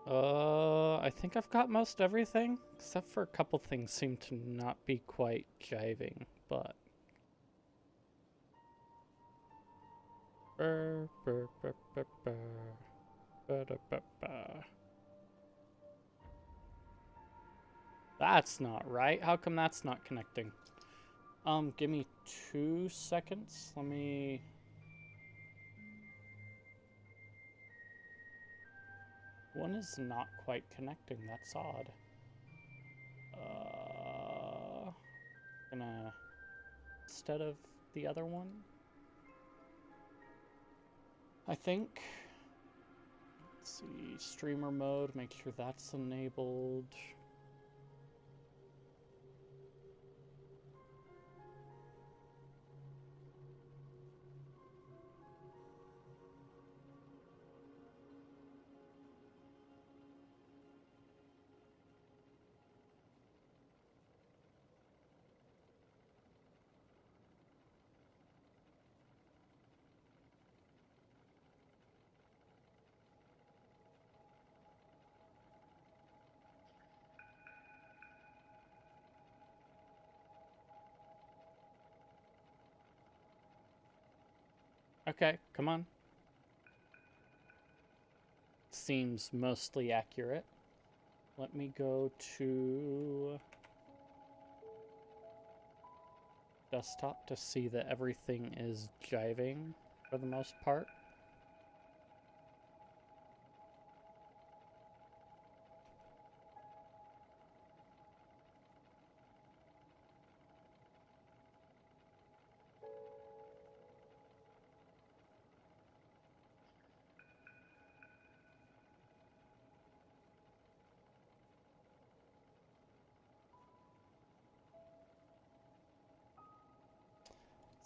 I think I've got most everything, except for a couple things seem to not be quite jiving, but... Burr, burr, burr, burr, burr. Ba-da-ba-ba. That's not right. How come that's not connecting? Give me 2 seconds. Let me... One is not quite connecting. That's odd. Gonna... Instead of the other one? I think... Let's see, streamer mode, make sure that's enabled. Okay, come on. Seems mostly accurate. Let me go to desktop to see that everything is jiving for the most part.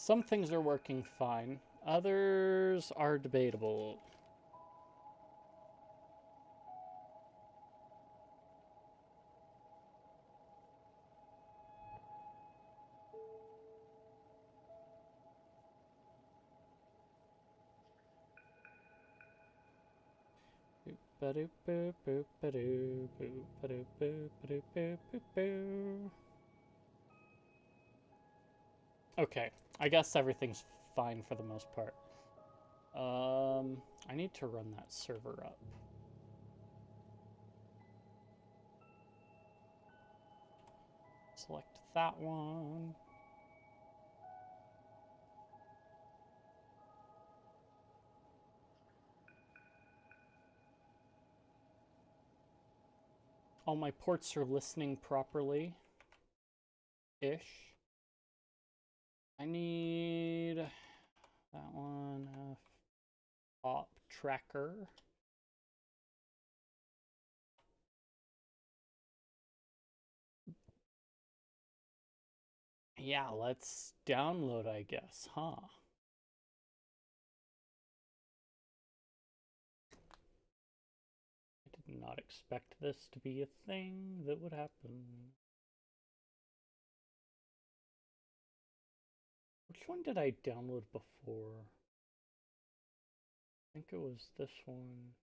Some things are working fine. Others are debatable. Okay, I guess everything's fine for the most part. I need to run that server up. Select that one. All my ports are listening properly. Ish. I need that one. Pop tracker. Yeah, let's download, I guess, huh? I did not expect this to be a thing that would happen. Which one did I download before? I think it was this one.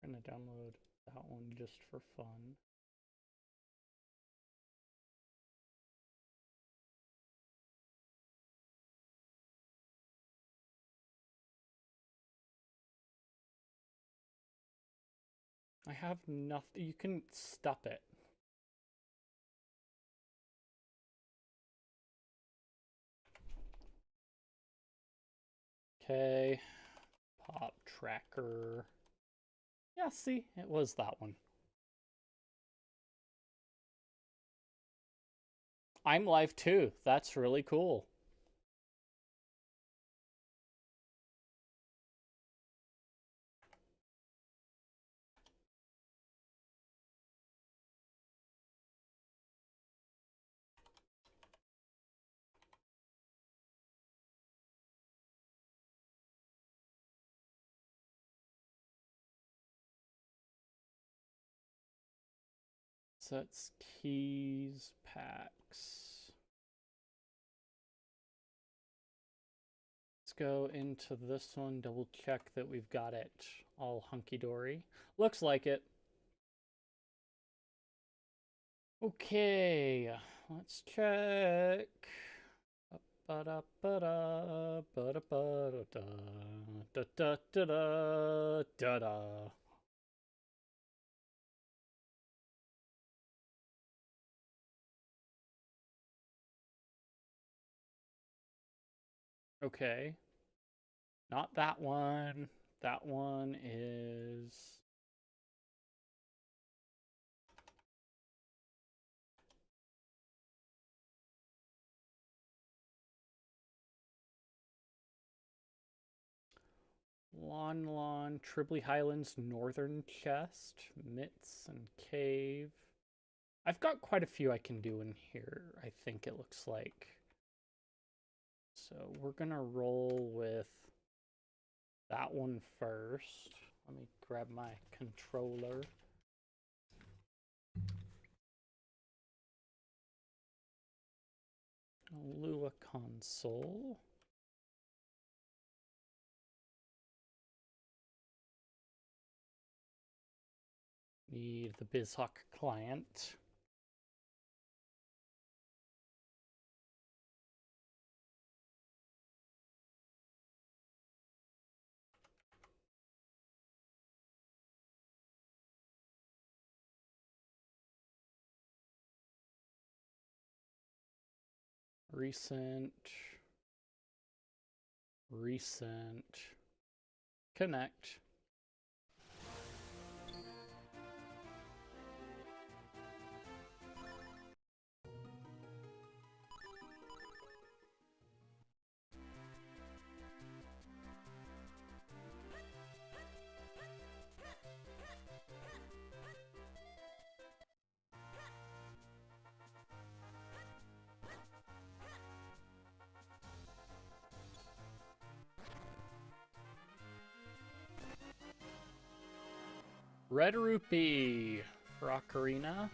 I'm gonna download that one just for fun. I have nothing. You can stop it. Okay. Pop tracker. Yeah, see, it was that one. I'm live too. That's really cool. Sets, keys, packs. Let's go into this one, double check that we've got it all hunky-dory. Looks like it. Okay, let's check. Ba-da-ba-da, ba-da-ba-da-da, da-da-da-da, da-da. Okay. Not that one. That one is... Lon, Tribbley Highlands, Northern Chest, Mitts, and Cave. I've got quite a few I can do in here, I think it looks like. So we're gonna roll with that one first. Let me grab my controller. Lua console. Need the BizHawk client. Recent. Connect. Red Rupee for Ocarina.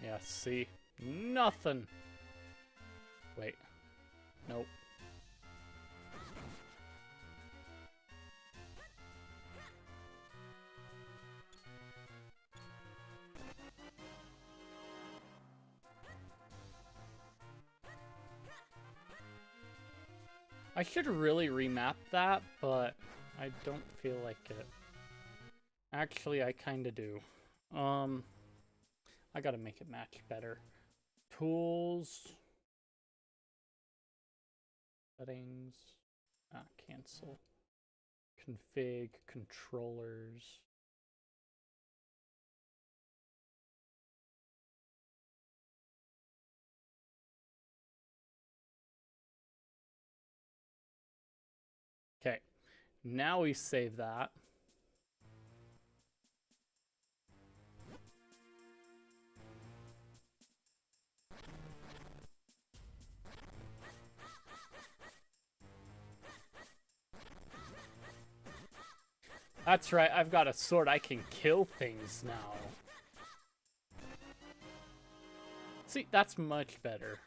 Yeah, see? Nothing. Wait. Nope. I should really remap that, but I don't feel like it. Actually, I kinda do. I gotta make it match better. Tools. Settings. Cancel. Config. Controllers. Okay. Now we save that. That's right, I've got a sword. I can kill things now. See, that's much better.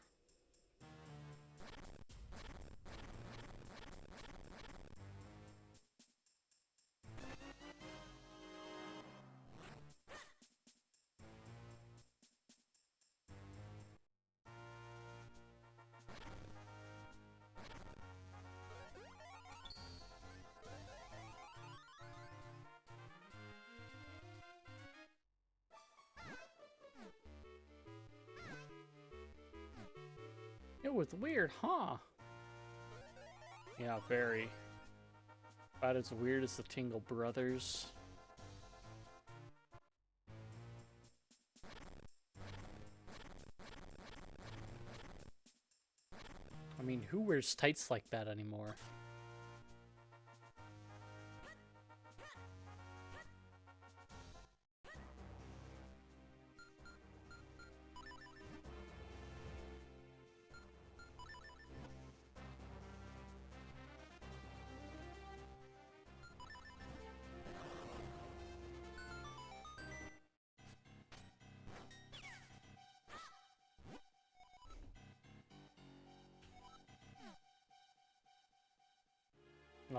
It was weird, huh? Yeah, very. About as weird as the Tingle Brothers. I mean, who wears tights like that anymore?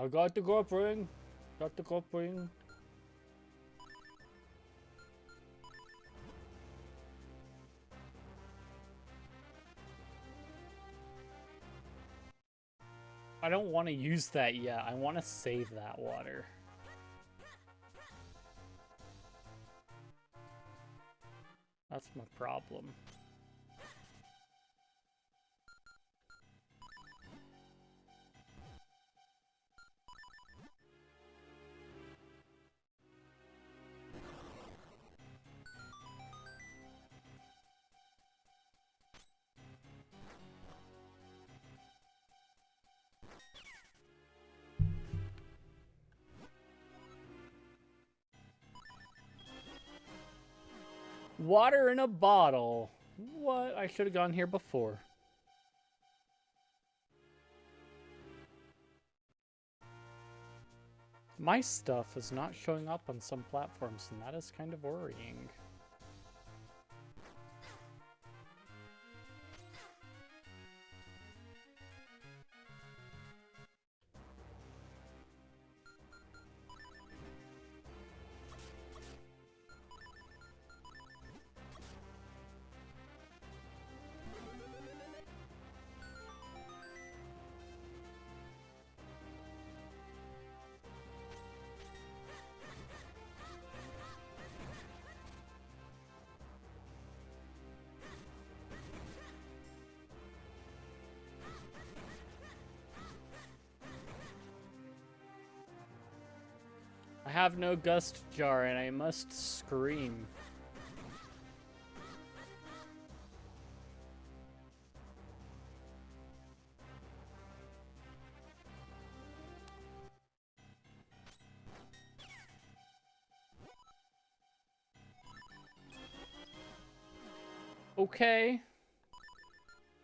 I got the grub ring. Got the grub ring. I don't want to use that yet. I want to save that water. That's my problem. Water in a bottle. What? I should have gone here before. My stuff is not showing up on some platforms, and that is kind of worrying. I have no gust jar, and I must scream. Okay.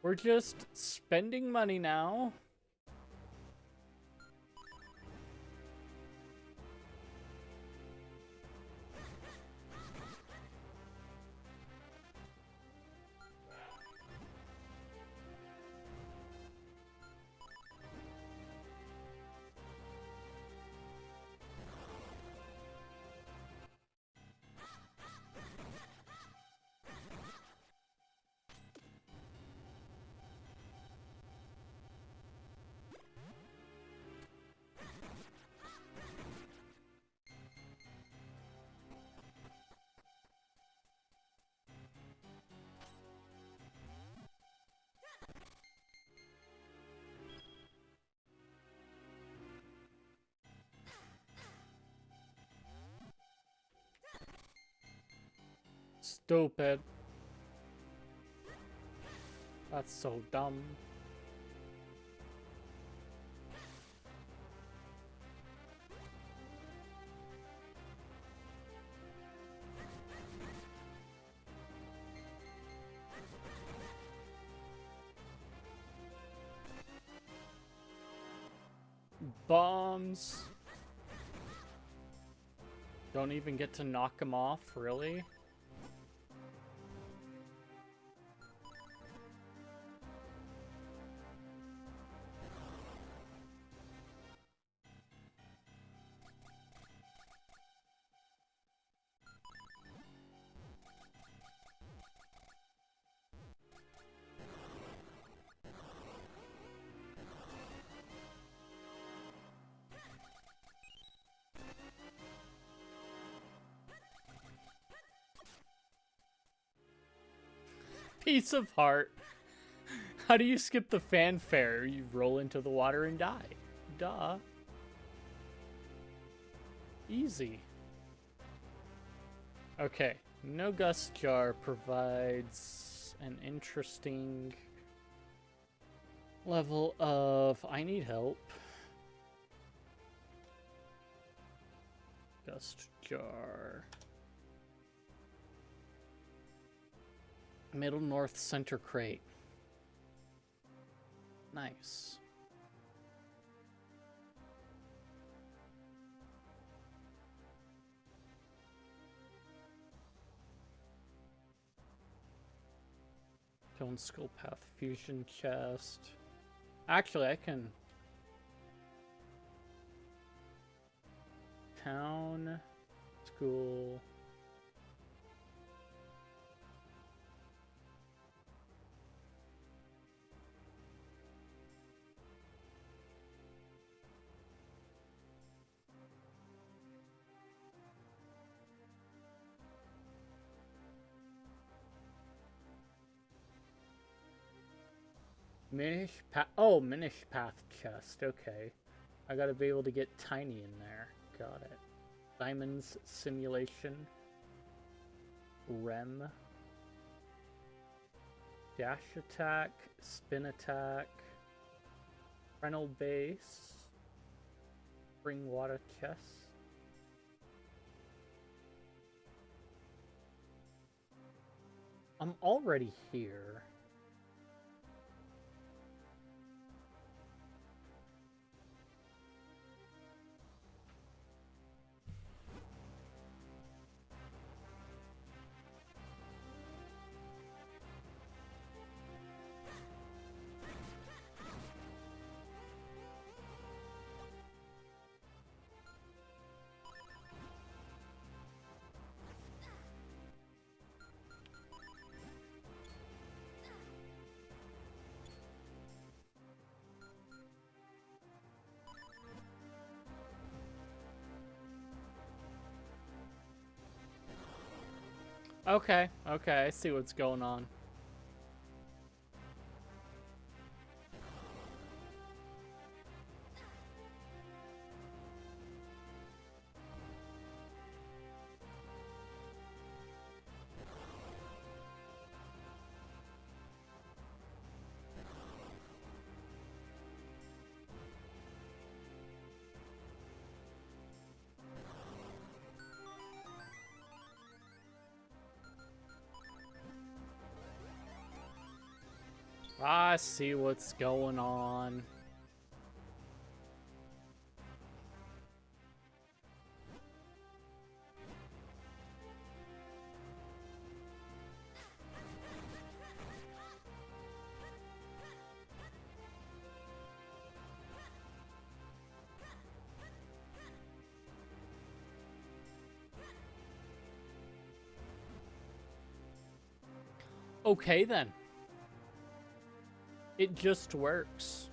We're just spending money now. Stupid. That's so dumb. Bombs. Don't even get to knock him off, really? Piece of heart. How do you skip the fanfare? You roll into the water and die. Duh. Easy. Okay. No gust jar provides an interesting level of I need help. Gust jar. Middle north center crate. Nice. Tone Skull Path Fusion chest. Actually, I can Town, school. Minish path. Oh, Minish path chest. Okay. I gotta be able to get tiny in there. Got it. Diamonds simulation. Rem. Dash attack. Spin attack. Frenel base. Spring water chest. I'm already here. Okay, okay, I see what's going on. I see what's going on. Okay then. It just works.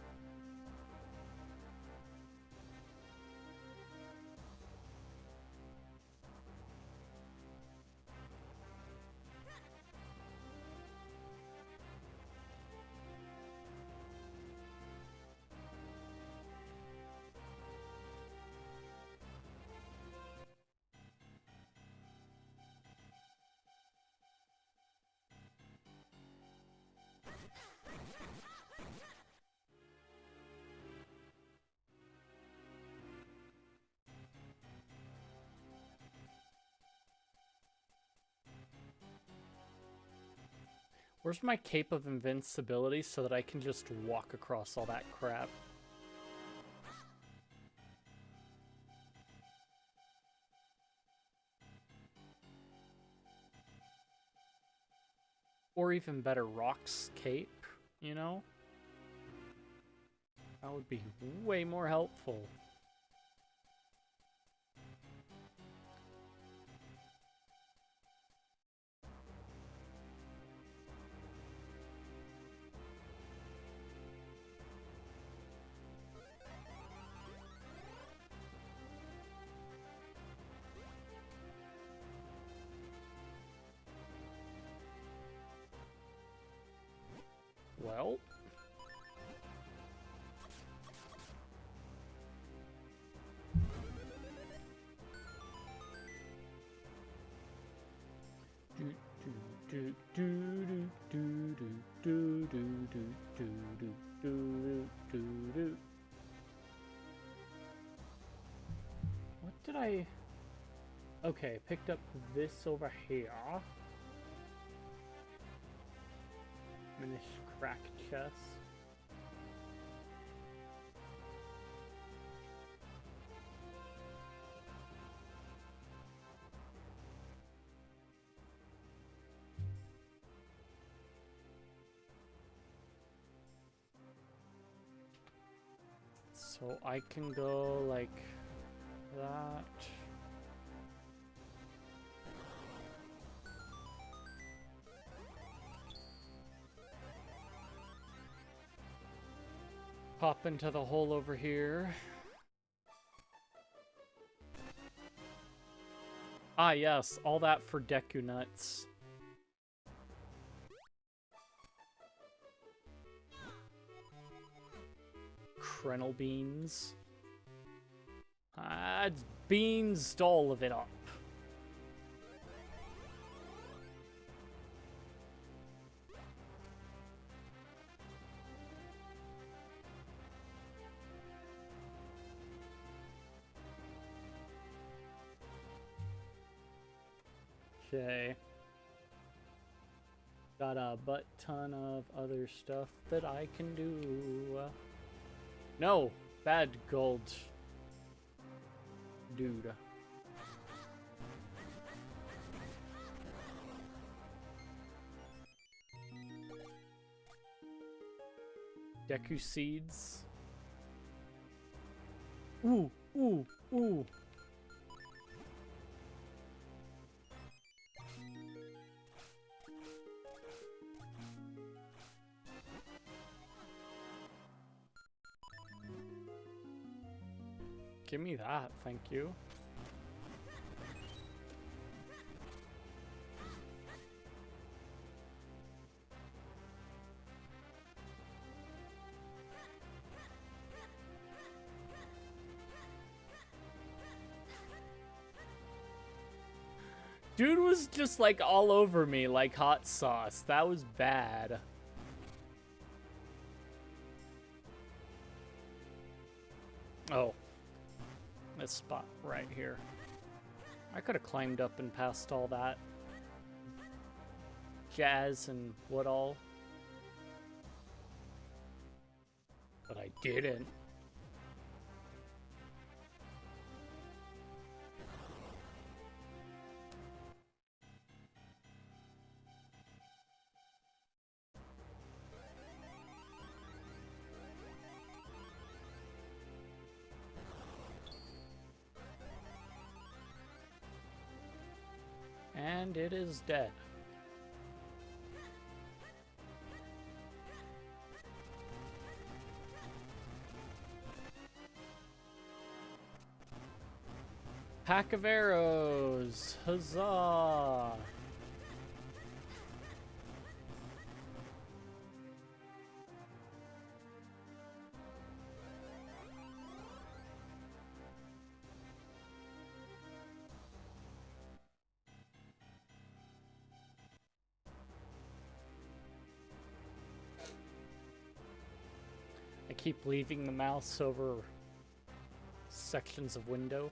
Where's my cape of invincibility so that I can just walk across all that crap? Or even better, Rock's cape, you know? That would be way more helpful. Well... What did I... Okay, picked up this over here. Minish crack chest. So I can go like that. pop into the hole over here. Ah, yes, all that for Deku Nuts. Krenel beans. It's beans all of it up. Okay. Got a butt ton of other stuff that I can do. No, bad gold. Dude. Deku seeds. Ooh, ooh, ooh. Give me that, thank you. Dude was just like all over me like hot sauce. That was bad. Oh. This spot right here. I could have climbed up and passed all that jazz and what all. But I didn't. And it is dead. Pack of arrows! Huzzah! I keep leaving the mouse over sections of window.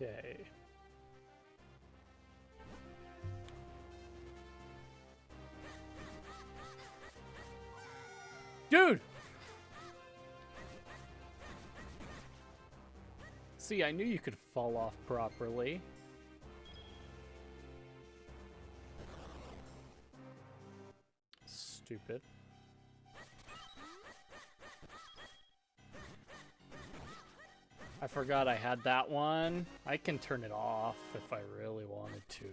Okay. Dude! See, I knew you could fall off properly. Stupid. I forgot I had that one. I can turn it off if I really wanted to.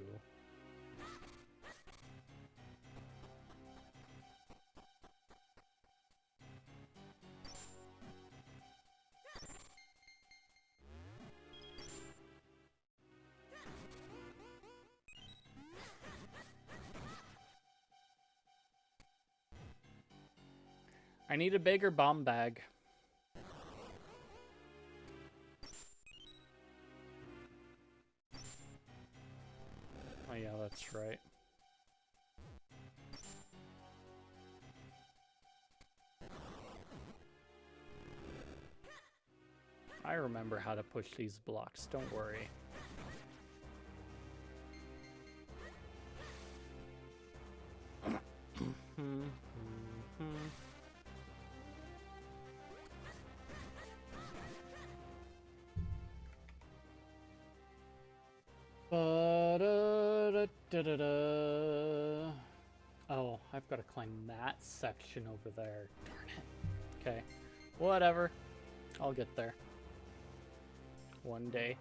I need a bigger bomb bag. Oh yeah, that's right. I remember how to push these blocks, don't worry. Ba-da-da-da-da-da. I've got to climb that section over there. Darn it. Okay. Whatever. I'll get there. One day.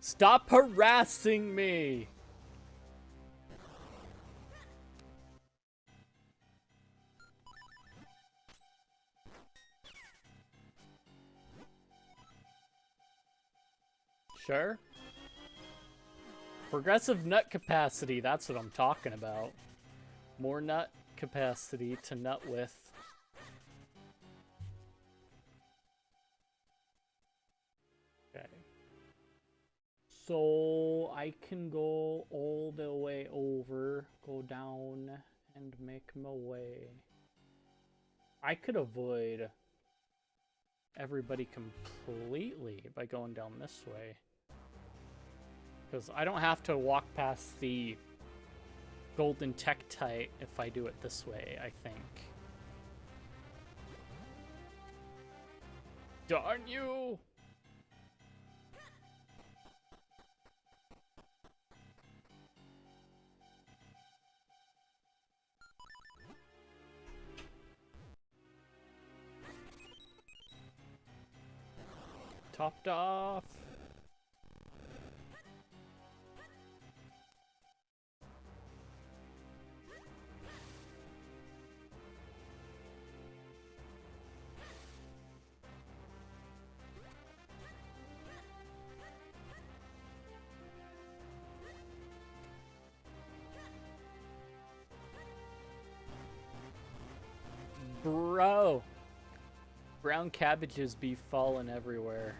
Stop harassing me! Sure. Progressive nut capacity, that's what I'm talking about. More nut capacity to nut with. Okay. So I can go all the way over, go down, and make my way. I could avoid everybody completely by going down this way. Because I don't have to walk past the golden Tektite if I do it this way, I think. Darn you! Topped off. Bro. Brown cabbages be falling everywhere.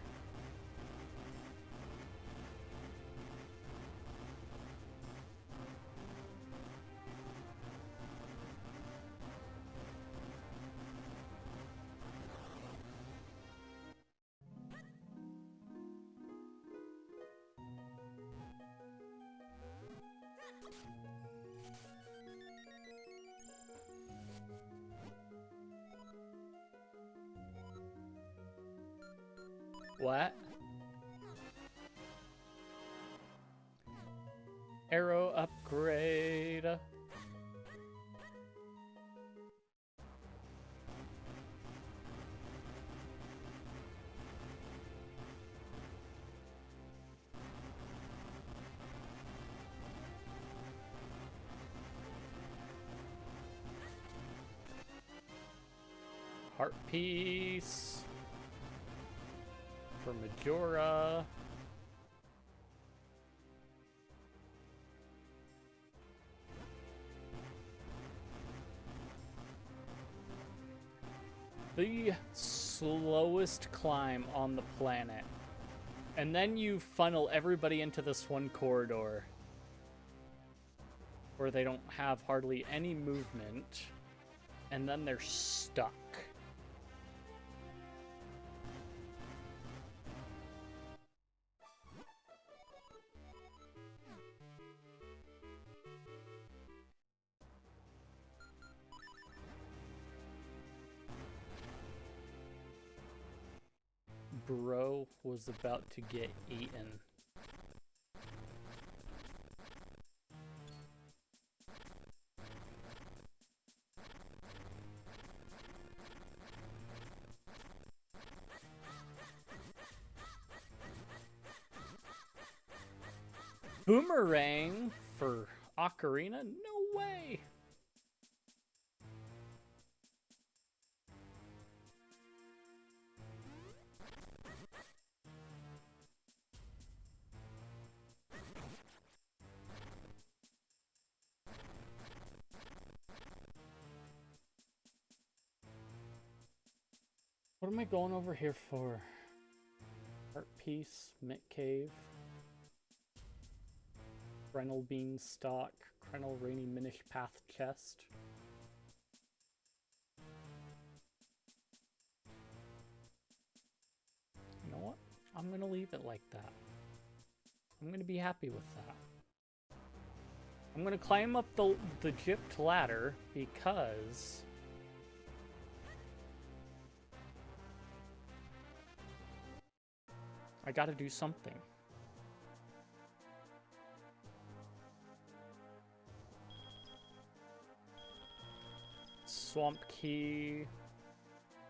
What? Arrow upgrade. Heart piece. For Majora. The slowest climb on the planet. And then you funnel everybody into this one corridor where they don't have hardly any movement. And then they're stuck. Bro was about to get eaten. Boomerang for Ocarina? No way! What am I going over here for? Art piece, Mint Cave, Krenel Beanstalk, Krenel Rainy Minish Path Chest. You know what? I'm gonna leave it like that. I'm gonna be happy with that. I'm gonna climb up the gypped ladder because I gotta do something. Swamp Key.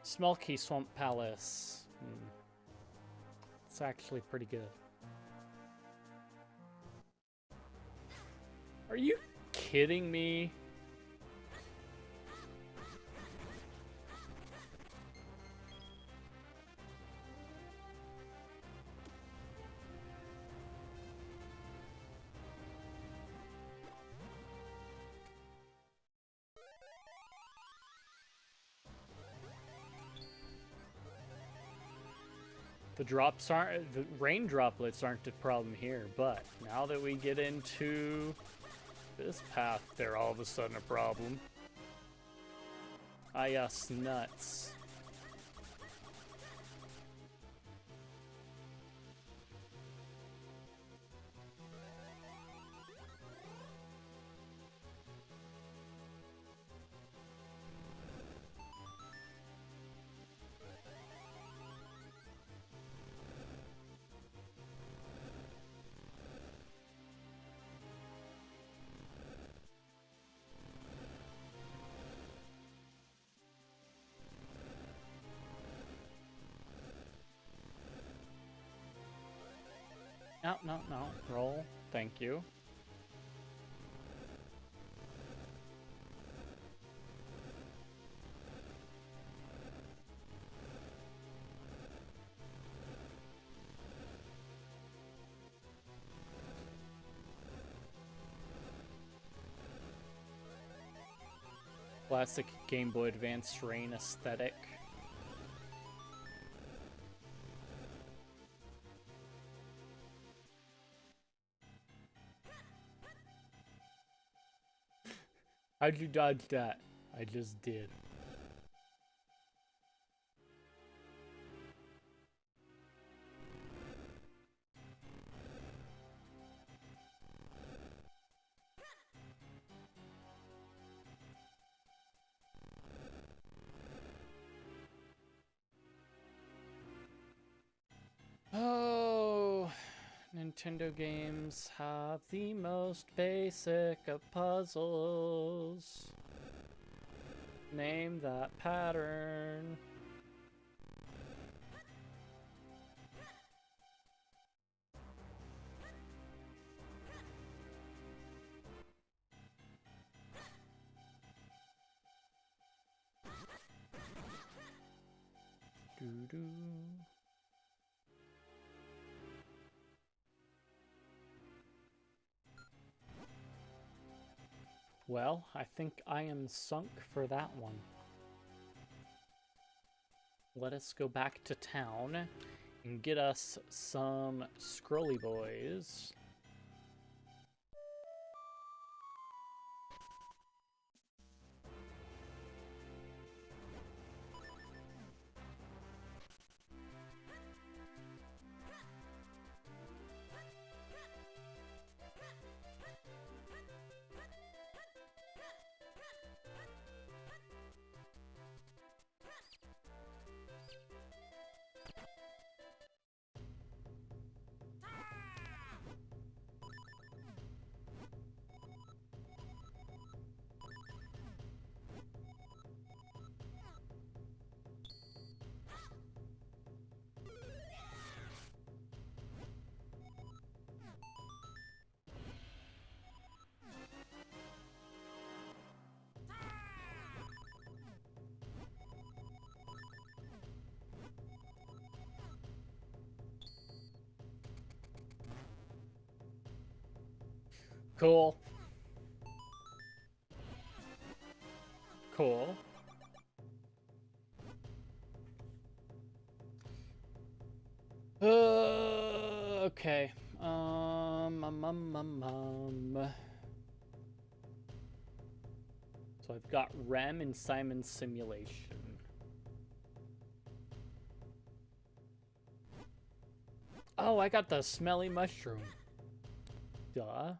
Smell Key Swamp Palace. It's actually pretty good. Are you kidding me? The rain droplets aren't the problem here, but now that we get into this path, they're all of a sudden a problem. Ah, yes, nuts. No, no, no. Roll. Thank you. Classic Game Boy Advance rain aesthetic. How'd you dodge that? I just did. Oh, Nintendo games have the most basic of puzzles. Name that pattern. Doo-doo. Well, I think I am sunk for that one. Let us go back to town and get us some Scrolly Boys. Cool. Cool. Okay. So I've got Rem and Simon's Simulation. Oh, I got the smelly mushroom. Duh.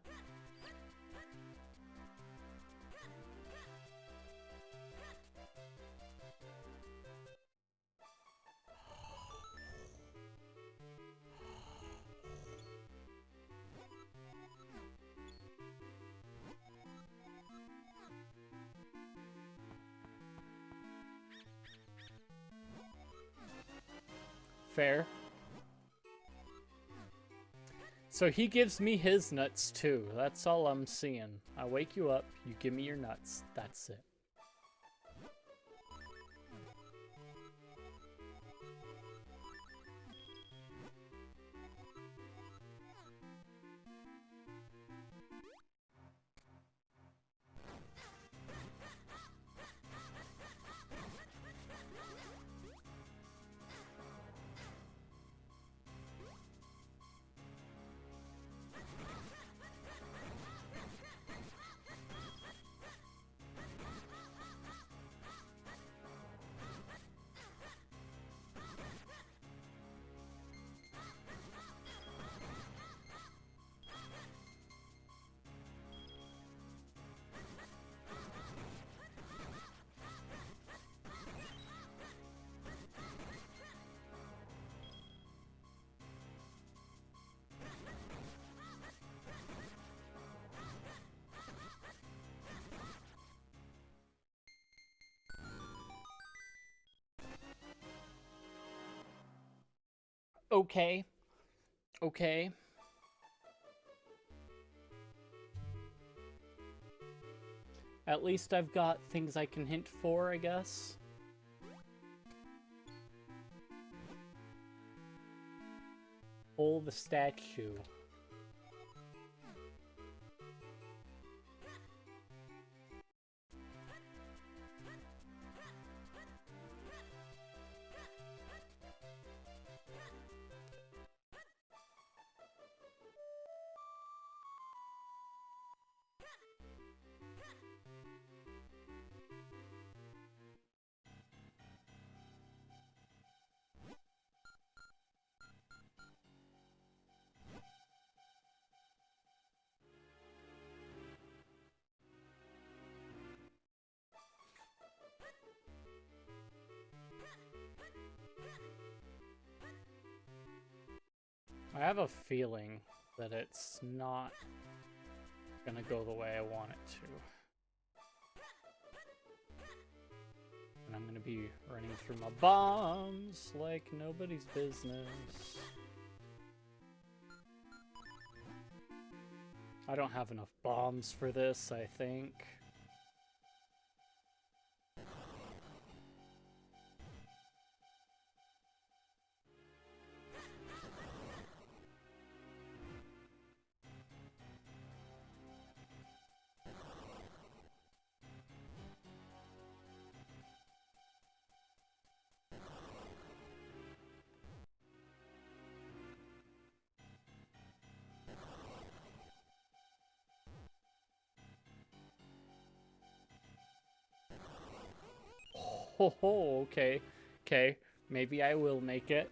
Fair. So he gives me his nuts too. That's all I'm seeing. I wake you up, you give me your nuts. That's it. Okay. Okay. At least I've got things I can hint for, I guess. Pull the statue. I have a feeling that it's not gonna go the way I want it to. And I'm gonna be running through my bombs like nobody's business. I don't have enough bombs for this, I think. Oh, okay. Okay, maybe I will make it.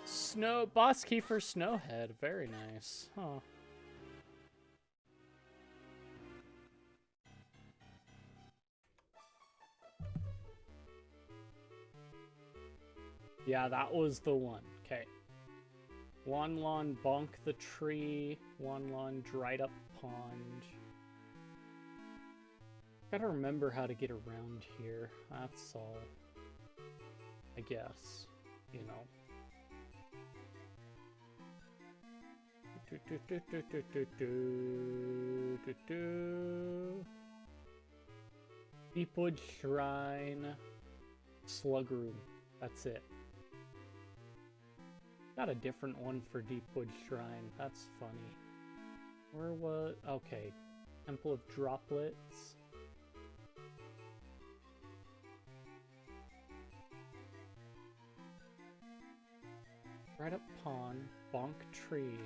Snow boss key for Snowhead. Very nice. Huh. Yeah, that was the one. Okay. Wanlon bonk the tree. Wanlon dried up pond. Gotta remember how to get around here. That's all. I guess. You know. Deepwood Shrine. Slug Room. That's it. Got a different one for Deepwood Shrine. That's funny. Where was... Okay. Temple of Droplets. Right up pond. Bonk tree.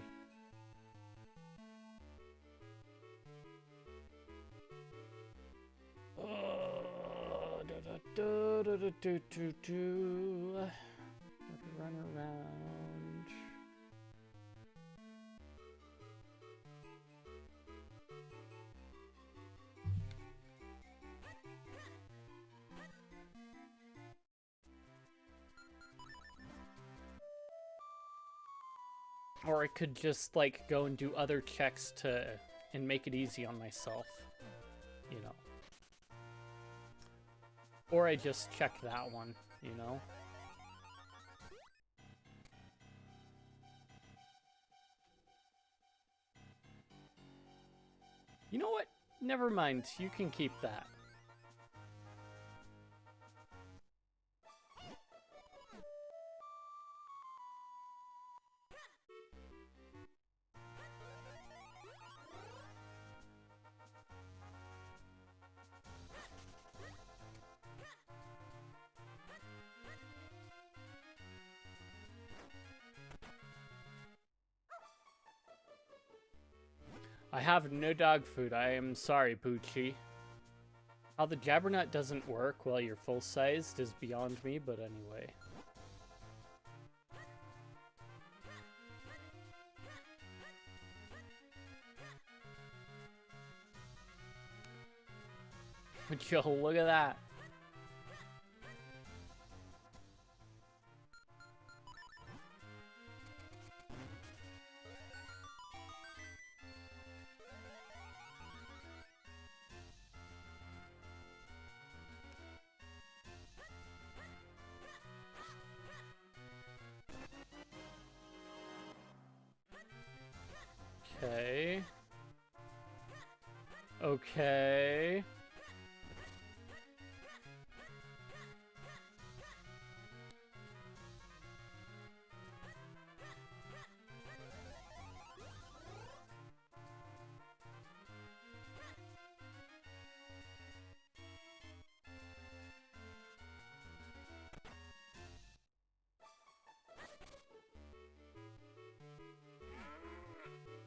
Run around. Or I could just, like, go and do other checks and make it easy on myself, you know. Or I just check that one, you know. You know what? Never mind, you can keep that. I have no dog food. I am sorry, Poochie. How the Jabbernut doesn't work while you're full-sized is beyond me, but anyway. Yo, look at that. Okay. Okay.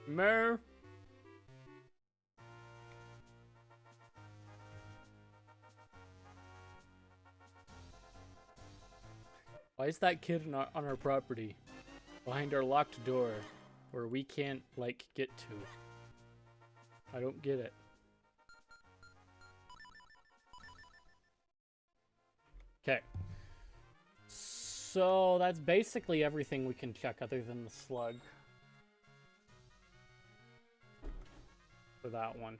Mer. Why is that kid on our property? Behind our locked door, where we can't, like, get to. I don't get it. Okay. So that's basically everything we can check other than the slug. For that one.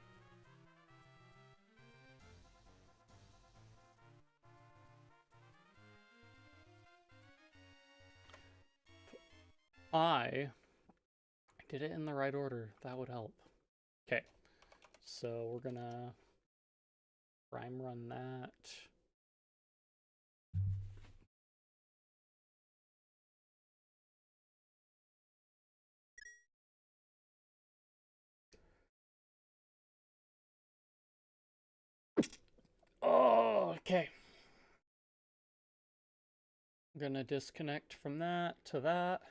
I did it in the right order. That would help. Okay. So we're gonna prime run that. Oh, okay. I'm gonna disconnect from that to that.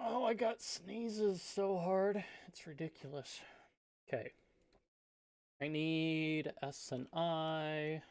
Oh, I got sneezes so hard. It's ridiculous. Okay. I need S and I.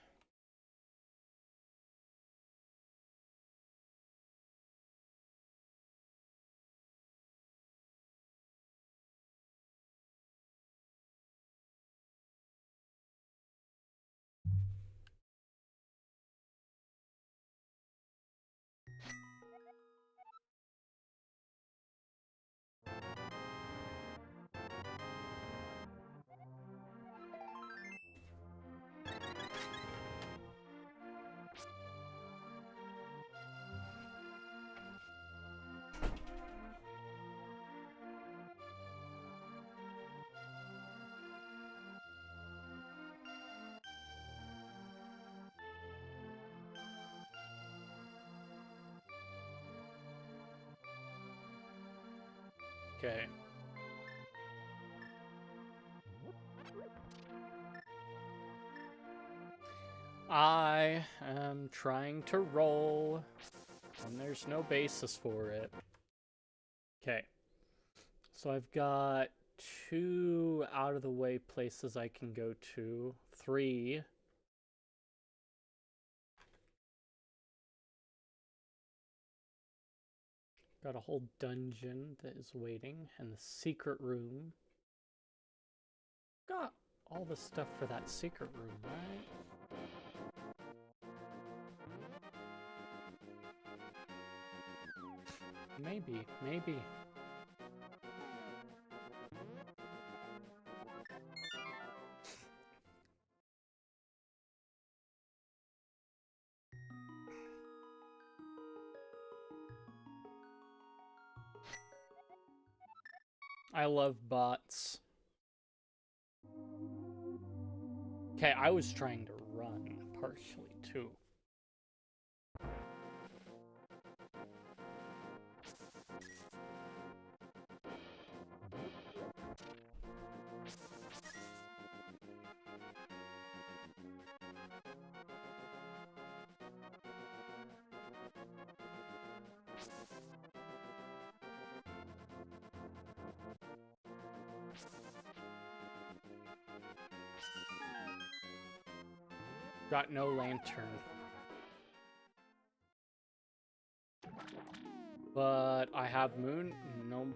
Okay. I am trying to roll, and there's no basis for it. Okay. So I've got 2 out of the way places I can go to. 3. Got a whole dungeon that is waiting, and the secret room. Got all the stuff for that secret room, right? Maybe, maybe. I love bots. Okay, I was trying to run partially too. Got no lantern. But I have moon? No.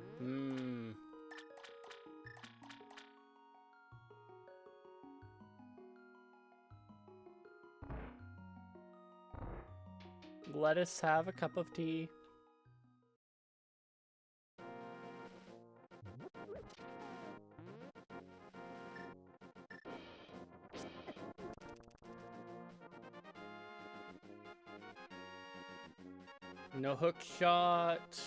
Let us have a cup of tea. No hook shot.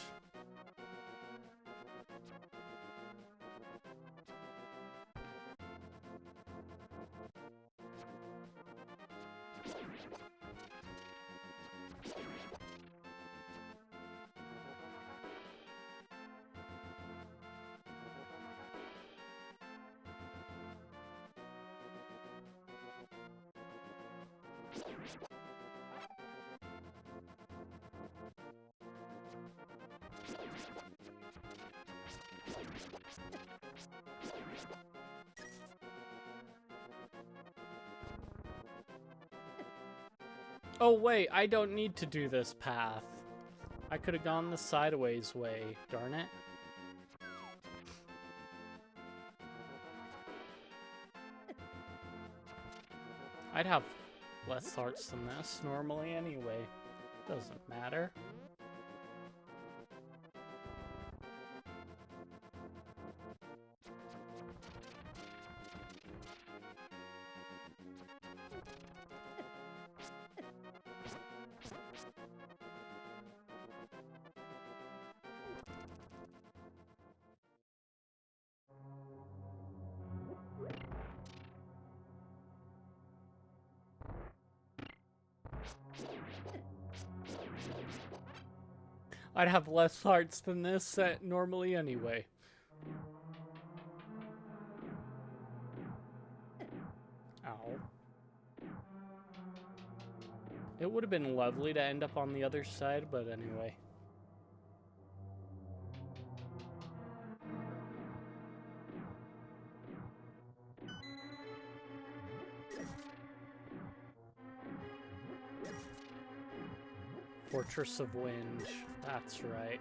Oh wait, I don't need to do this path. I could have gone the sideways way, darn it. I'd have less hearts than this normally anyway. Doesn't matter. I'd have less hearts than this normally anyway. Ow. It would have been lovely to end up on the other side, but anyway. Fortress of Wind, that's right.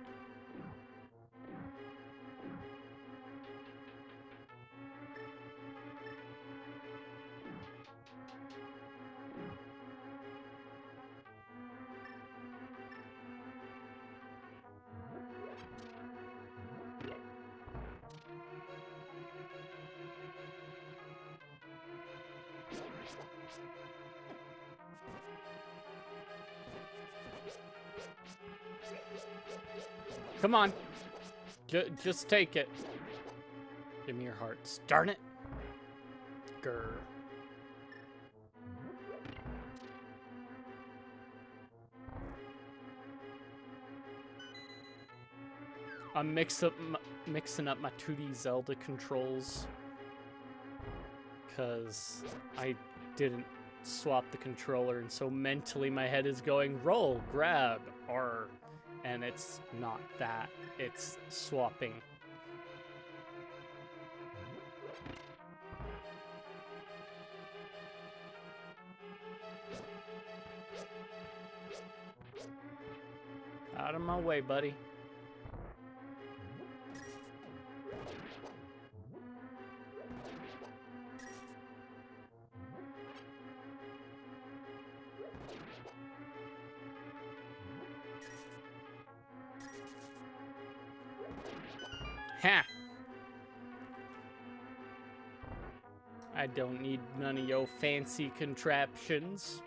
Come on. Just take it. Give me your hearts. Darn it. Grr. I'm mixing up my 2D Zelda controls because I didn't swap the controller, and so mentally my head is going roll, grab, R, and it's not that. It's swapping. Out of my way, buddy. Ha! I don't need none of your fancy contraptions.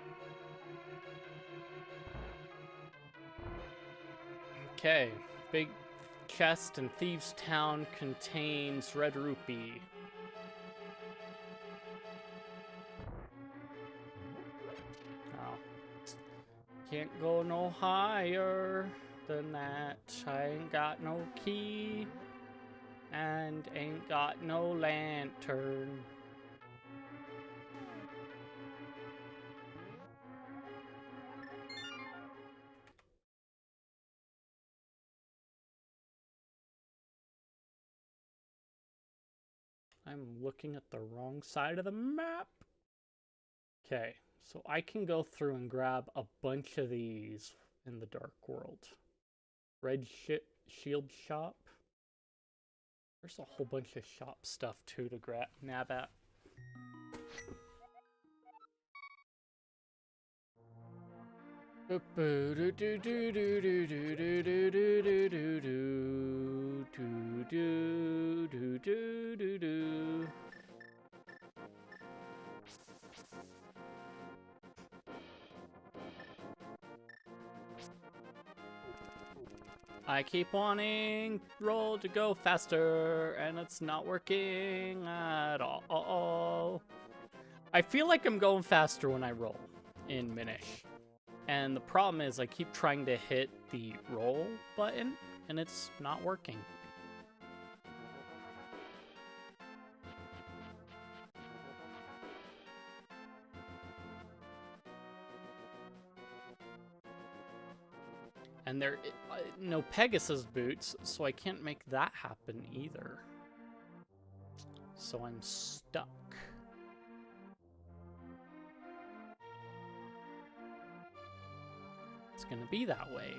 Okay, big chest in Thieves' Town contains red rupee. Oh. Can't go no higher than that. I ain't got no key and ain't got no lantern. I'm looking at the wrong side of the map. Okay, so I can go through and grab a bunch of these in the Dark World. Red Shield Shop. There's a whole bunch of shop stuff too to nab at. I keep wanting roll to go faster, and it's not working at all. I feel like I'm going faster when I roll in Minish. And the problem is I keep trying to hit the roll button, and it's not working. And there no Pegasus boots, so I can't make that happen either. So I'm stuck. It's gonna be that way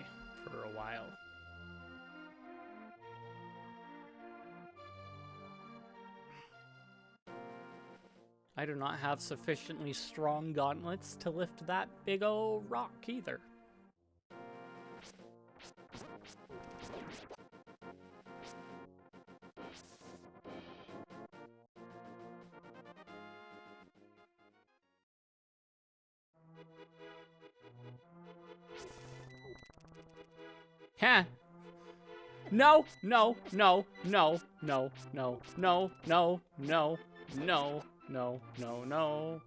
for a while. I do not have sufficiently strong gauntlets to lift that big old rock either. Huh. No, no, no, no, no, no, no, no, no, no, no, no, no.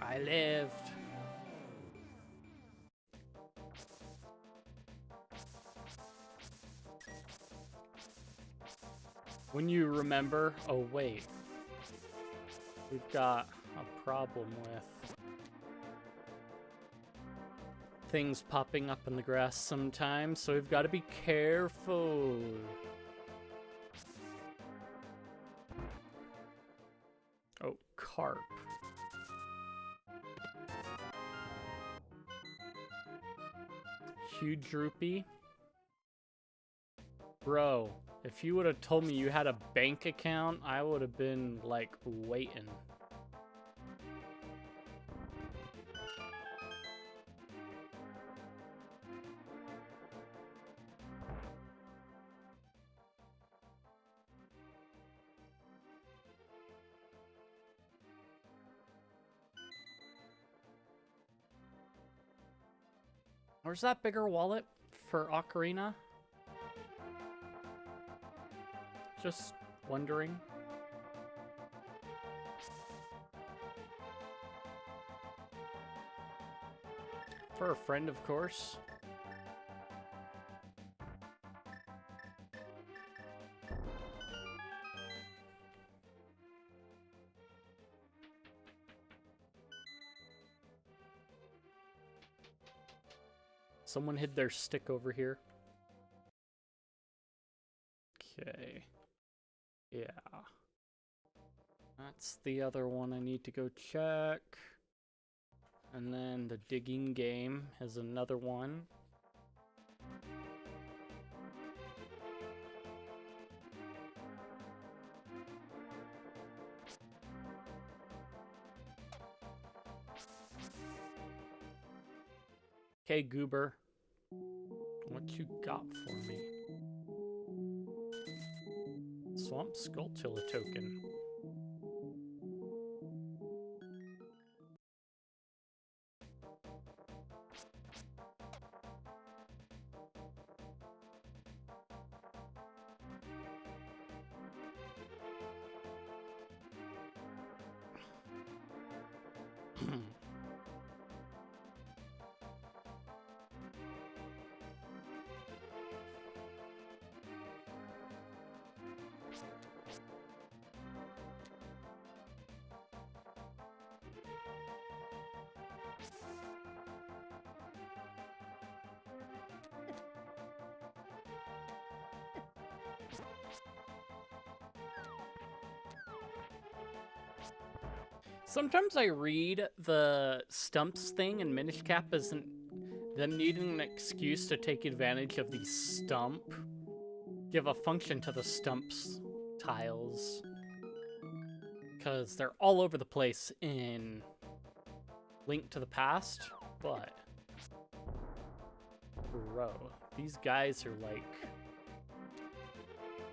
I lived. When you remember, oh wait, we've got a problem with things popping up in the grass sometimes, so we've got to be careful. Oh, carp. Huge rupee. Bro, if you would have told me you had a bank account, I would have been, like, waiting. Where's that bigger wallet for Ocarina? Just wondering. For a friend, of course. Someone hid their stick over here. Okay. Yeah. that's the other one I need to go check. And then the digging game is another one. Okay, Goober. What you got for me? Swamp Skulltula token. Sometimes I read the stumps thing in Minish Cap as them needing an excuse to take advantage of the stump. Give a function to the stumps tiles. Because they're all over the place in Link to the Past, but... Bro, these guys are like...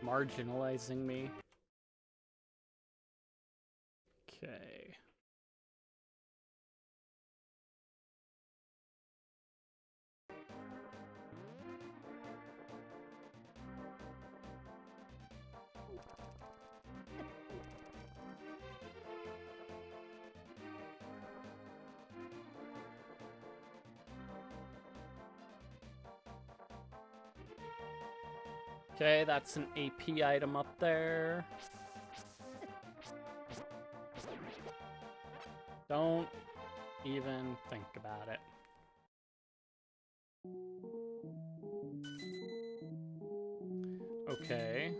marginalizing me. Okay. Okay, that's an AP item up there. Don't even think about it. Okay.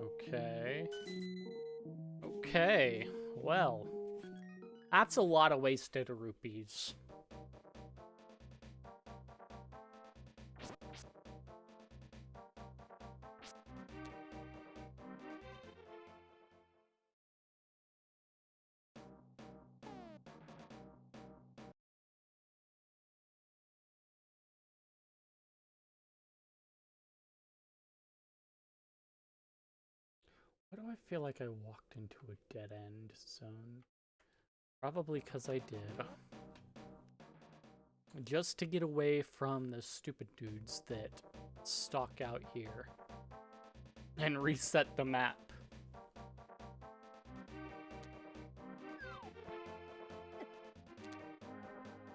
Okay. Okay. Well, that's a lot of wasted rupees. Why do I feel like I walked into a dead-end zone? Probably because I did. Just to get away from the stupid dudes that stalk out here. And reset the map.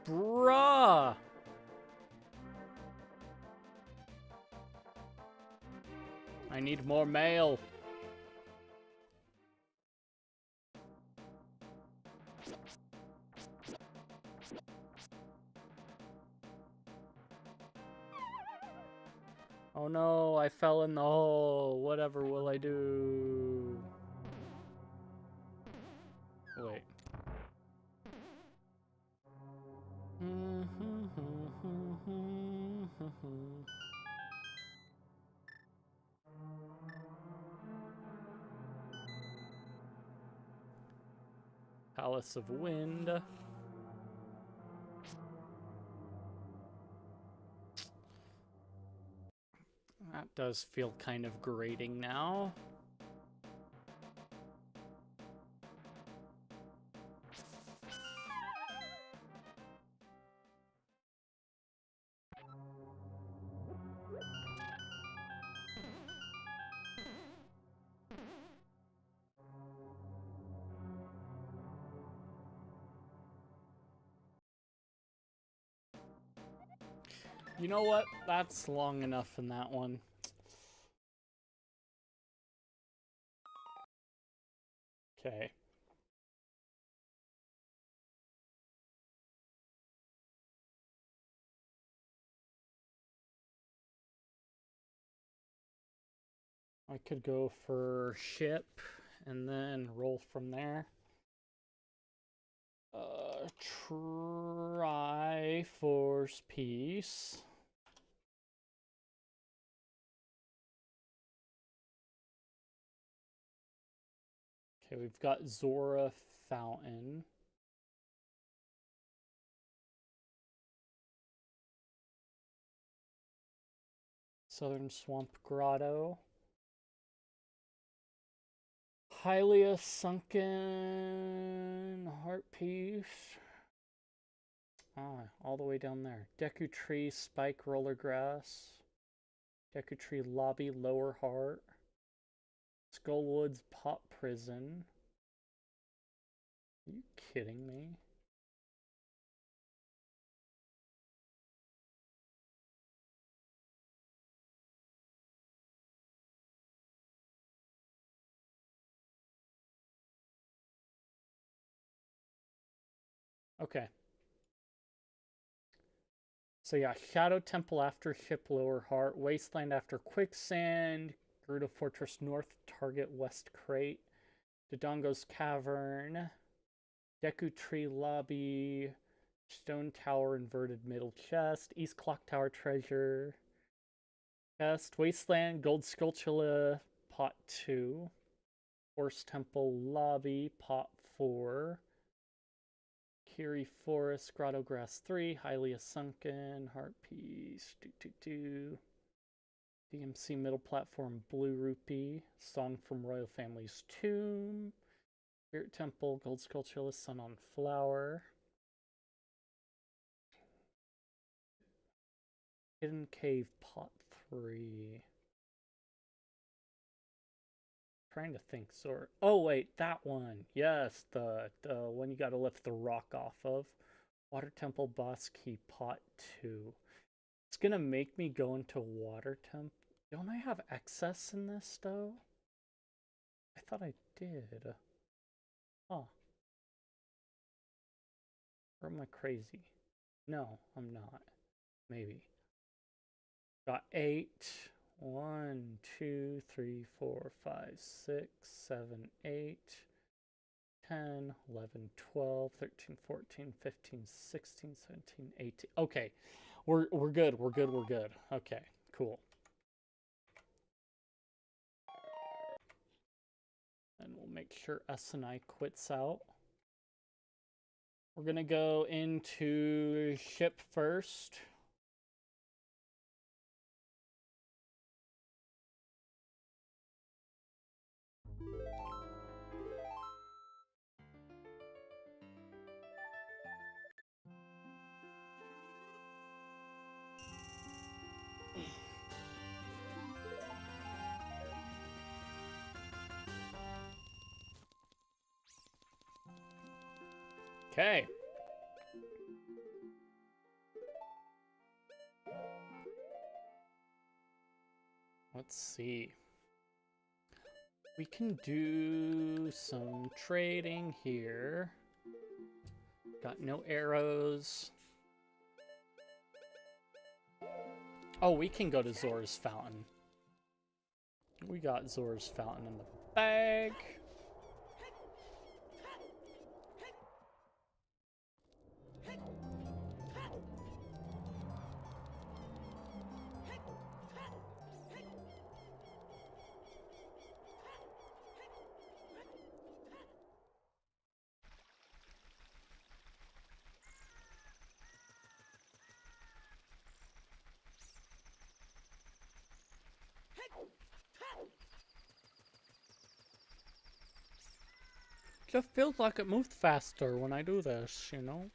Bruh! I need more mail. Oh no, I fell in the hole. Whatever will I do? Wait. Palace of Wind. That does feel kind of grating now. You know what? That's long enough in that one. Okay. I could go for ship and then roll from there. Triforce piece. Okay, we've got Zora Fountain. Southern Swamp Grotto. Hylia Sunken Heart Piece. Ah, all the way down there. Deku Tree Spike Roller Grass. Deku Tree Lobby Lower Heart. Skullwoods Pop Prison. Are you kidding me? Okay. So yeah, Shadow Temple after Ship Lower Heart, Wasteland after Quicksand, Gerudo Fortress North Target West Crate, Dodongo's Cavern, Deku Tree Lobby, Stone Tower Inverted Middle Chest, East Clock Tower Treasure, Chest, Wasteland, Gold Skulltula, Pot 2, Horse Temple Lobby, Pot 4, Kiri Forest, Grotto Grass 3, Hylia Sunken, Heart Piece, DMC Middle Platform, Blue Rupee, Song from Royal Family's Tomb, Spirit Temple, Gold Skulltula, Sun on Flower, Hidden Cave, Pot 3. Trying to think, sort. Oh wait, that one. Yes, the one you got to lift the rock off of. Water Temple Boss Key Pot 2. It's gonna make me go into Water Temple. Don't I have excess in this though? I thought I did. Oh. Or am I crazy? No, I'm not. Maybe. Got 8. 1, 2, 3, 4, 5, 6, 7, 8, 10, 11, 12, 13, 14, 15, 16, 17, 18. Okay. We're good. We're good. We're good. Okay. Cool. And we'll make sure S&I quits out. We're going to go into ship first. Okay. Let's see. We can do some trading here. Got no arrows. Oh, we can go to Zora's Fountain. We got Zora's Fountain in the bag. Just feels like it moved faster when I do this, you know?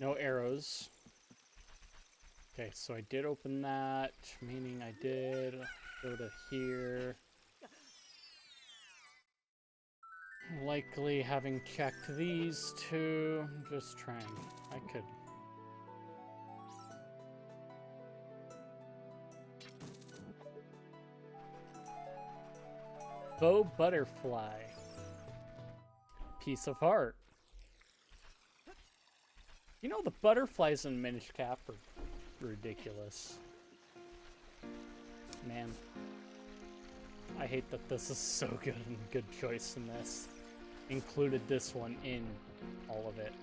No arrows. Okay, so I did open that, meaning I did go to here. Likely having checked these two, just trying. I could. Bow butterfly. Piece of heart. You know, the butterflies in Minish Cap are ridiculous. Man. I hate that this is so good and good choice in this. Included this one in all of it.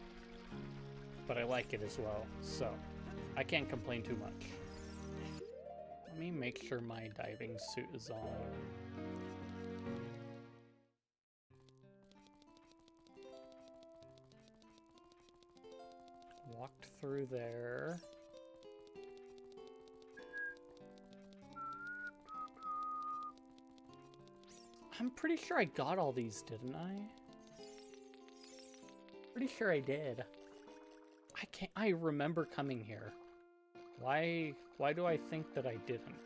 But I like it as well, so I can't complain too much. Let me make sure my diving suit is on. Walked through there. I'm pretty sure I got all these, didn't I? Pretty sure I did. I remember coming here. Why do I think that I didn't?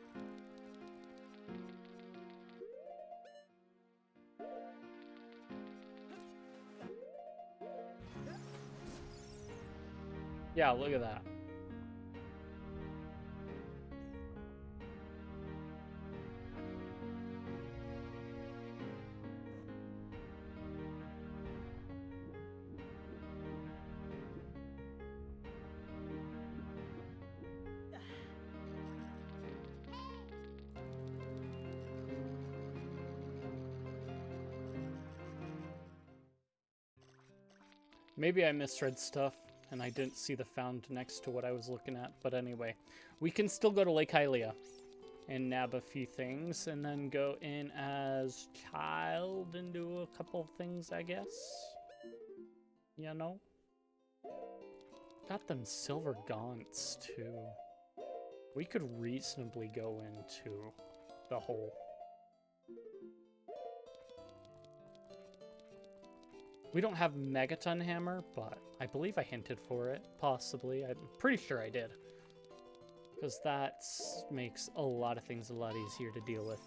Yeah, look at that. Maybe I misread stuff and I didn't see the found next to what I was looking at, but anyway. We can still go to Lake Hylia and nab a few things and then go in as child and do a couple of things, I guess. You know? Got them silver gaunts too. We could reasonably go into the hole. We don't have Megaton Hammer, but I believe I hinted for it, possibly. I'm pretty sure I did. Because that makes a lot of things a lot easier to deal with.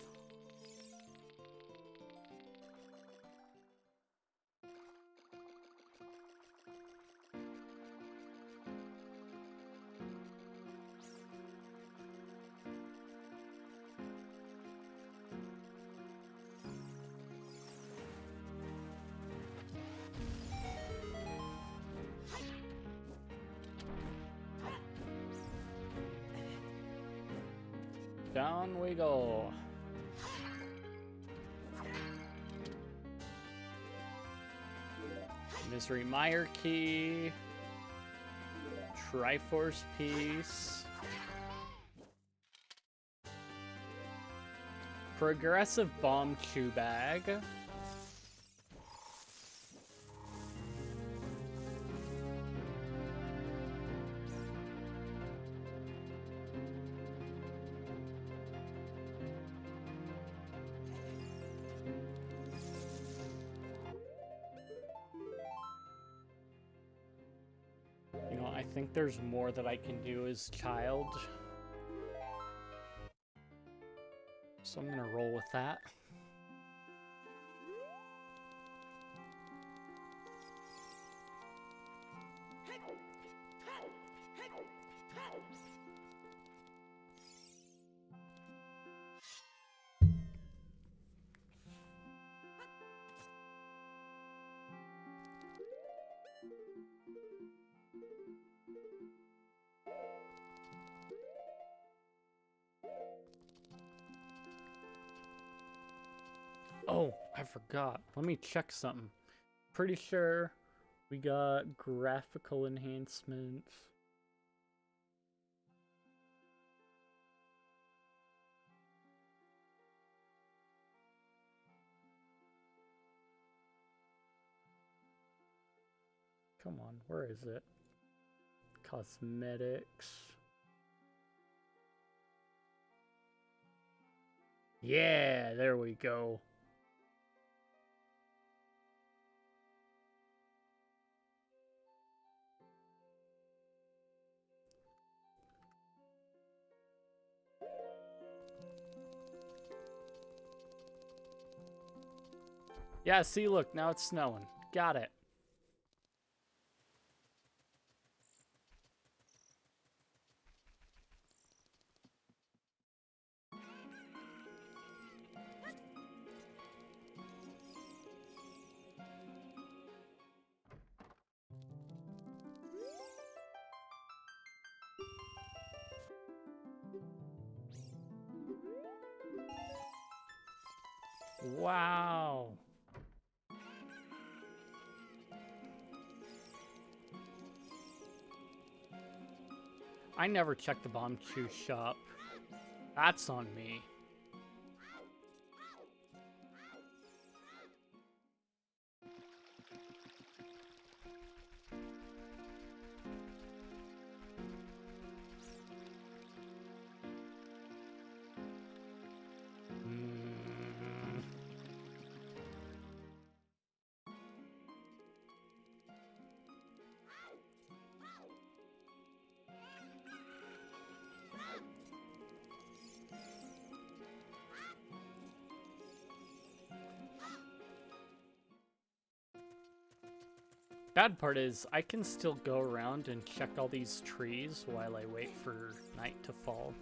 Down we go. Misery Mire Key. Triforce Piece. Progressive Bomb Chew Bag. You know, I think there's more that I can do as child. So I'm gonna roll with that. Oh, I forgot. Let me check something. Pretty sure we got graphical enhancements. Come on, where is it? Cosmetics. Yeah, there we go. Yeah, see, look, now it's snowing. Got it. Wow. I never checked the bomb chew shop. That's on me. Bad part is, I can still go around and check all these trees while I wait for night to fall.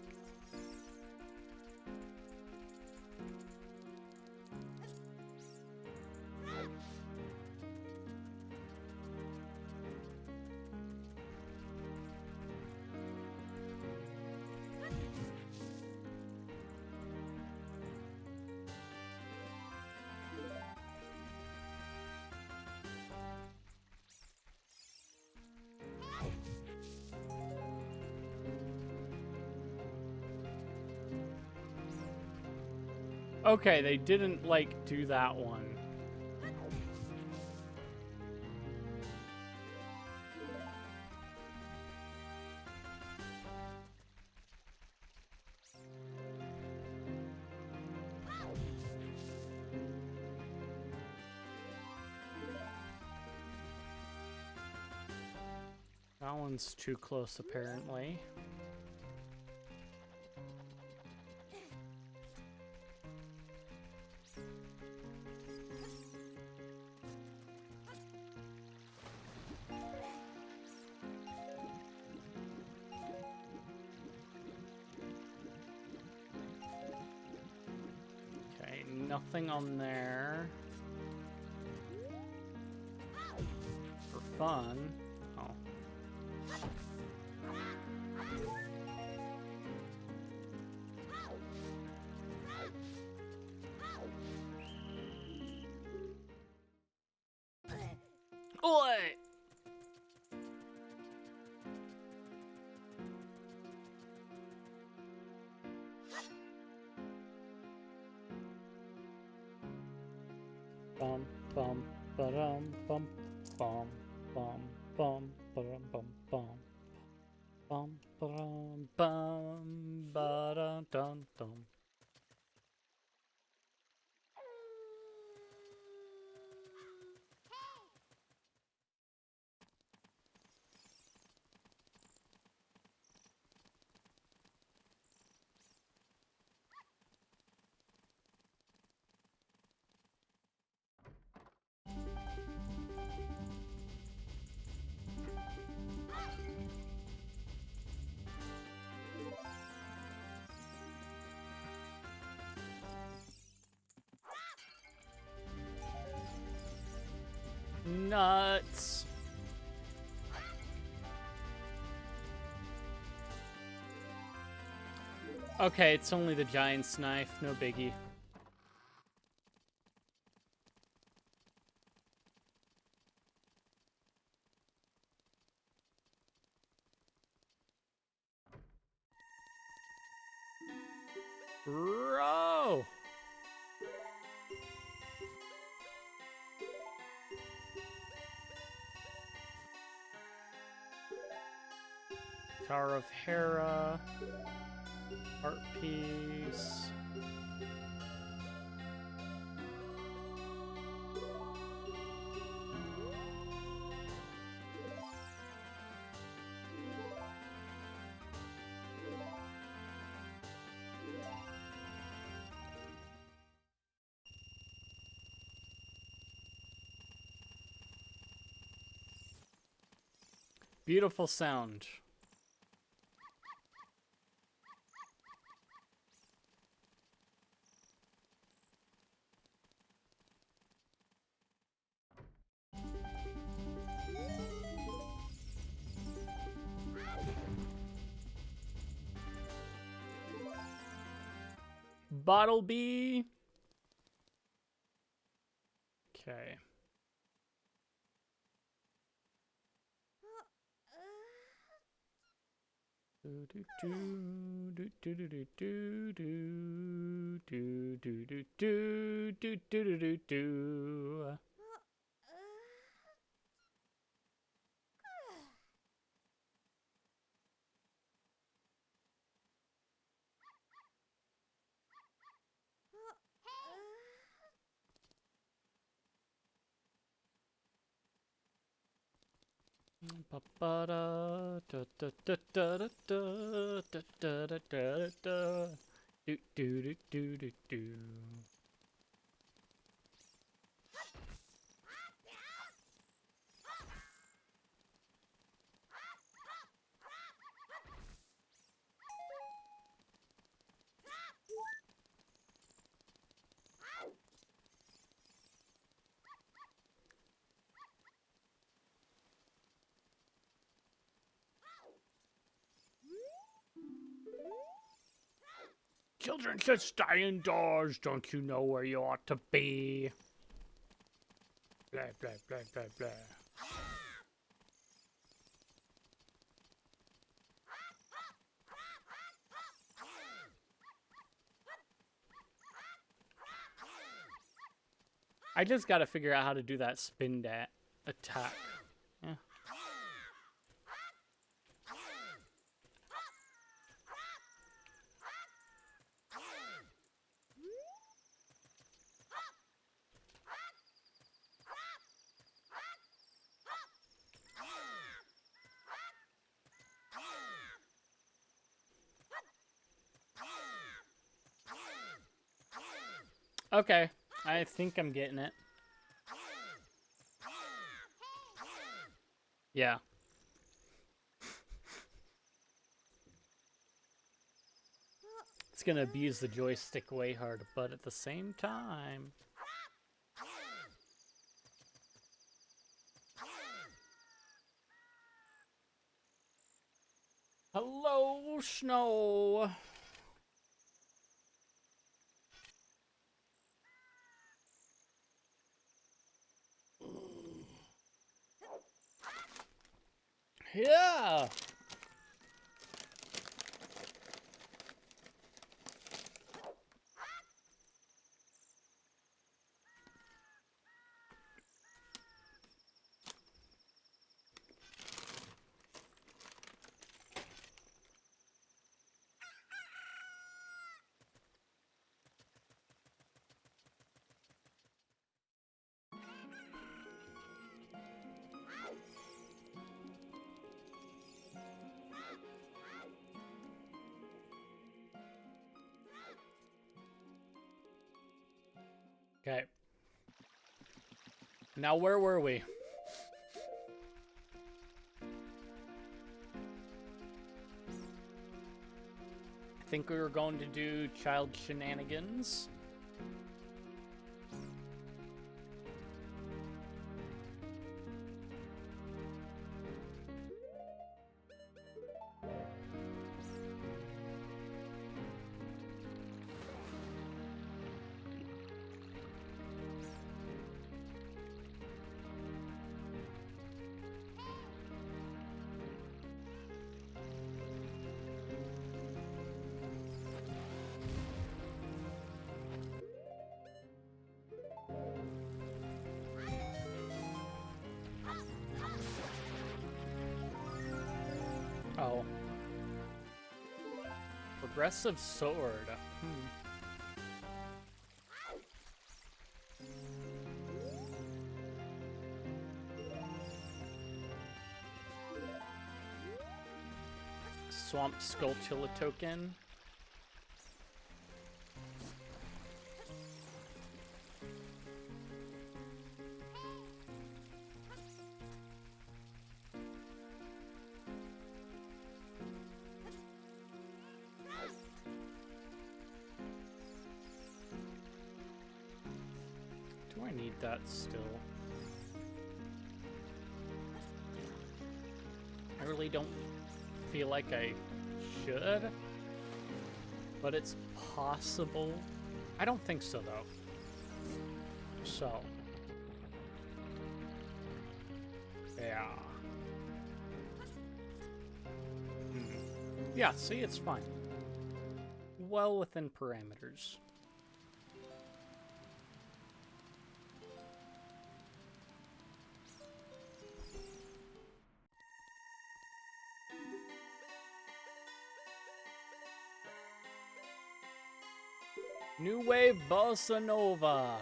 Okay, they didn't, like, do that one. That one's too close, apparently. Okay, nothing on there. For fun. Oh. Oi! Bum bum ba-dum bum bum bum bum ba-dum bum bum bum ba-dum bum ba-dum dum dum. Nuts. Okay, it's only the giant's knife, no biggie. Bro! Tower of Hera. Art piece. Beautiful sound. Bottle B. Okay. Do do do do do do do do do do do do do do do do. Children should stay indoors. Don't you know where you ought to be? Blah, blah, blah, blah, blah. I just gotta figure out how to do that spin attack. Yeah. Okay, I think I'm getting it. Yeah. It's gonna abuse the joystick way hard, but at the same time... Hello, snow! Yeah! Okay. Now where were we? I think we were going to do child shenanigans. Oh. Progressive sword. Swamp Skulltula token. need that still. I really don't feel like I should, but it's possible. I don't think so, though. So. Yeah. Yeah, see, it's fine. Well within parameters. New Wave Bossa Nova.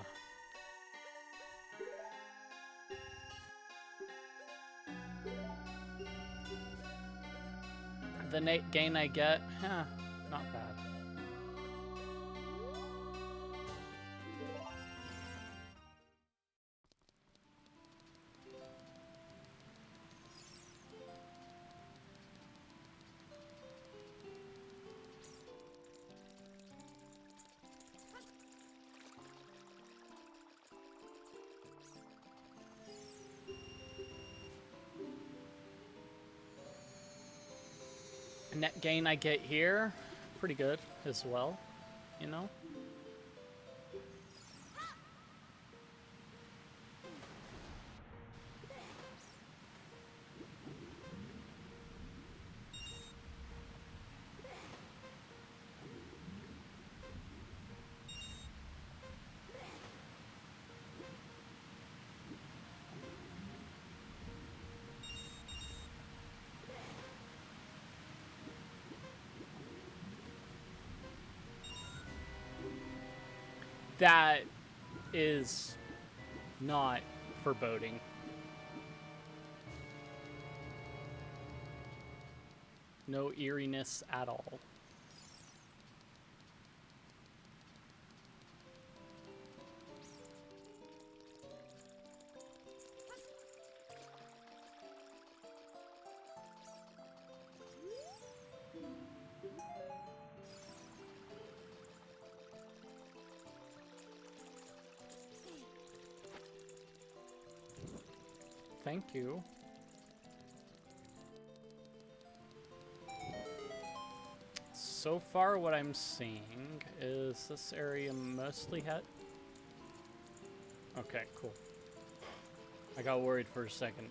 The gain I get, not bad. Net gain I get here, pretty good as well, you know? That is not foreboding. No eeriness at all. Thank you. So far, what I'm seeing is this area mostly had... Okay, cool. I got worried for a second.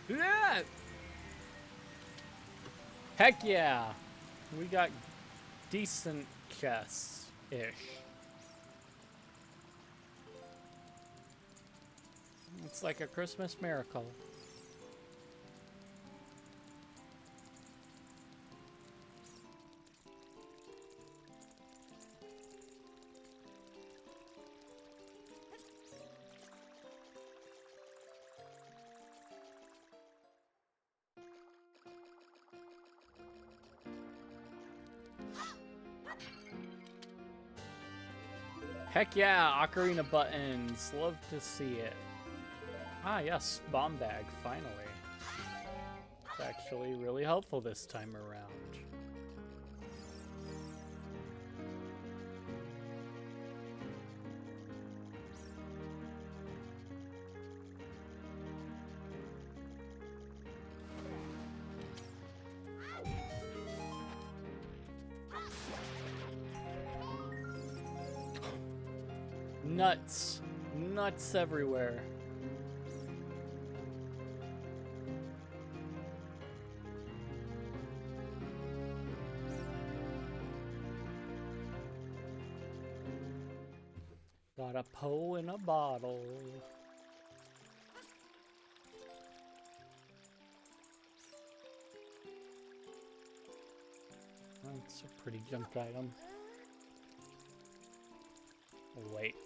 Yeah! Heck yeah! We got decent chests-ish. It's like a Christmas miracle. Heck yeah, Ocarina buttons. Love to see it. Ah, yes, bomb bag, finally. It's actually really helpful this time around. Nuts. Nuts everywhere. Got a Poe in a bottle. That's a pretty junk item. Wait.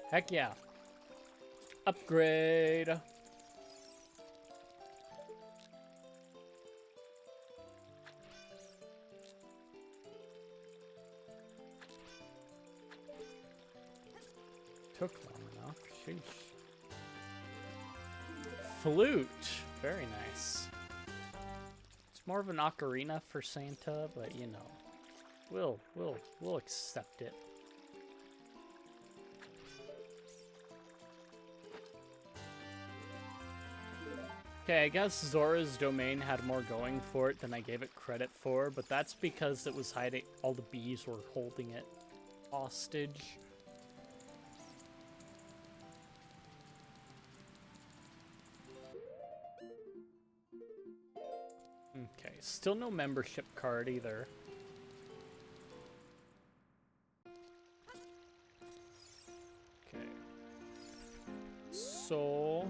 Heck yeah. Upgrade. Took long enough. Sheesh. flute. Very nice. It's more of an ocarina for Santa, but you know, we'll accept it. Okay, I guess Zora's Domain had more going for it than I gave it credit for, but that's because it was hiding. All the bees were holding it hostage. Okay, still no membership card either. Okay. So...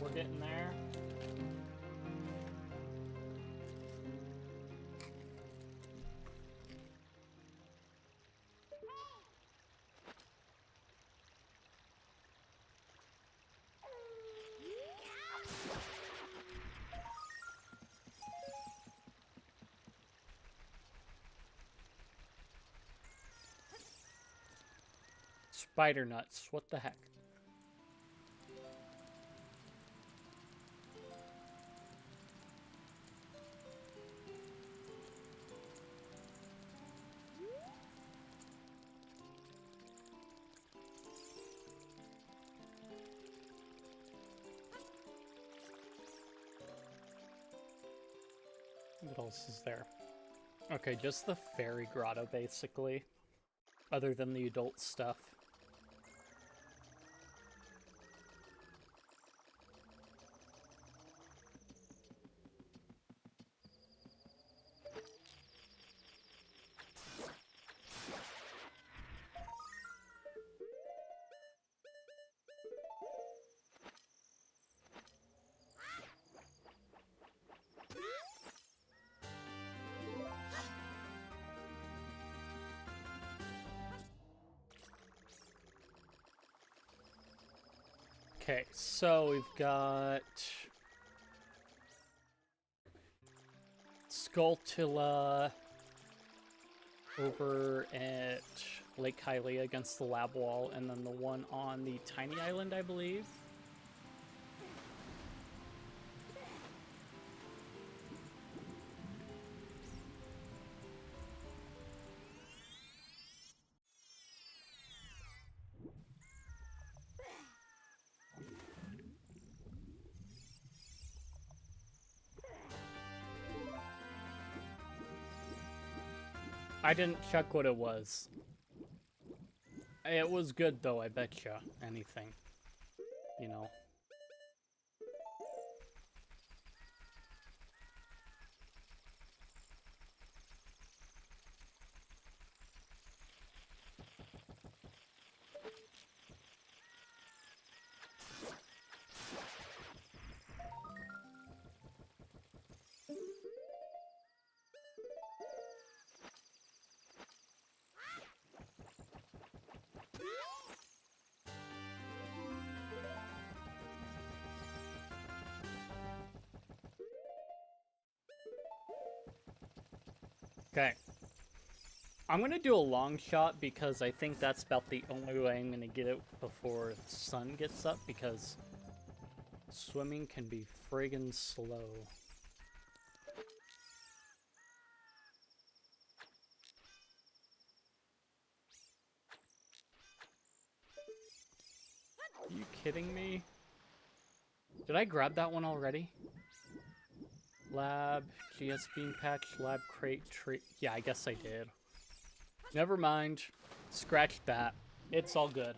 we're getting there. Spider nuts, what the heck? What else is there? Okay, just the fairy grotto, basically. Other than the adult stuff. Okay, so we've got Skulltula over at Lake Hylia against the lab wall, and then the one on the tiny island, I believe. I didn't check what it was. It was good though, I betcha. Anything. You know. Okay. I'm going to do a long shot because I think that's about the only way I'm going to get it before the sun gets up, because swimming can be friggin' slow. Are you kidding me? Did I grab that one already? Lab, GS Bean Patch, Lab Crate, Tree. Yeah, I guess I did. Never mind. Scratch that. It's all good.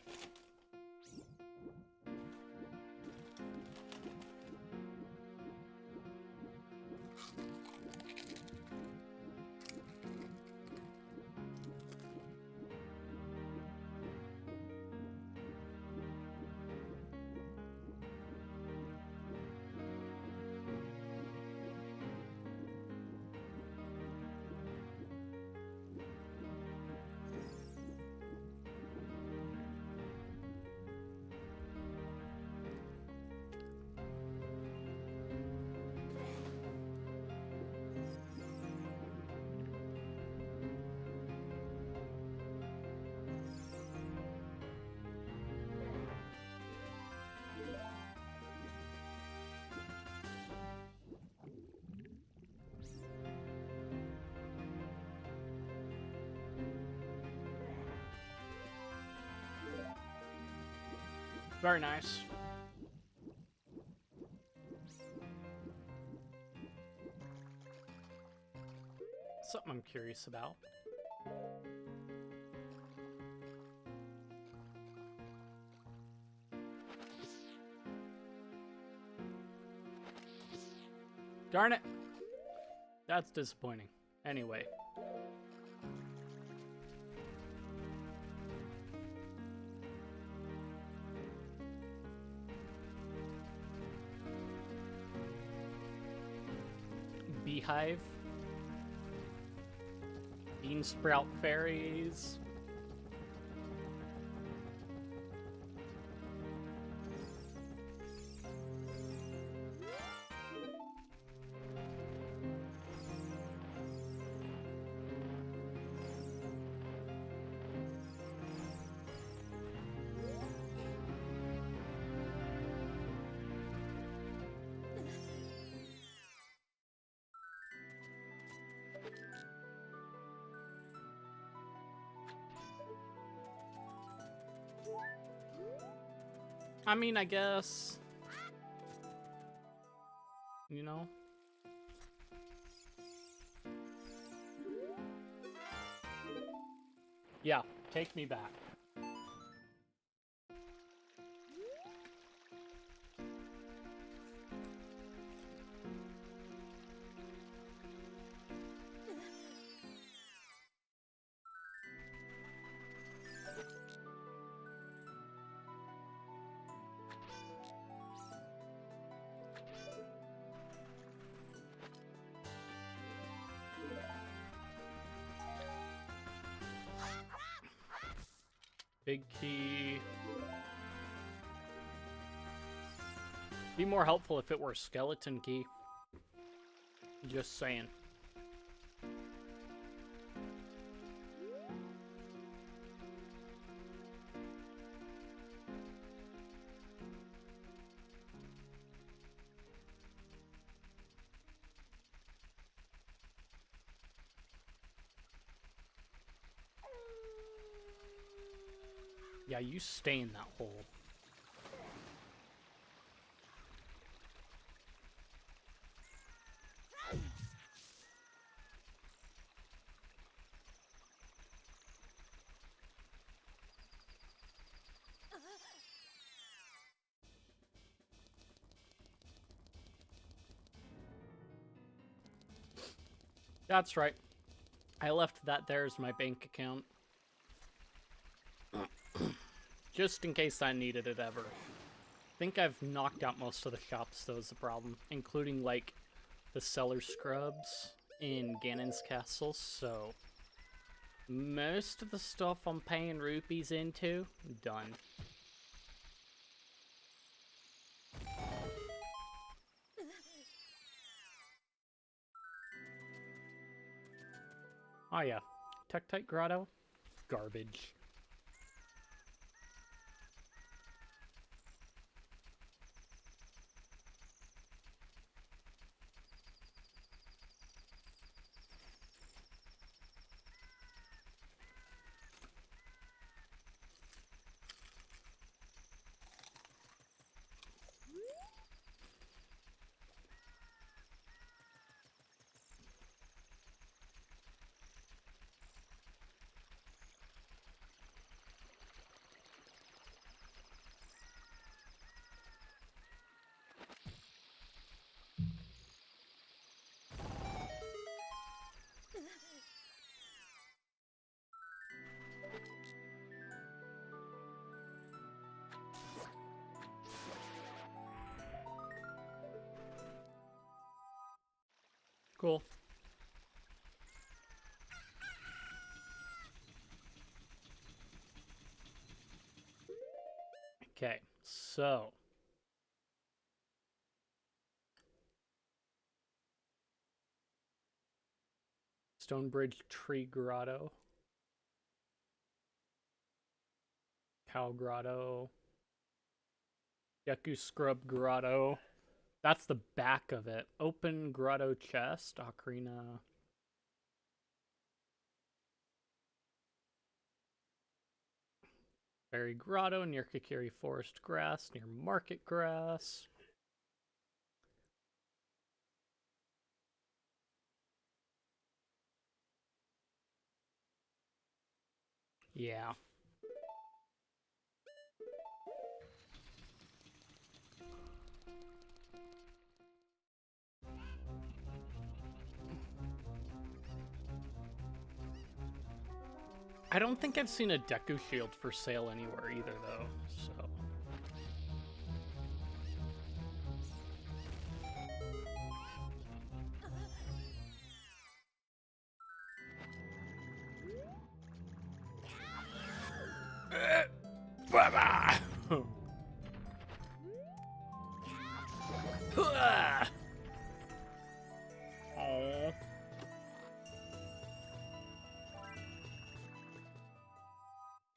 Very nice. Something I'm curious about. Darn it! That's disappointing. Anyway. Beehive. Bean sprout fairies. I mean, I guess, you know. Yeah, take me back. Big key. Be more helpful if it were a skeleton key. Just saying. Yeah, you stay in that hole. That's right. I left that there as my bank account. Just in case I needed it ever. I think I've knocked out most of the shops, though, is the problem. Including, like, the cellar scrubs in Ganon's castle, so... most of the stuff I'm paying rupees into, done. Oh yeah, Tektite Grotto? Garbage. Cool. Okay, so... Stonebridge Tree Grotto. Cow Grotto. Yaku Scrub Grotto. That's the back of it. Open Grotto Chest. Ocarina. Berry Grotto near Kakiri Forest Grass, near Market Grass. Yeah. I don't think I've seen a Deku Shield for sale anywhere either, though, so... Oh.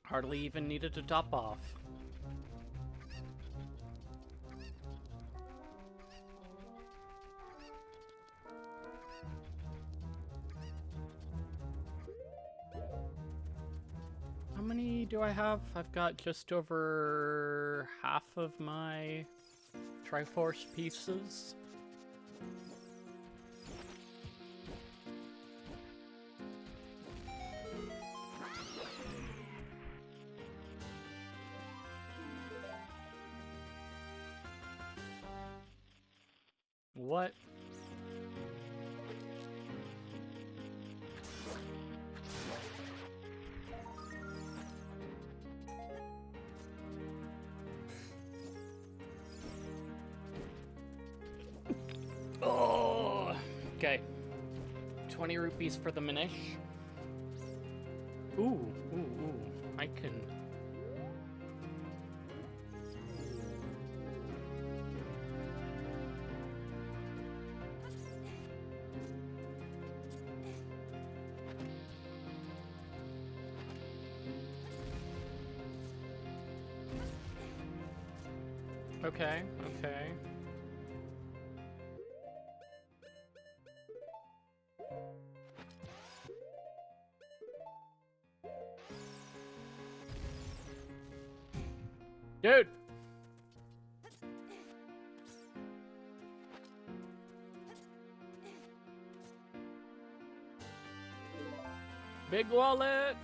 Hardly even needed to top off. How many do I have? I've got just over half of my Triforce pieces. What? Oh, okay. 20 rupees for the Minish. Ooh. I can... Okay. Dude! Big wallet!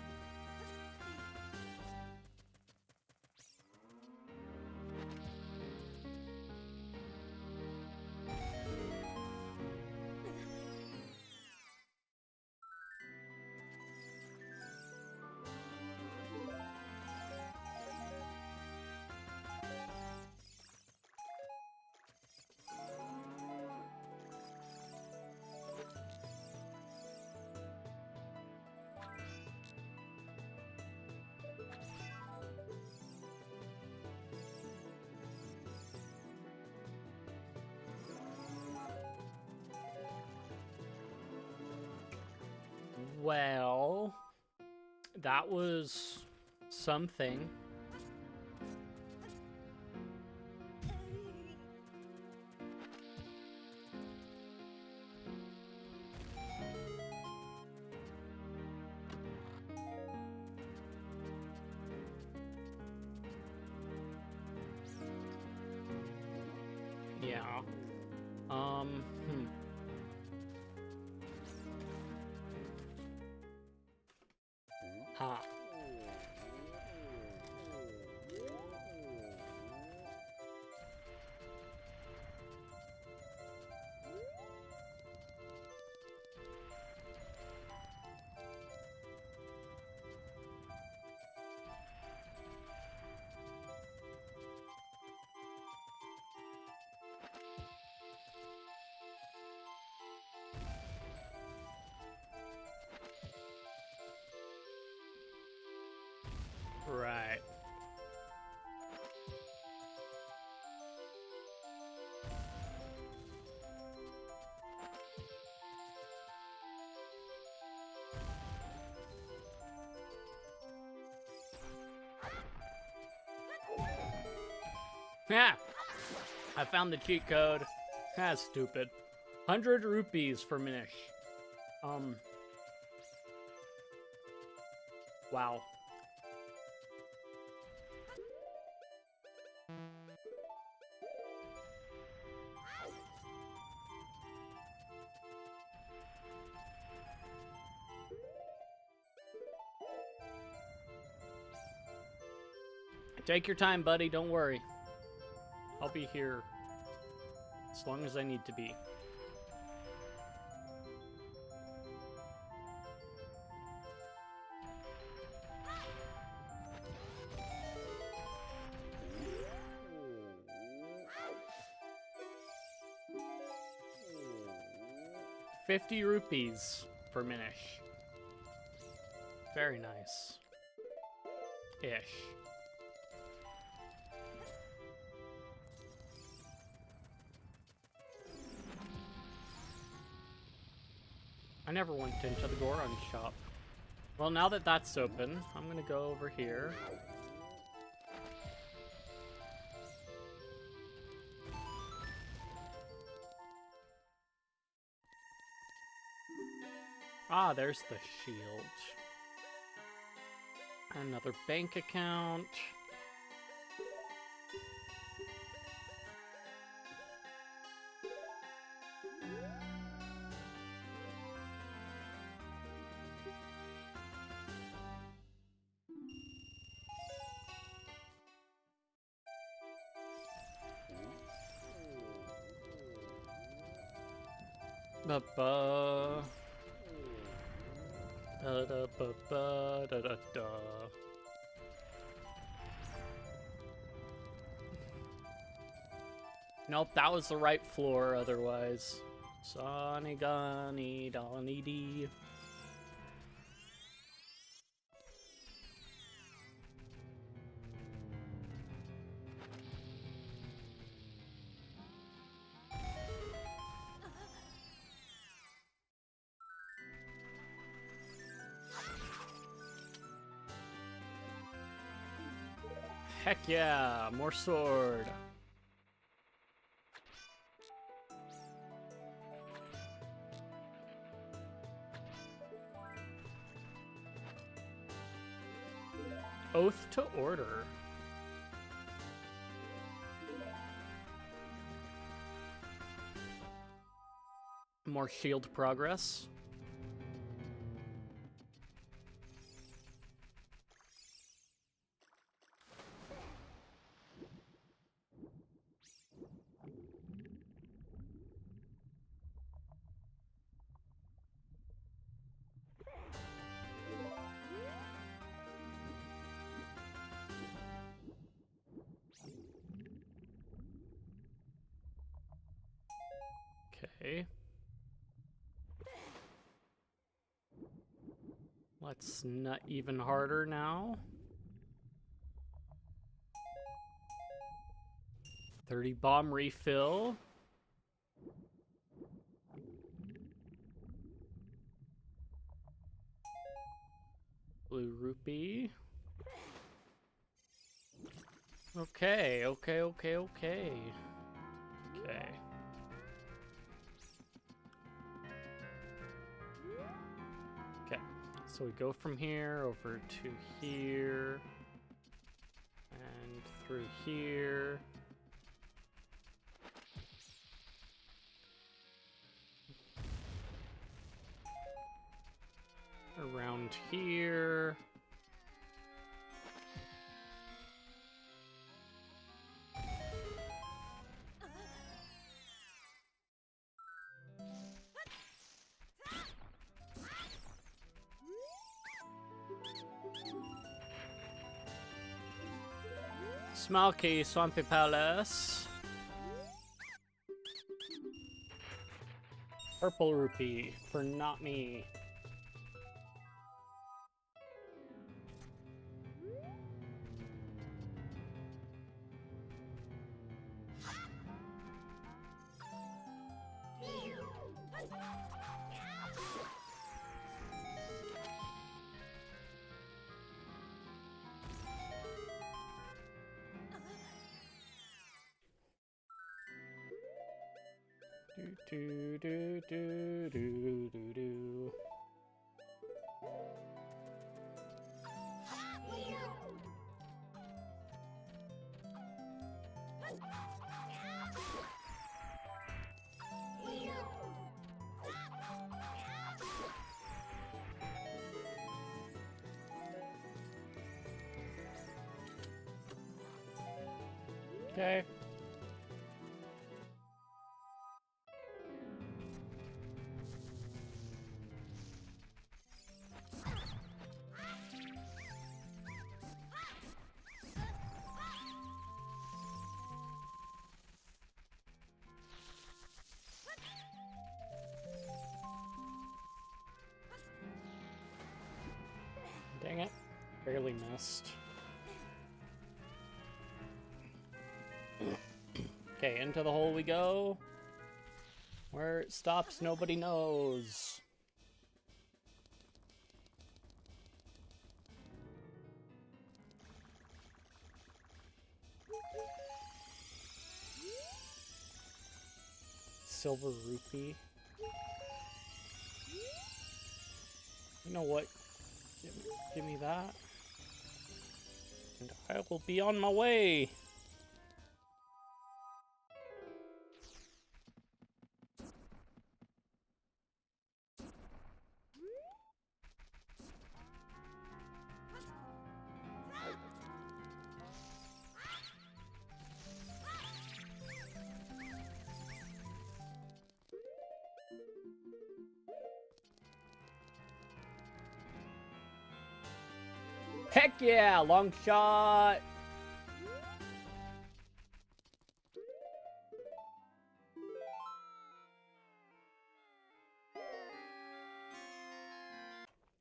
Well, that was something. Yeah. Huh. Right. Yeah. I found the cheat code. That's stupid. 100 rupees for Minish. Wow. Take your time, buddy. Don't worry. I'll be here as long as I need to be. ₹50 for Minish. Very nice. Ish. I never went into the Goron shop. Well, now that that's open, I'm gonna go over here. Ah, there's the shield. Another bank account. Ba-ba. Da-da-ba-ba-da-da-da. Nope, that was the right floor otherwise. Sonny Gunny Donny D. Heck yeah, more sword. Oath to Order. More shield progress. Okay. Let's nut even harder now. 30 bomb refill. Blue rupee. Okay. Okay. So we go from here over to here and through here. Around here. Smalky Swampy Palace. Purple rupee for not me. Do do do do do do. Okay. Dang it. Barely missed. Okay, into the hole we go. Where it stops, nobody knows. Silver rupee. You know what? Give me that. And I will be on my way. Heck yeah, long shot.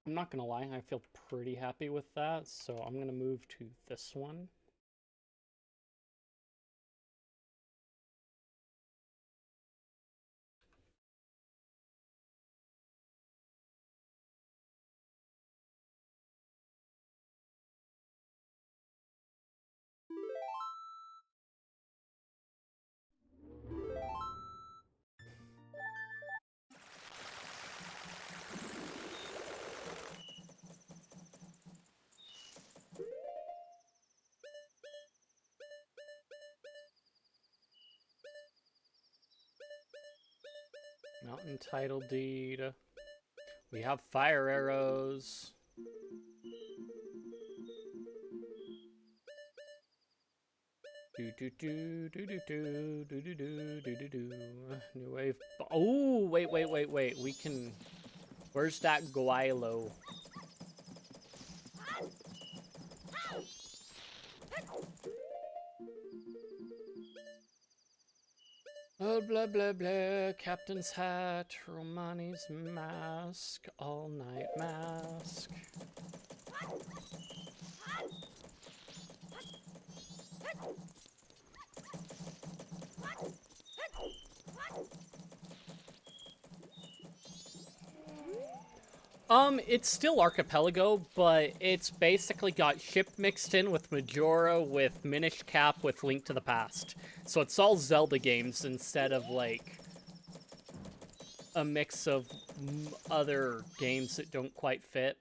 I'm not gonna lie, I feel pretty happy with that, so I'm gonna move to this one. Mountain title deed. We have fire arrows. Do do do do do do do do do do do do. New wave. Oh, wait. We can. Where's that Guaylo? Oh, blah, blah, blah. Captain's hat, Romani's mask, all-night mask. It's still Archipelago, but it's basically got ship mixed in with Majora, with Minish Cap, with Link to the Past. So it's all Zelda games instead of, like, a mix of other games that don't quite fit.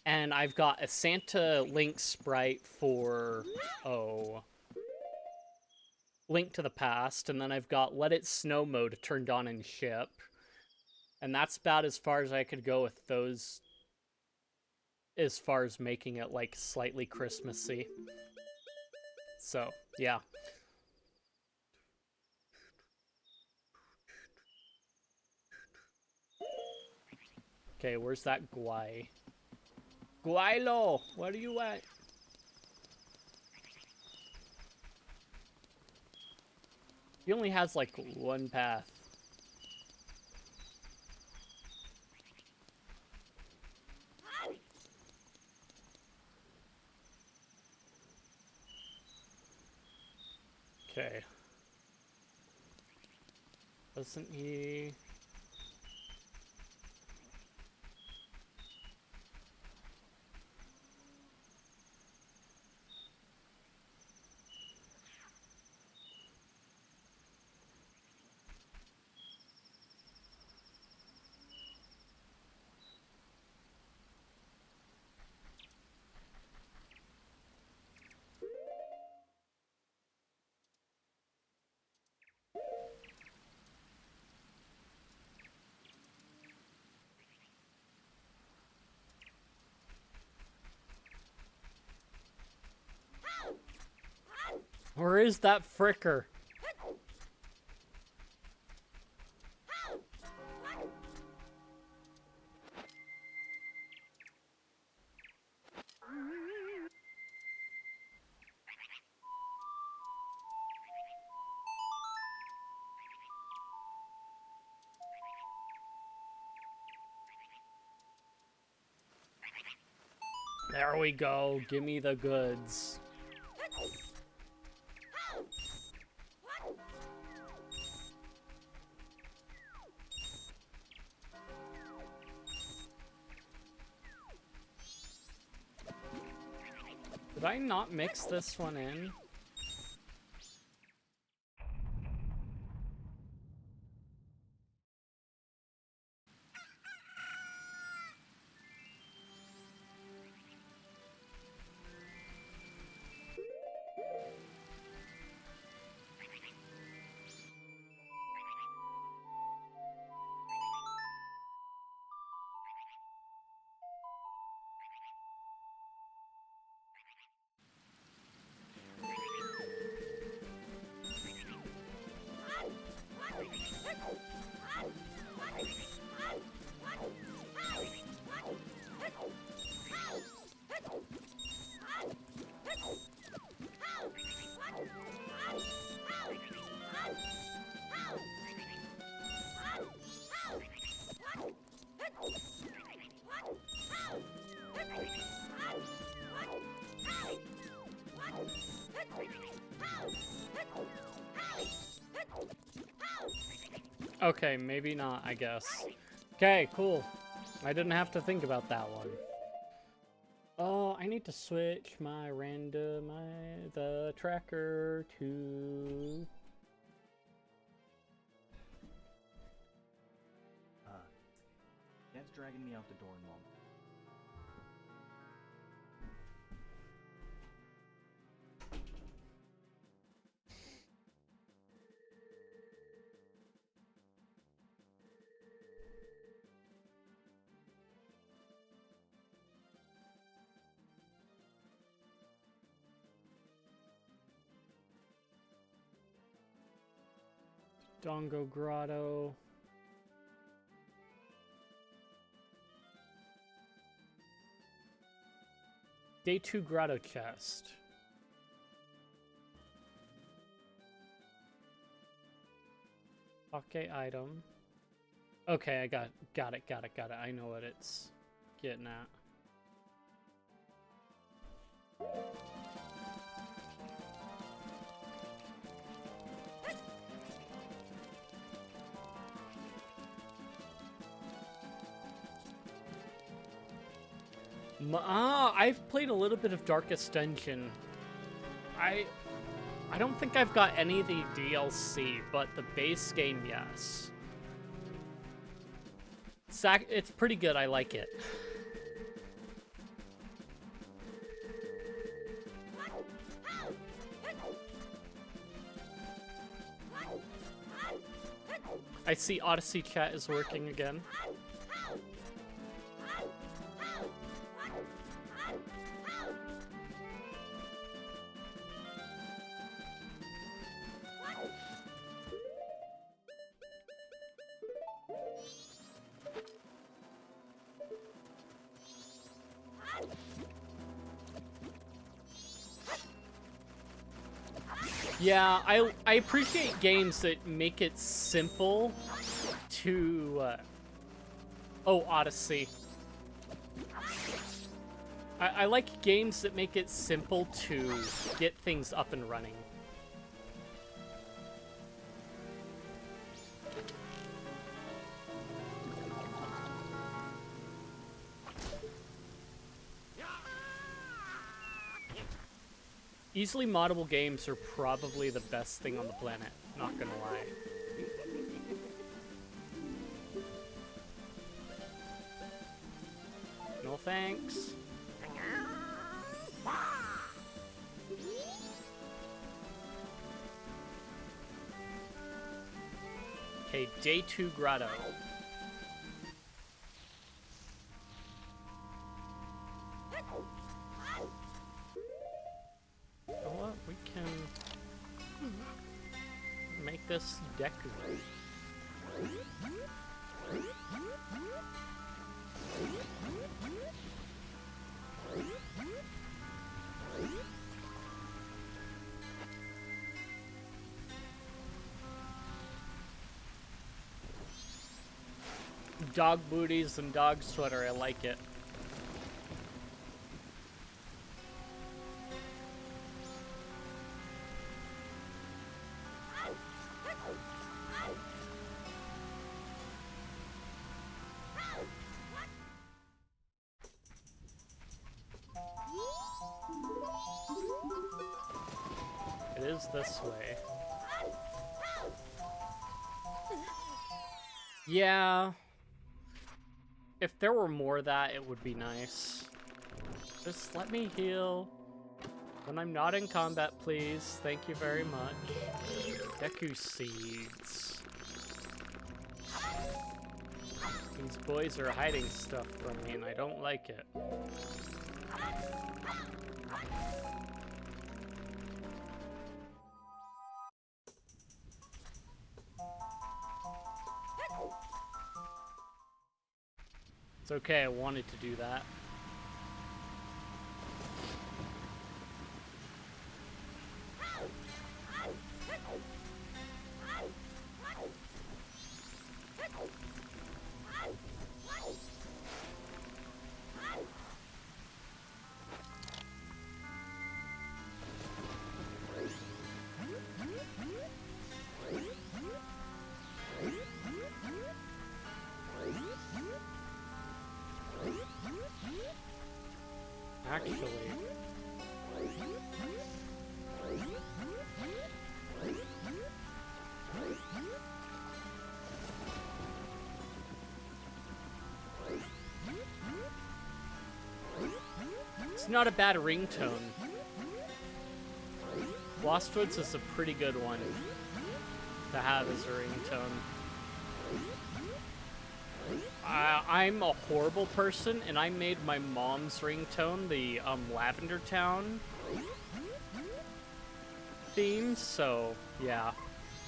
And I've got a Santa Link sprite for, Link to the Past, and then I've got Let It Snow mode turned on in ship. And that's about as far as I could go with those, as far as making it, like, slightly Christmassy. So, yeah. Okay, where's that Guay? Guaylo! Where are you at? He only has, like, one path. Okay. Doesn't he... Or is that Fricker? There we go. Give me the goods. Did I not mix this one in? Okay, maybe not, I guess. Okay, cool. I didn't have to think about that one. Oh, I need to switch my the tracker to... Dad's dragging me out the door, Mom. Dongo Grotto. Day 2 Grotto chest. Okay, item. Okay, I got it. I know what it's getting at. I've played a little bit of Darkest Dungeon. I don't think I've got any of the DLC, but the base game, yes. It's pretty good, I like it. I see Odyssey chat is working again. Yeah, I appreciate games that make it simple to... Oh, Odyssey. I like games that make it simple to get things up and running. Easily moddable games are probably the best thing on the planet, not gonna lie. No thanks. Okay, Day 2 Grotto. Oh, what? We can... this Deku. Dog booties and dog sweater, I like it. It is this way. Yeah. If there were more of that, it would be nice. Just let me heal. When I'm not in combat, please. Thank you very much. Deku seeds. These boys are hiding stuff from me, and I don't like it. It's okay, I wanted to do that. Actually, it's not a bad ringtone. Lostwoods is a pretty good one to have as a ringtone. I'm a horrible person, and I made my mom's ringtone the Lavender Town theme, so yeah,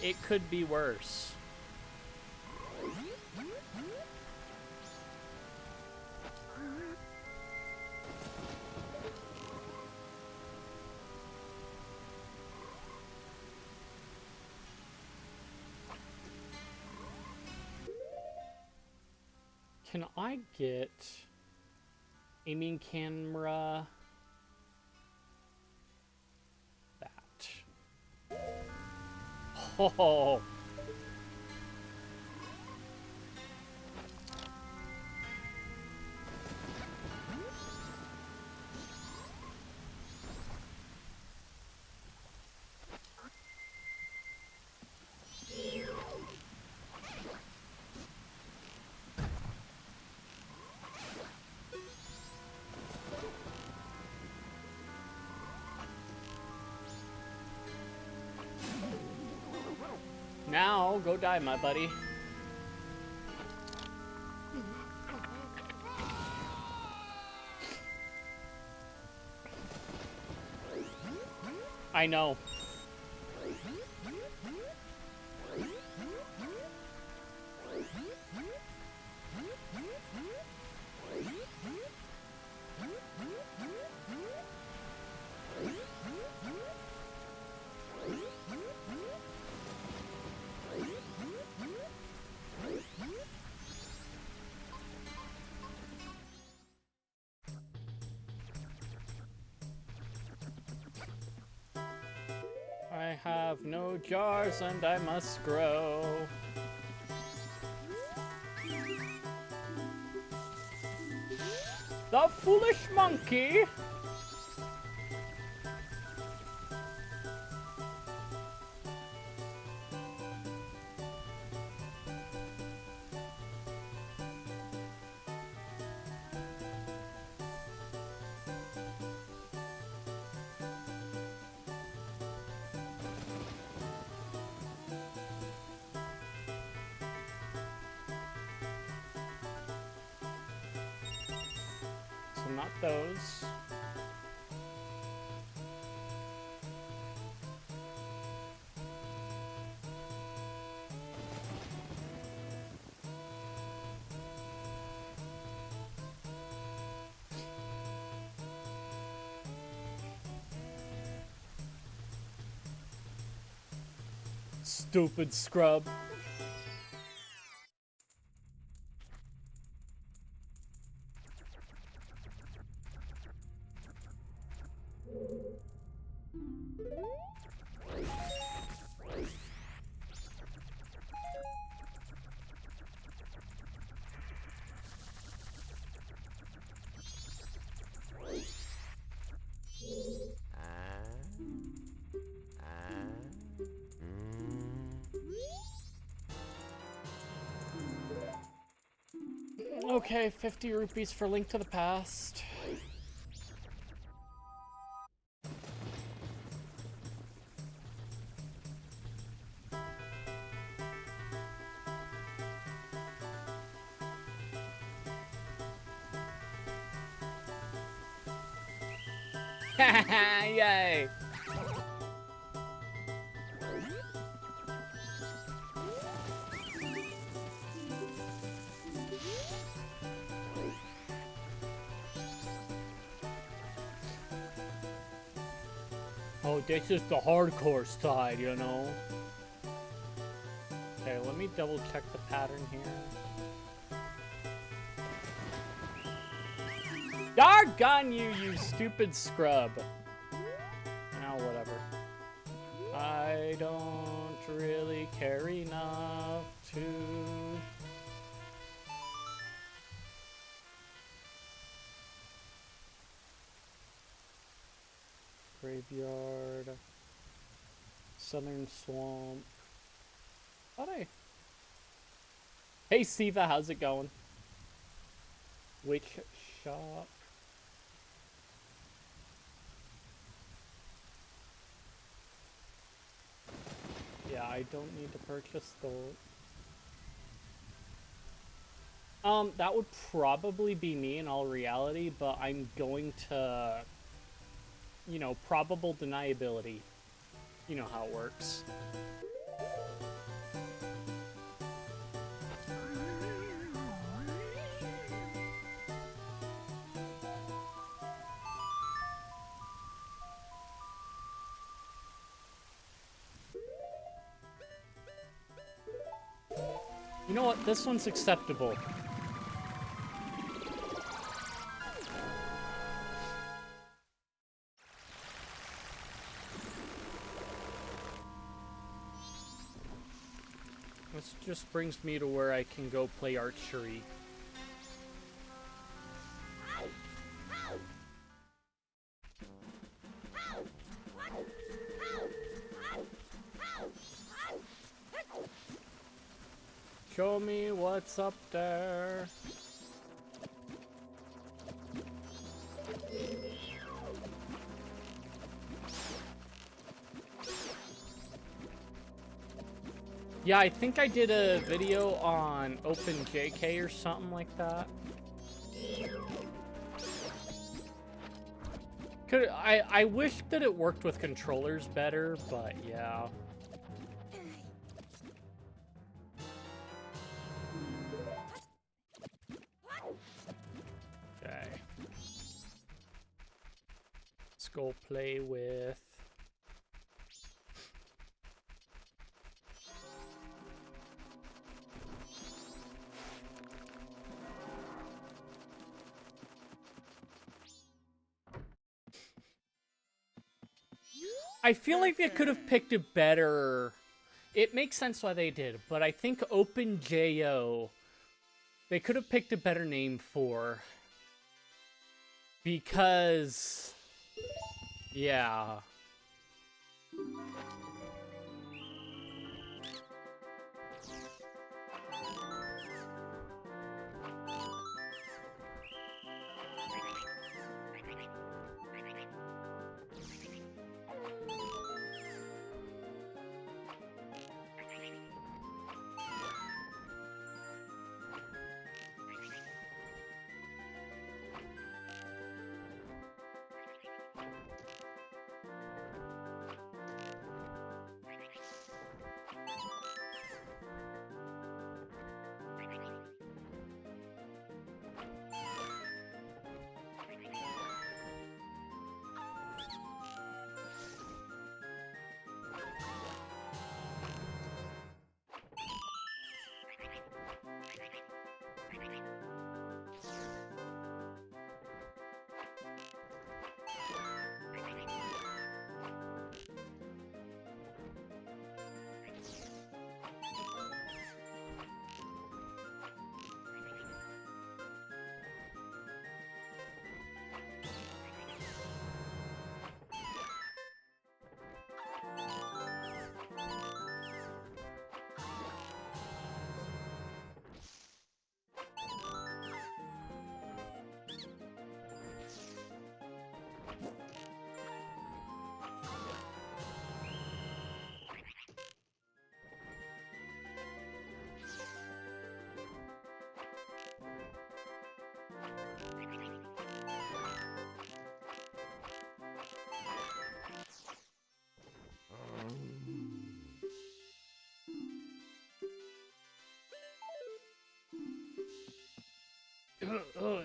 it could be worse. Can I get aiming camera? That. Oh. Now, go die, my buddy. I know. I have no jars and I must grow. The foolish monkey! So not those. Stupid scrub. Okay, 50 rupees for Link to the Past. Yay! Oh, this is the hardcore side, you know? Okay, let me double check the pattern here. Dargon you, you stupid scrub! Now, whatever. I don't really care enough to... Graveyard... Southern Swamp... Hey Siva, how's it going? Witch Shop... Yeah, I don't need to purchase those. That would probably be me in all reality, but I'm going to, you know, probable deniability. You know how it works. You know what? This one's acceptable. This just brings me to where I can go play archery. Show me what's up there. Yeah, I think I did a video on OpenJK or something like that. I wish that it worked with controllers better, but yeah. Okay. Let's go play with... I feel like they could have picked a better... It makes sense why they did, but I think OpenJO, they could have picked a better name for. Because... Yeah.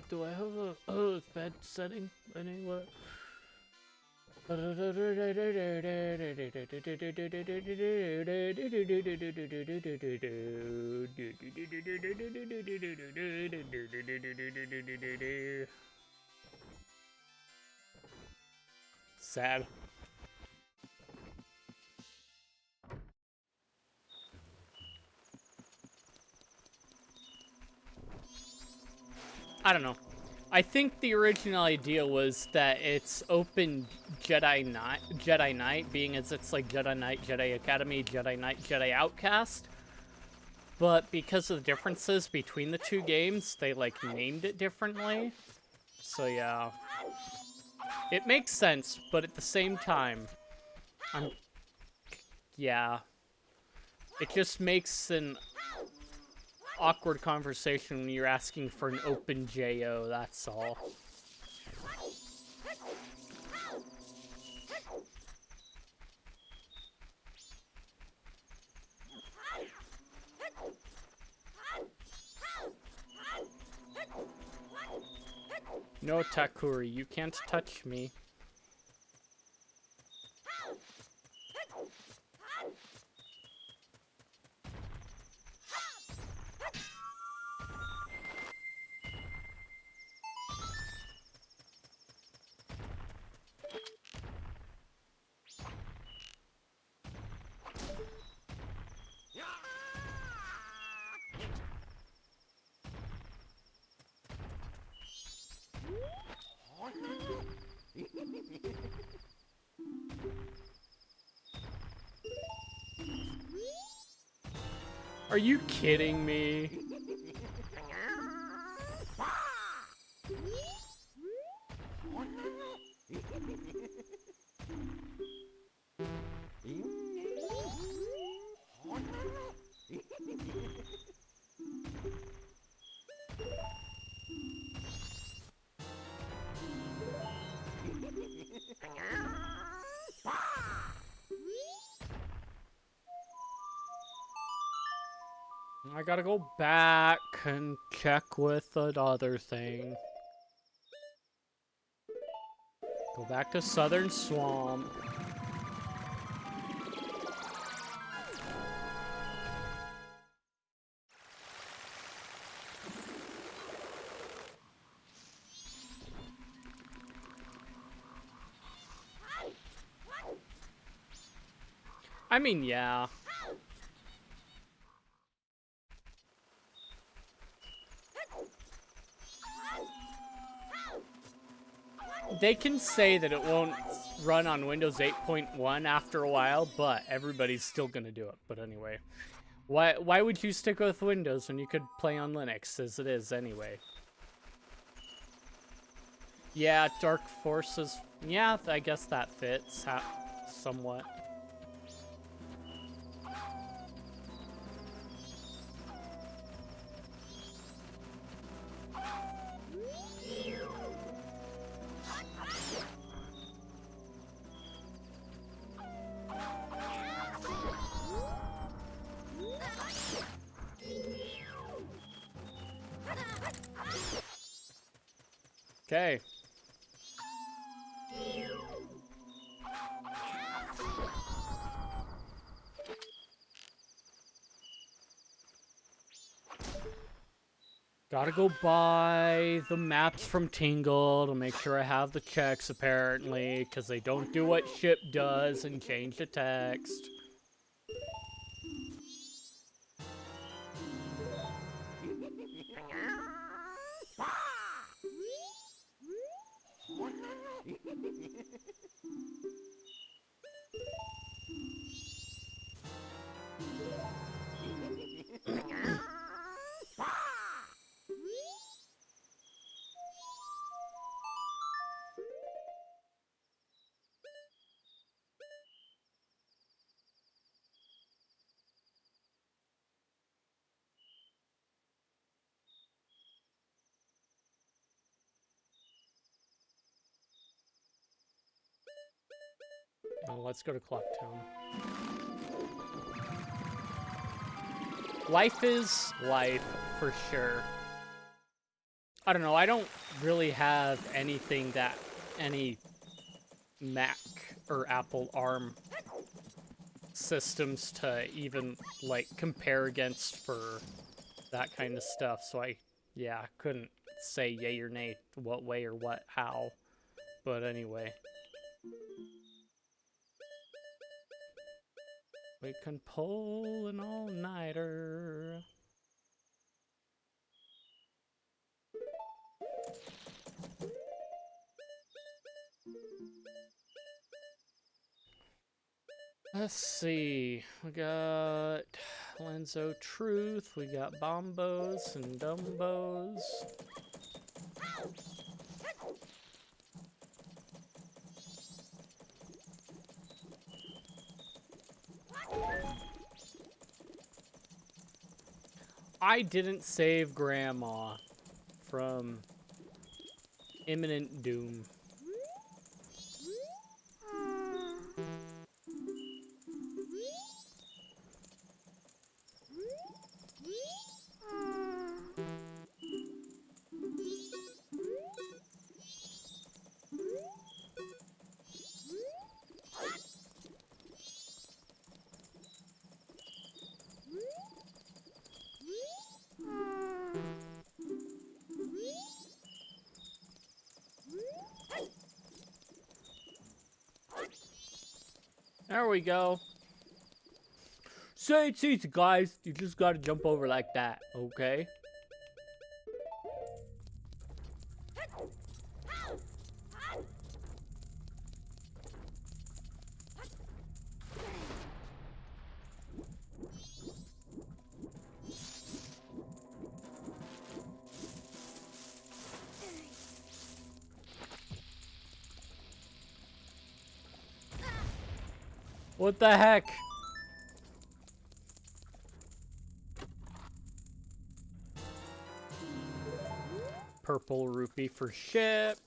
Do I have a bad setting anywhere? Sad. I don't know. I think the original idea was that it's open Jedi Knight, being as it's like Jedi Knight, Jedi Academy, Jedi Knight, Jedi Outcast. But because of the differences between the two games, they like named it differently. So yeah. It makes sense, but at the same time, yeah. It just makes an awkward conversation when you're asking for an open JO, that's all. No, Takuri, you can't touch me. Are you kidding me? I gotta go back and check with another thing. Go back to Southern Swamp. I mean, yeah. They can say that it won't run on Windows 8.1 after a while, but everybody's still gonna do it. But anyway, why would you stick with Windows when you could play on Linux as it is anyway? Yeah, Dark Forces. Yeah, I guess that fits somewhat. Okay. Gotta go buy the maps from Tingle to make sure I have the checks, apparently, because they don't do what Ship does and change the text. Oh, let's go to Clocktown. Life is life, for sure. I don't know, I don't really have anything that any Mac or Apple ARM systems to even, like, compare against for that kind of stuff, so yeah, couldn't say yay or nay what way or what, how. But anyway. We can pull an all-nighter. Let's see. We got Lenzo Truth. We got Bombos and Dumbos. I didn't save Grandma from imminent doom. There we go. Say it's easy, guys. You just gotta jump over like that, okay? What the heck? Purple rupee for ship.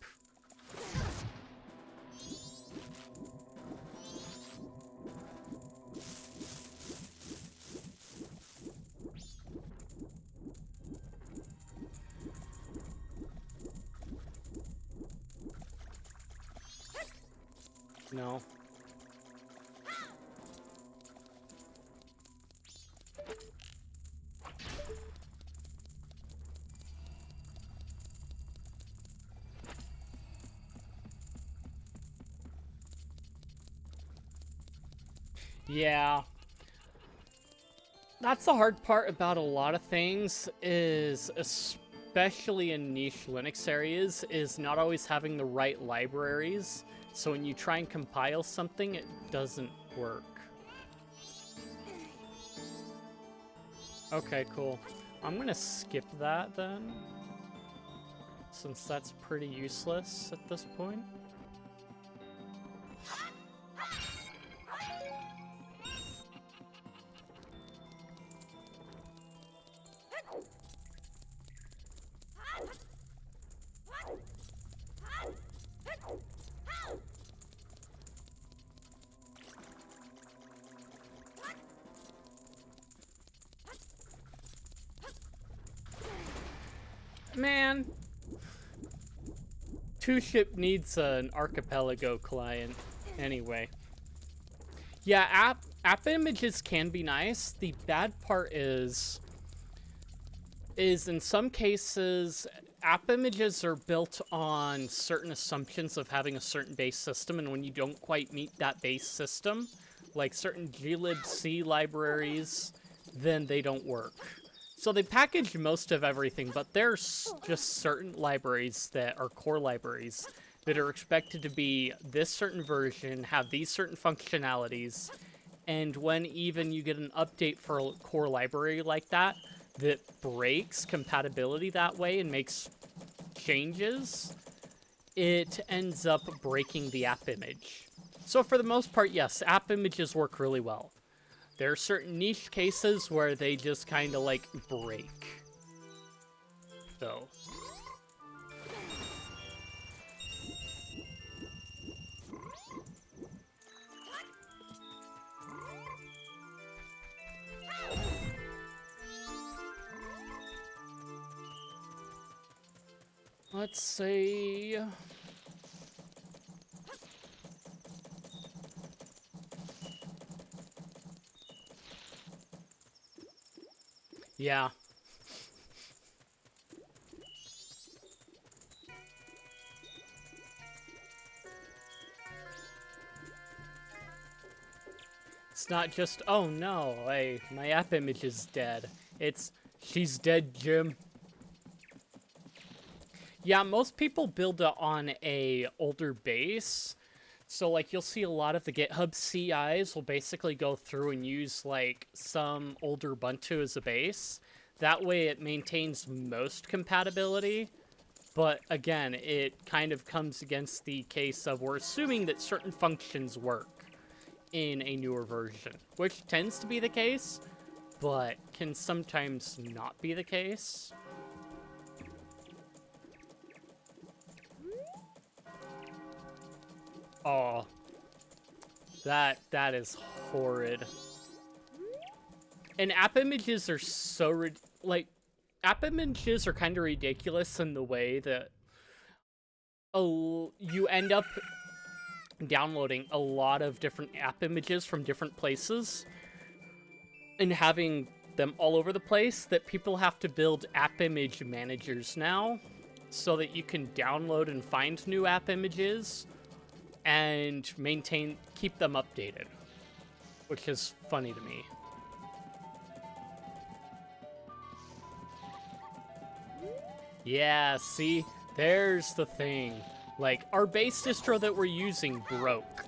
No. Yeah. That's the hard part about a lot of things, is especially in niche Linux areas, is not always having the right libraries. So when you try and compile something, it doesn't work. Okay, cool. I'm gonna skip that then, since that's pretty useless at this point. Man, Two Ship needs an archipelago client. Anyway. Yeah, app images can be nice. The bad part is in some cases, app images are built on certain assumptions of having a certain base system, and when you don't quite meet that base system, like certain glibc libraries, then they don't work. So they package most of everything, but there's just certain libraries that are core libraries that are expected to be this certain version, have these certain functionalities, and when even you get an update for a core library like that breaks compatibility that way and makes changes, it ends up breaking the app image. So for the most part, yes, app images work really well. There are certain niche cases where they just kind of, like, break. So. Let's see. Yeah. It's not just, oh no, my app image is dead. It's, she's dead, Jim. Yeah, most people build it on a older base. So, like, you'll see a lot of the GitHub CIs will basically go through and use, like, some older Ubuntu as a base. That way it maintains most compatibility. But, again, it kind of comes against the case of we're assuming that certain functions work in a newer version, which tends to be the case, but can sometimes not be the case. Oh, that is horrid. And app images are so like, app images are kind of ridiculous in the way that you end up downloading a lot of different app images from different places and having them all over the place, that people have to build app image managers now so that you can download and find new app images and keep them updated, which is funny to me. Yeah, see, there's the thing. Like, our base distro that we're using broke.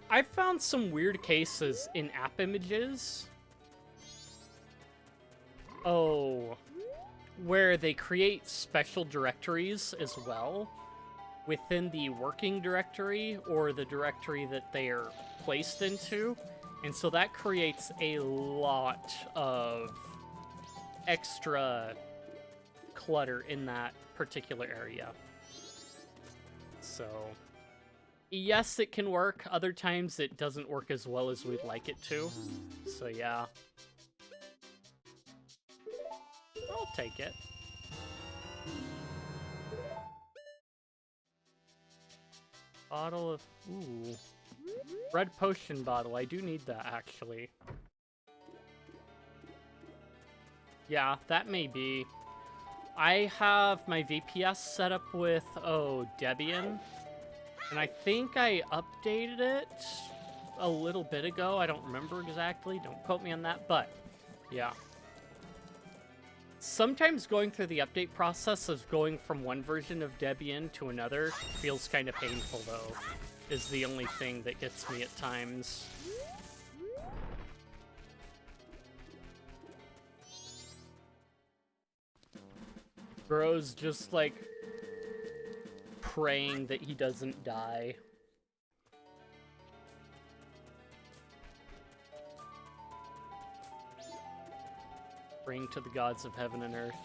I found some weird cases in app images. Oh, where they create special directories as well within the working directory or the directory that they are placed into. And so that creates a lot of extra clutter in that particular area. So, yes, it can work. Other times it doesn't work as well as we'd like it to. So, yeah. I'll take it. Bottle of... Ooh. Red potion bottle. I do need that, actually. Yeah, that may be. I have my VPS set up with, Debian. And I think I updated it a little bit ago. I don't remember exactly. Don't quote me on that, but yeah. Sometimes going through the update process of going from one version of Debian to another feels kind of painful, though, is the only thing that gets me at times. Bro's just, like, praying that he doesn't die. Praying to the gods of heaven and earth.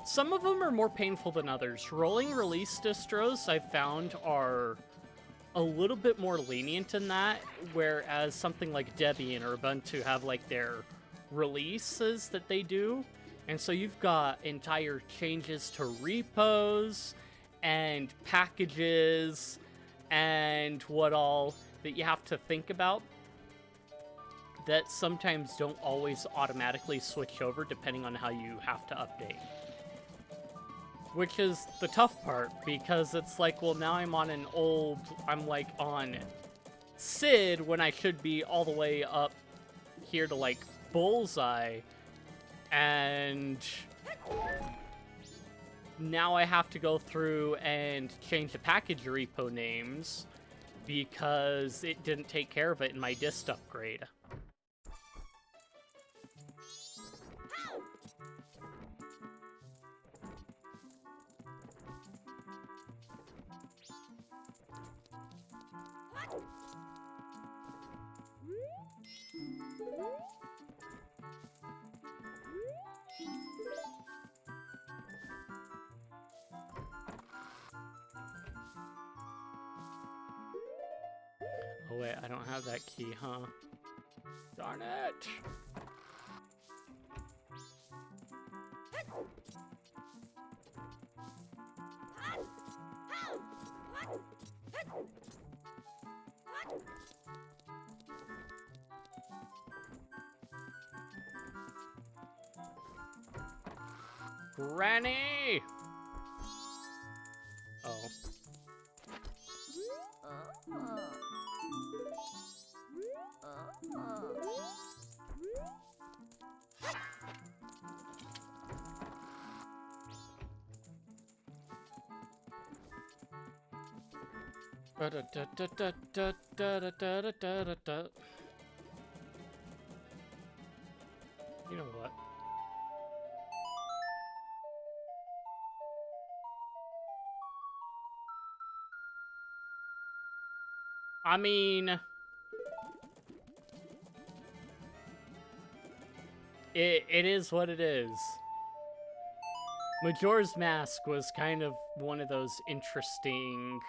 Some of them are more painful than others. Rolling release distros, I've found, are a little bit more lenient in that, whereas something like Debian or Ubuntu have, like, their releases that they do. And so you've got entire changes to repos and packages and what all that you have to think about that sometimes don't always automatically switch over depending on how you have to update. Which is the tough part, because it's like, well, now I'm like on Sid when I should be all the way up here to, like, Bullseye, and now I have to go through and change the package repo names because it didn't take care of it in my dist upgrade. wait, I don't have that key, huh? Darn it! Granny! Oh. You know what? I mean, it is what it is. Majora's Mask was kind of one of those interesting...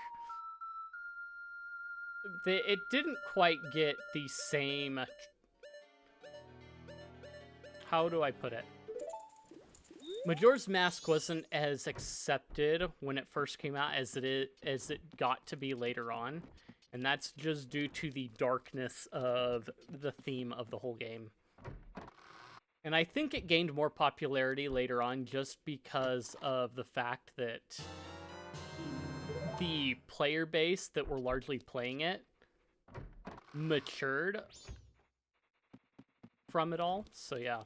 It didn't quite get the same... How do I put it? Majora's Mask wasn't as accepted when it first came out as it got to be later on. And that's just due to the darkness of the theme of the whole game. And I think it gained more popularity later on just because of the fact that the player base that were largely playing it matured from it all. So yeah.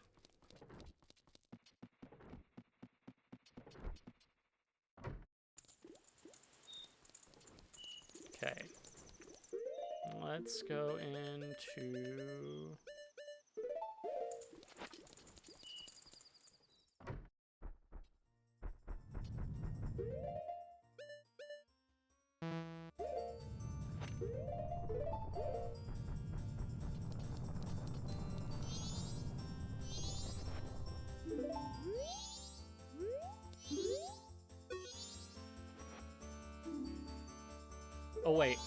Okay. Let's go into... Oh, wait.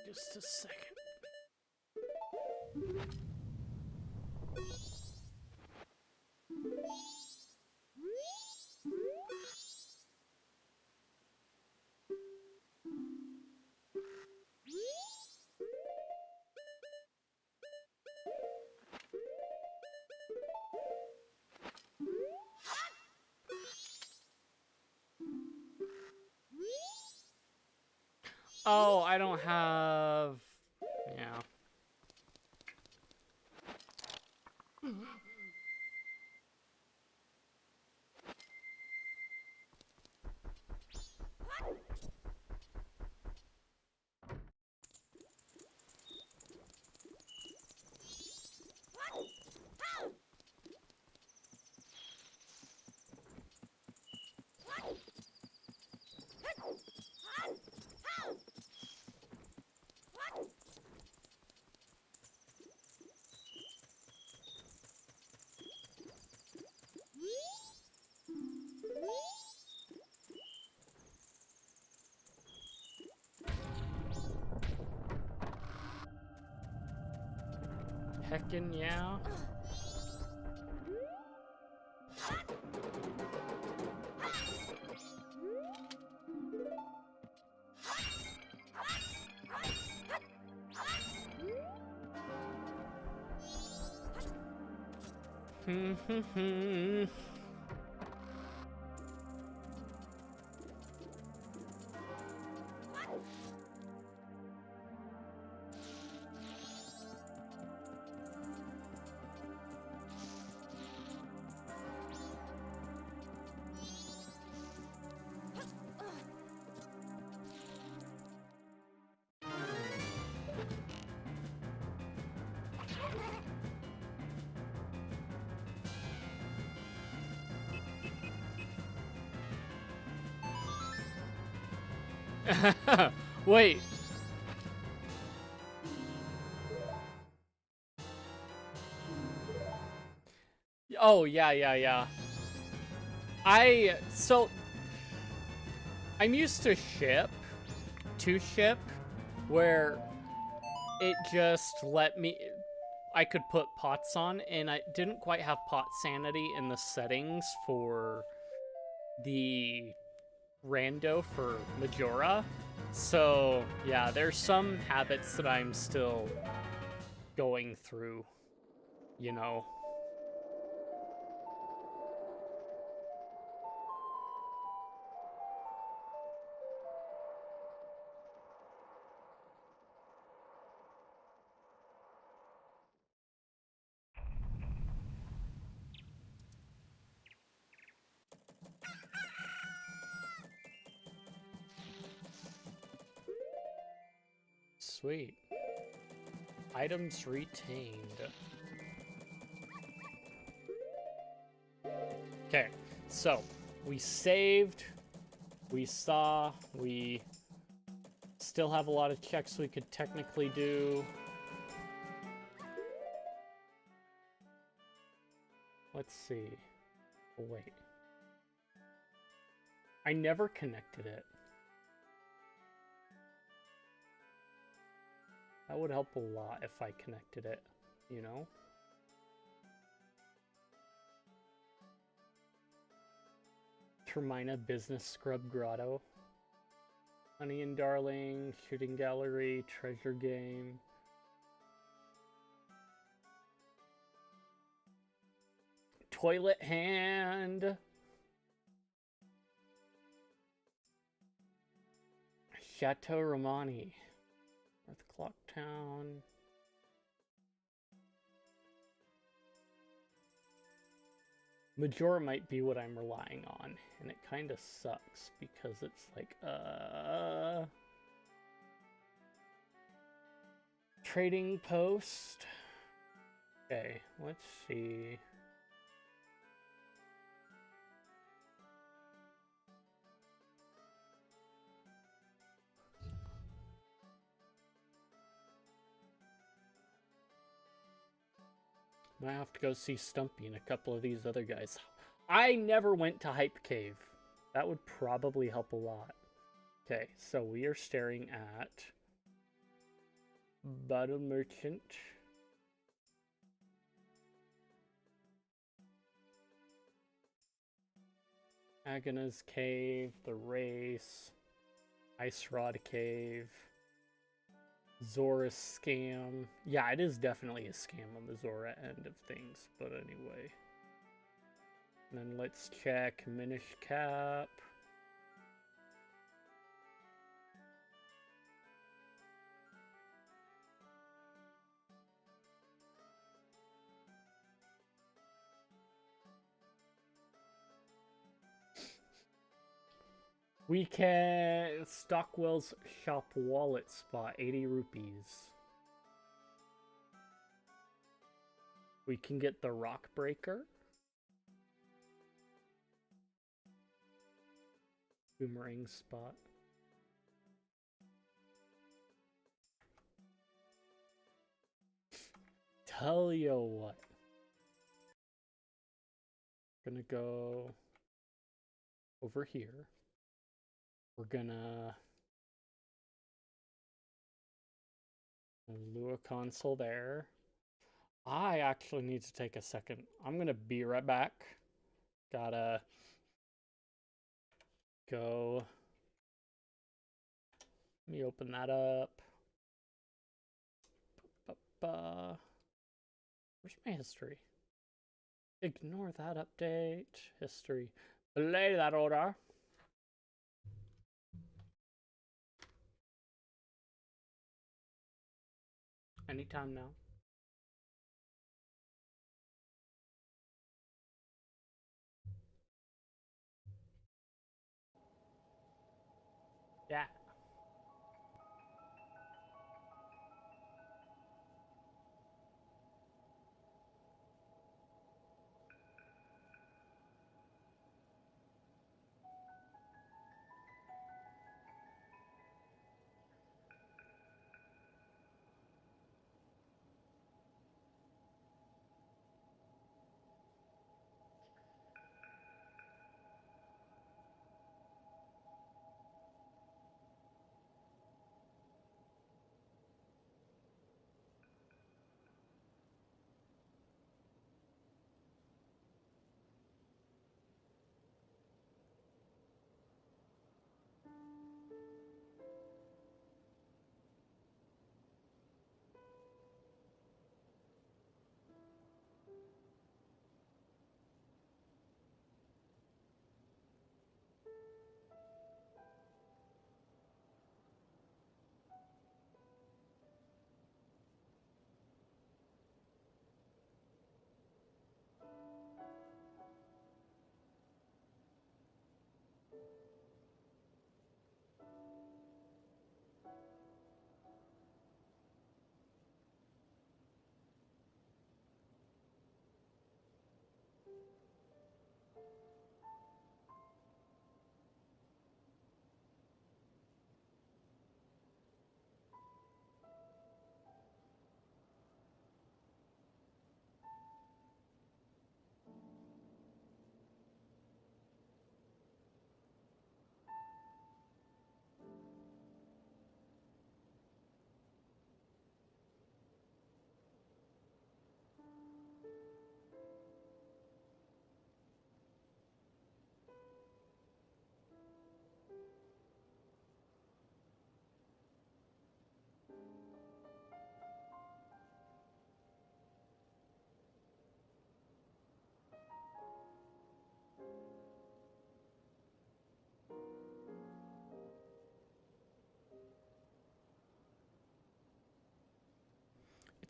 Just a second. Oh, I don't have... Yeah. Heckin' yeah. Wait. Oh, yeah. So, I'm used to ship, where it just let me, I could put pots on, and I didn't quite have pot sanity in the settings for the rando for Majora. So, yeah, there's some habits that I'm still going through, you know. Sweet. Items retained. Okay, so we saved, we saw, we still have a lot of checks we could technically do. Let's see. Oh, wait. I never connected it. That would help a lot if I connected it, you know? Termina Business Scrub Grotto. Honey and Darling, Shooting Gallery, Treasure Game. Toilet Hand. Chateau Romani. North Clock Town. Majora might be what I'm relying on, and it kind of sucks because it's like, Trading Post. Okay, let's see. Might have to go see Stumpy and a couple of these other guys. I never went to Hype Cave. That would probably help a lot. Okay, so we are staring at Bottle Merchant. Agana's Cave, The Race, Ice Rod Cave, Zora Scam. Yeah, it is definitely a scam on the Zora end of things, but anyway. And then let's check Minish Cap. We can Stockwell's Shop Wallet Spot, 80 rupees. We can get the Rock Breaker. Boomerang Spot. Tell you what. Gonna go over here. We're gonna Lua console there. I actually need to take a second. I'm gonna be right back. Gotta go. Let me open that up. Where's my history? Ignore that update. History. Belay that order. Anytime now. Yeah.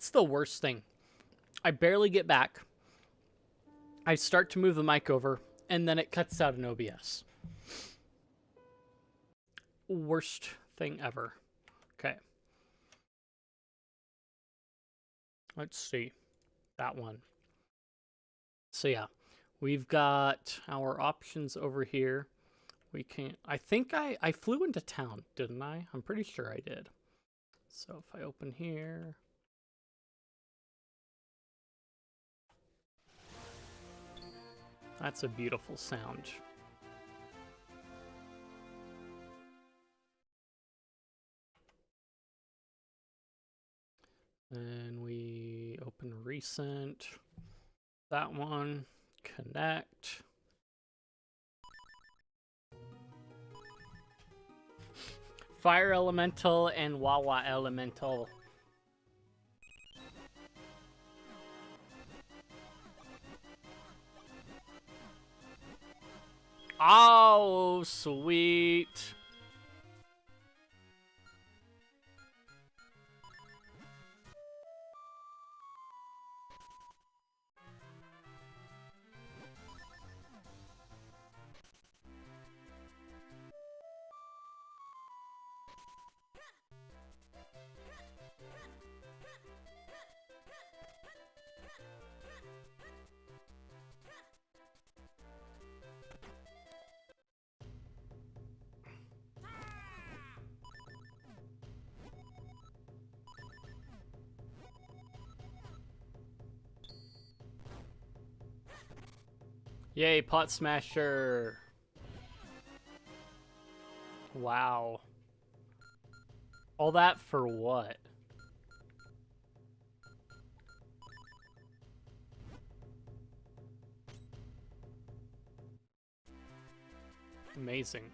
It's the worst thing. I barely get back. I start to move the mic over, and then it cuts out in OBS. Worst thing ever. Okay. Let's see. That one. So yeah, we've got our options over here. We can, I think I flew into town, didn't I? I'm pretty sure I did. So if I open here. That's a beautiful sound. Then we open recent. That one. Connect. Fire Elemental and Wawa Elemental. Oh, sweet. Yay, Pot Smasher. Wow. All that for what? Amazing.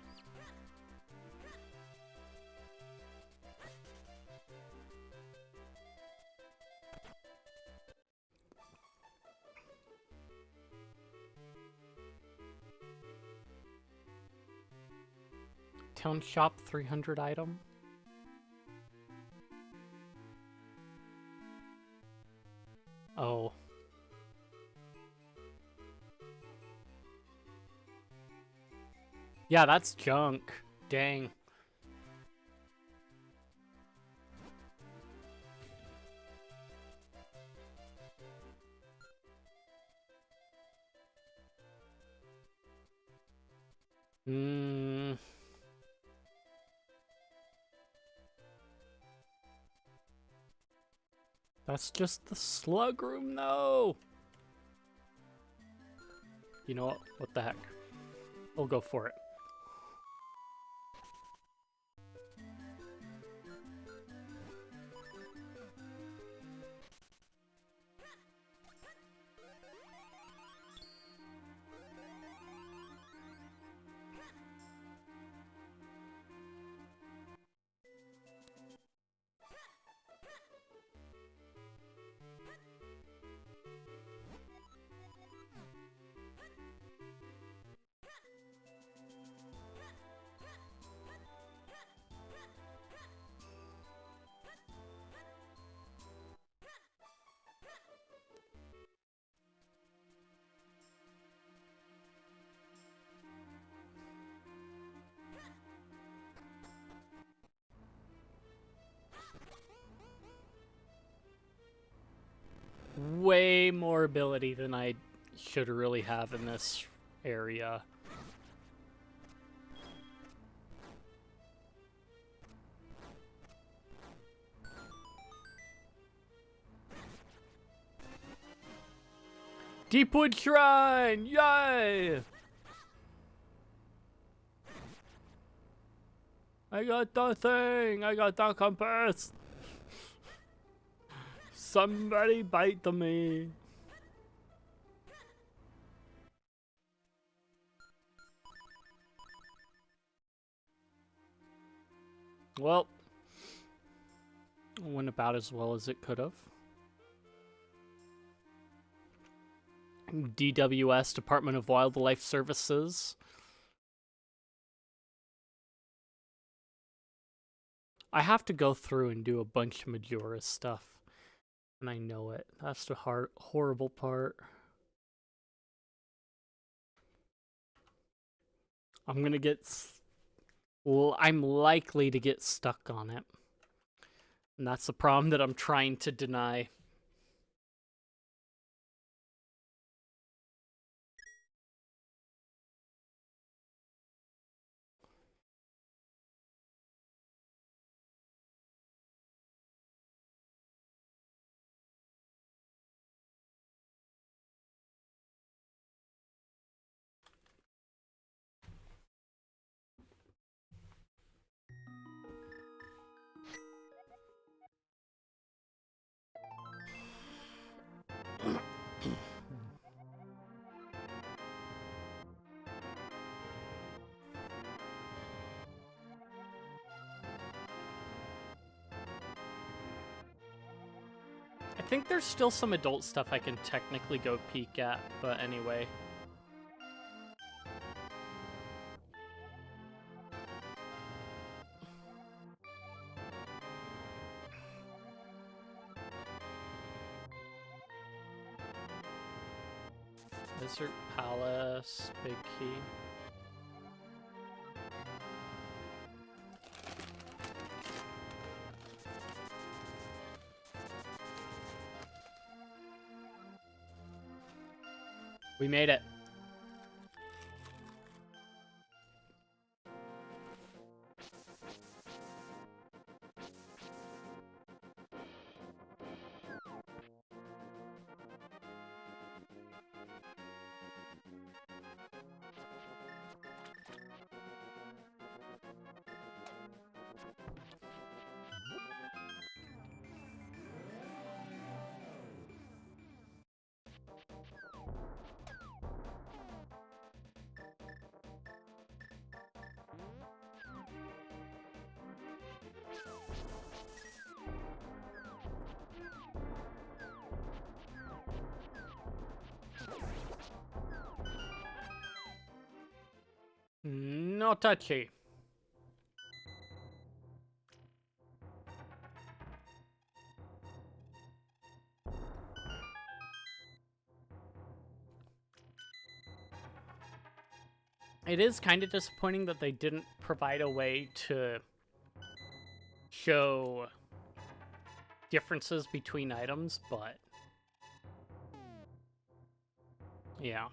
Town shop 300 item. Oh. Yeah, that's junk. Dang. Hmm. That's just the slug room, though. You know what? What the heck? We'll go for it. Way more ability than I should really have in this area. Deepwood Shrine! Yay! I got the thing! I got the compass! Somebody bite me! Well, went about as well as it could have. DWS, Department of Wildlife Services. I have to go through and do a bunch of Majora stuff. And I know it. That's the horrible part. I'm gonna get... Well, I'm likely to get stuck on it. And that's the problem that I'm trying to deny. I think there's still some adult stuff I can technically go peek at, but anyway. Desert Palace, Big Key. We made it. No touchy. It is kind of disappointing that they didn't provide a way to show differences between items, but yeah.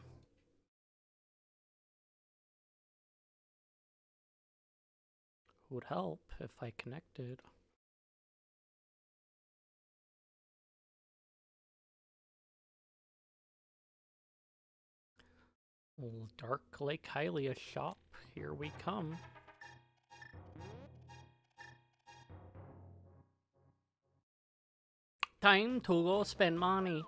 Would help if I connected. Dark Lake Hylia shop, here we come. Time to go spend money.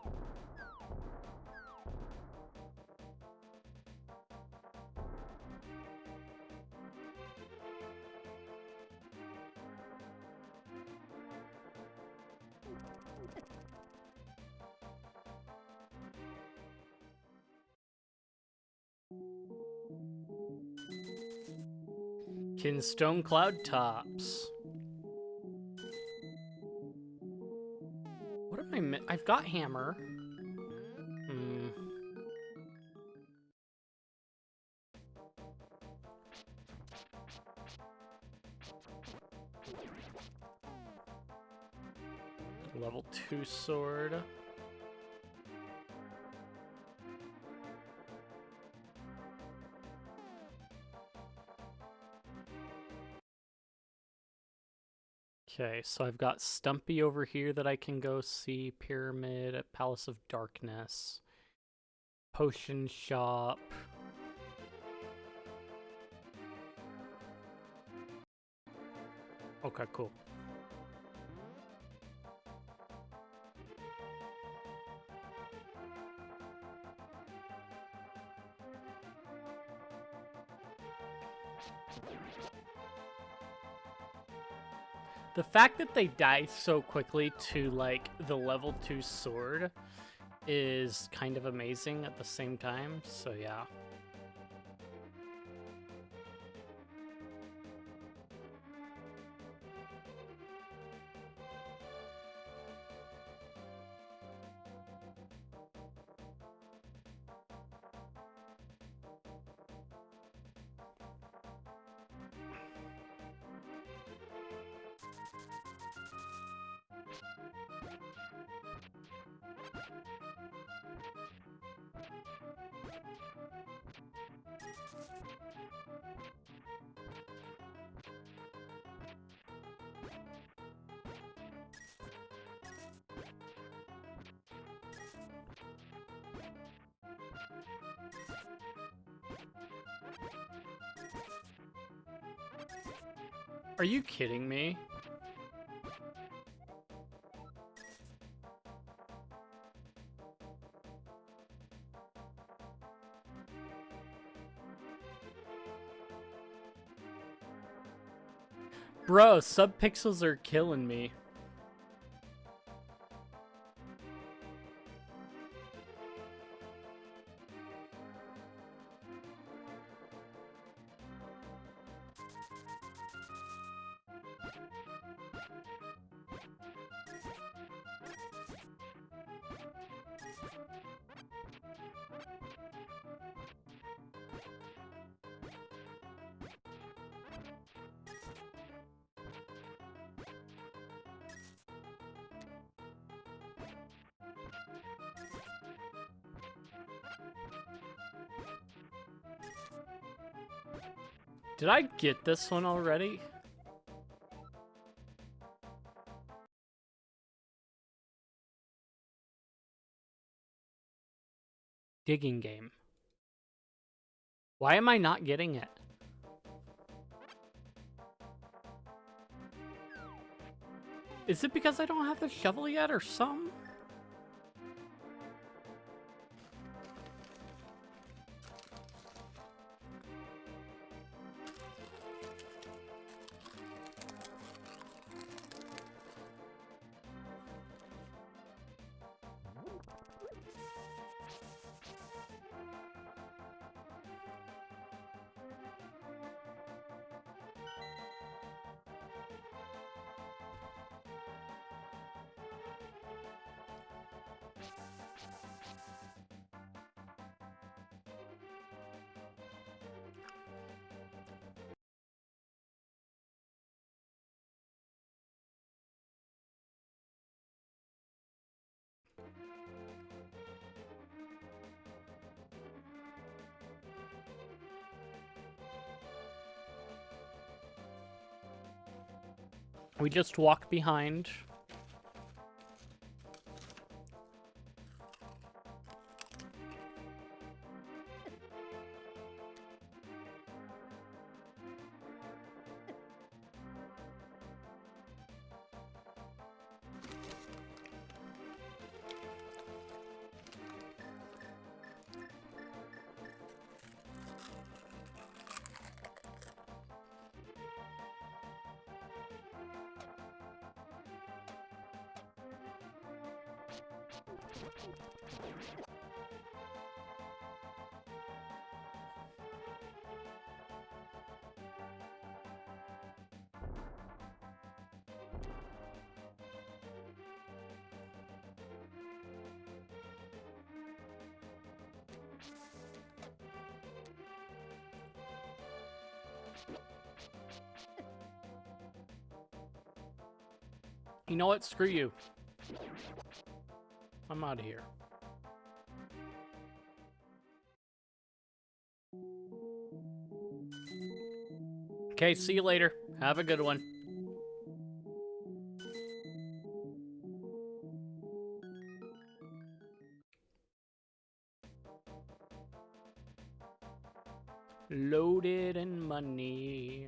Kinstone Cloud Tops. What am I I've got hammer. Level 2 sword. Okay, so I've got Stumpy over here that I can go see. Pyramid, Palace of Darkness, Potion Shop. Okay, cool. The fact that they die so quickly to, like, the level 2 sword is kind of amazing at the same time, so yeah. Are you kidding me? Bro, subpixels are killing me. Did I get this one already? Digging game. Why am I not getting it? Is it because I don't have the shovel yet or something? We just walk behind. You know what? Screw you. I'm out of here. Okay, see you later. Have a good one. Loaded in money.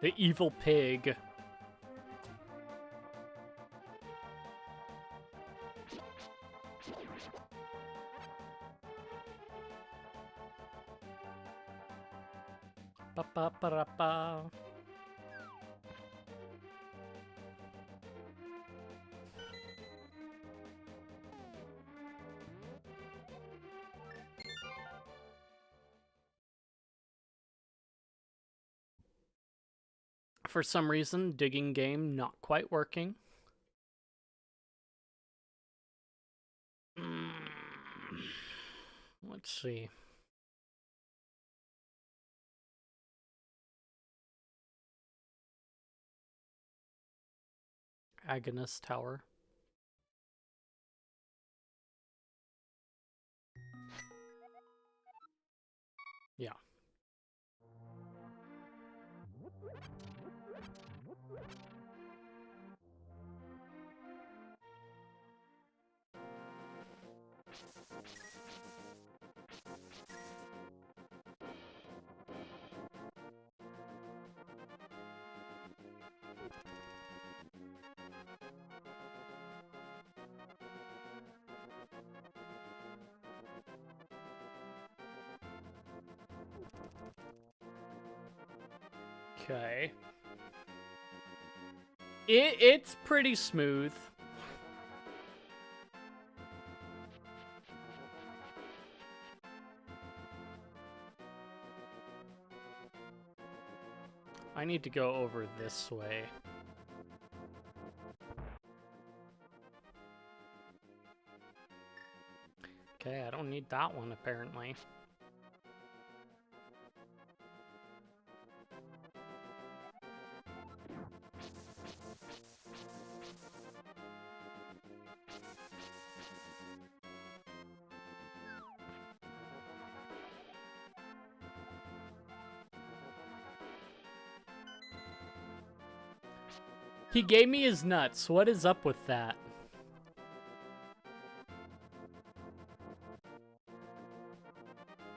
The evil pig. Ba ba ba da ba. For some reason, digging game not quite working. Let's see. Agonist Tower. Yeah. Okay. It's pretty smooth. I need to go over this way. Okay, I don't need that one, apparently. He gave me his nuts. What is up with that?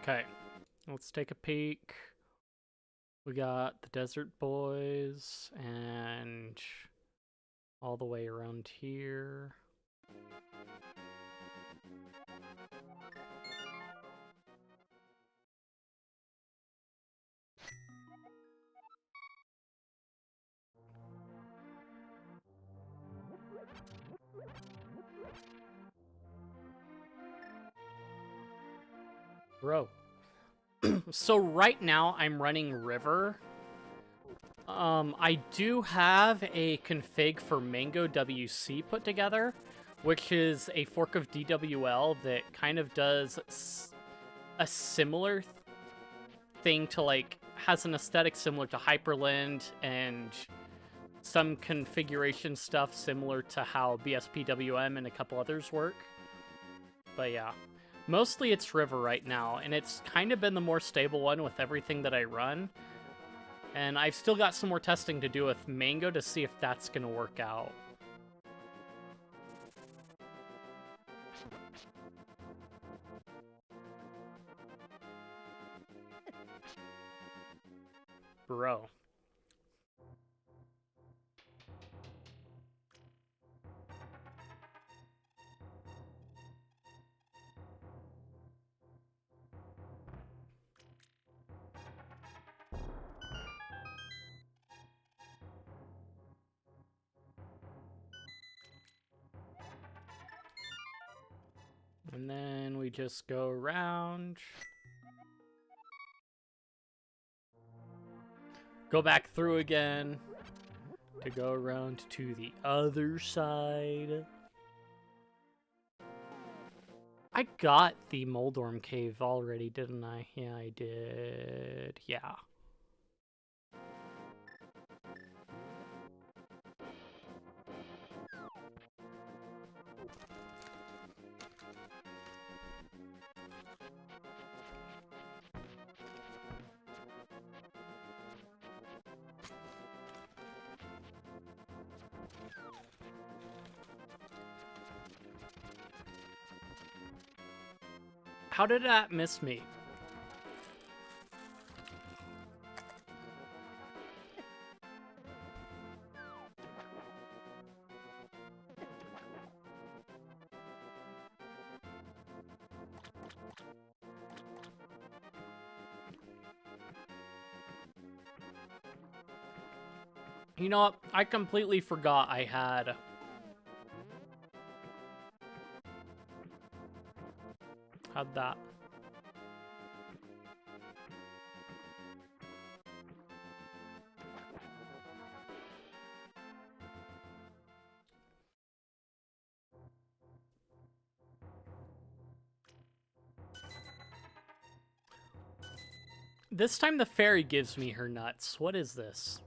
Okay, let's take a peek. We got the Desert Boys and all the way around here. Bro. So right now I'm running River. I do have a config for Mango WC put together, which is a fork of DWL that kind of does a similar thing to, like, has an aesthetic similar to Hyperland and some configuration stuff similar to how BSPWM and a couple others work. But yeah, mostly it's River right now, and it's kind of been the more stable one with everything that I run. And I've still got some more testing to do with Mango to see if that's going to work out. Bro. And then we just go around. Go back through again to go around to the other side. I got the Moldorm Cave already, didn't I? Yeah, I did. Yeah. How did that miss me? You know what? I completely forgot I had that. This time the fairy gives me her nuts. What is this?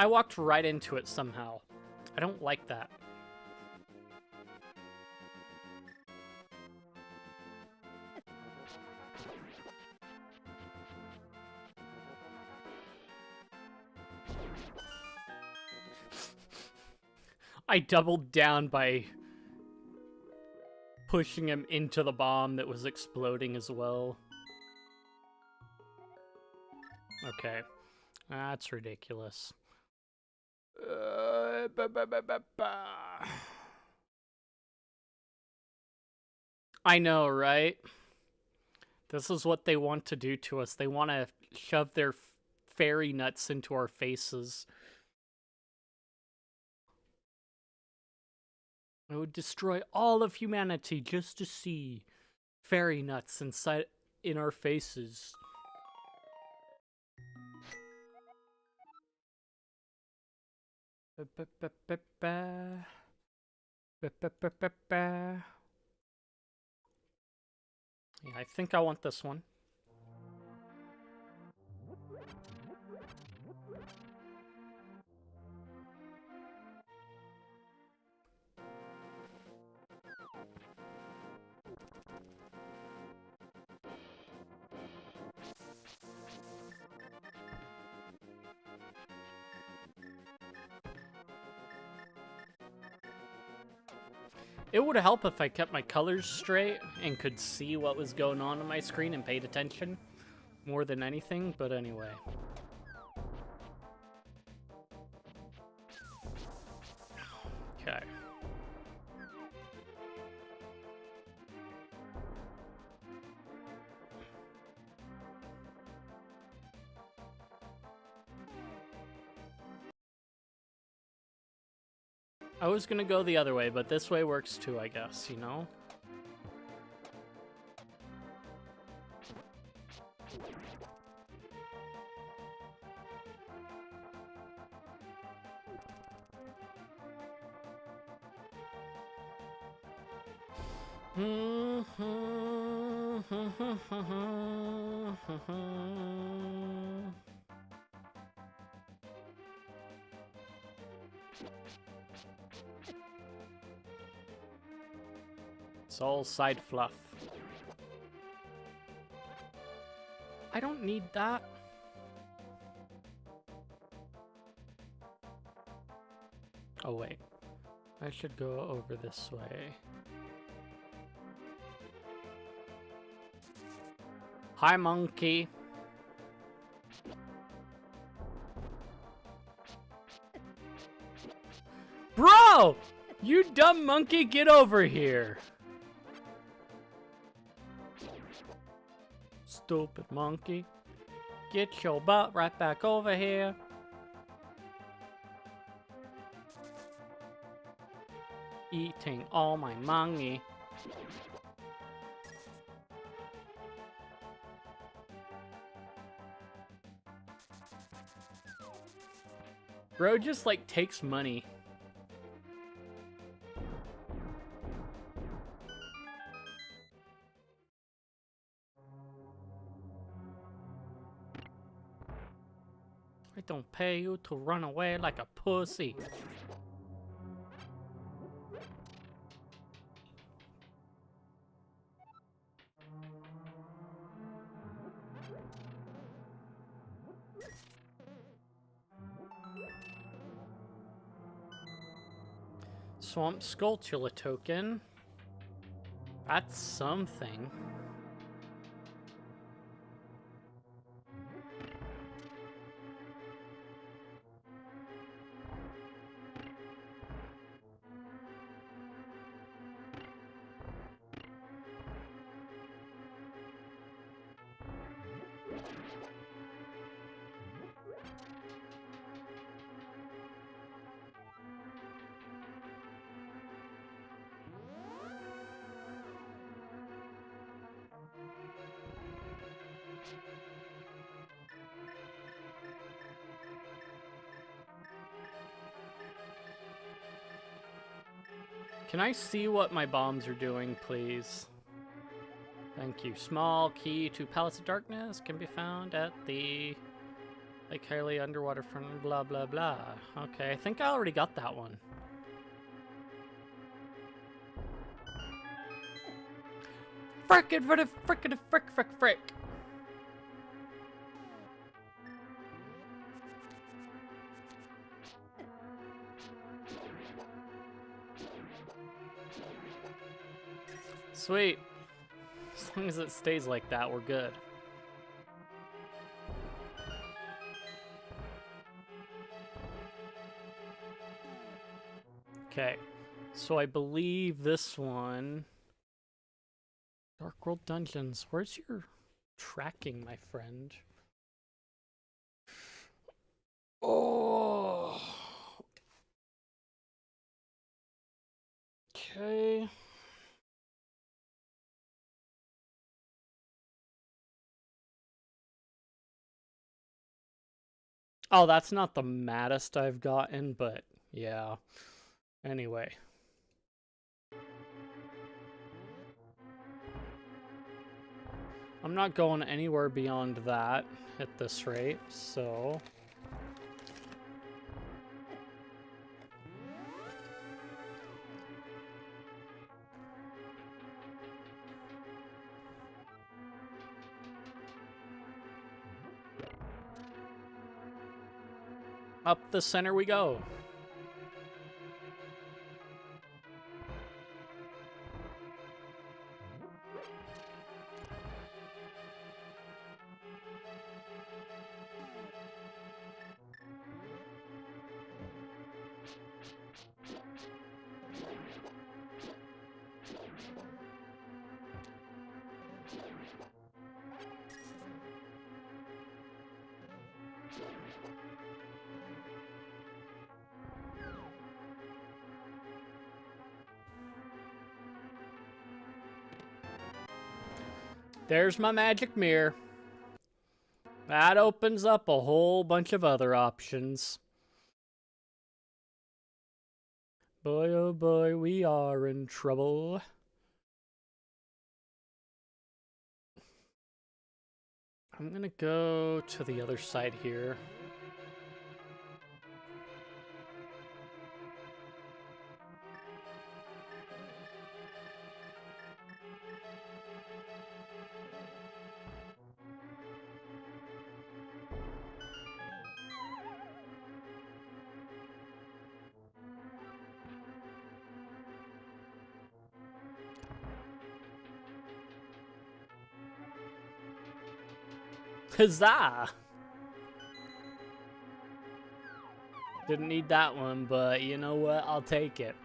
I walked right into it somehow. I don't like that. I doubled down by pushing him into the bomb that was exploding as well. Okay. That's ridiculous. I know, right? This is what they want to do to us. They want to shove their fairy nuts into our faces. I would destroy all of humanity just to see fairy nuts in our faces. Yeah, I think I want this one. It would help if I kept my colors straight and could see what was going on my screen and paid attention more than anything, but anyway. Okay. I was gonna go the other way, but this way works too, I guess, you know? It's all side fluff. I don't need that. Oh wait, I should go over this way. Hi, monkey. Bro! You dumb monkey, get over here. Stupid monkey. Get your butt right back over here. Eating all my money. Bro just like takes money. I don't pay you to run away like a pussy. Swamp Skulltula token. That's something. Can I see what my bombs are doing, please? Thank you. Small key to Palace of Darkness can be found at the Lake Haley, underwater front, blah, blah, blah. Okay, I think I already got that one. Frickin' for the frickin' frick, frick, frick. Sweet. As long as it stays like that, we're good. Okay, so I believe this one... Dark World Dungeons. Where's your tracking, my friend? Oh. Okay. Oh, that's not the maddest I've gotten, but yeah. Anyway. I'm not going anywhere beyond that at this rate, so... Up the center we go. There's my magic mirror. That opens up a whole bunch of other options. Boy, oh boy, we are in trouble. I'm gonna go to the other side here. Huzzah! Didn't need that one, but you know what? I'll take it.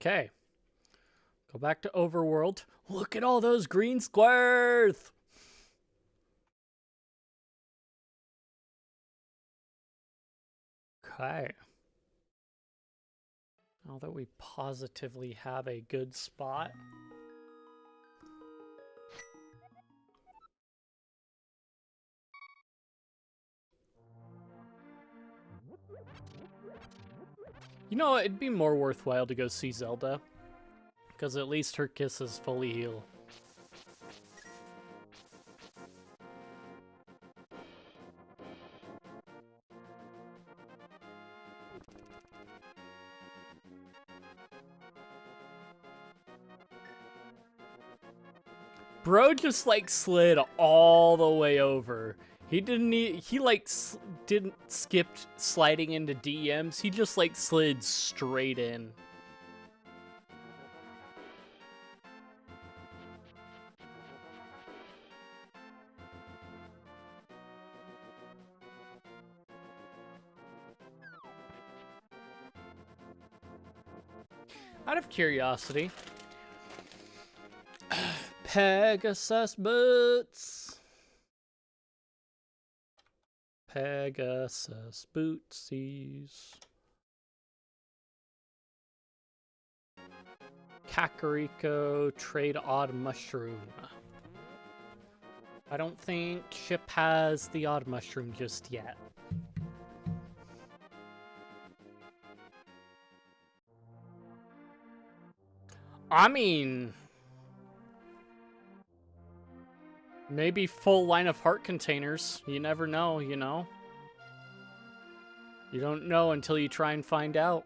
Okay. Go back to Overworld. Look at all those green squares! Okay. Now that we positively have a good spot. You know, it'd be more worthwhile to go see Zelda. Because at least her kisses fully heal. Bro just like slid all the way over. He didn't didn't skip sliding into DMs. He just like slid straight in. Out of curiosity, Pegasus boots. Pegasus bootsies. Kakariko trade odd mushroom. I don't think Chip has the odd mushroom just yet. I mean, maybe full line of heart containers. You never know, you know? You don't know until you try and find out.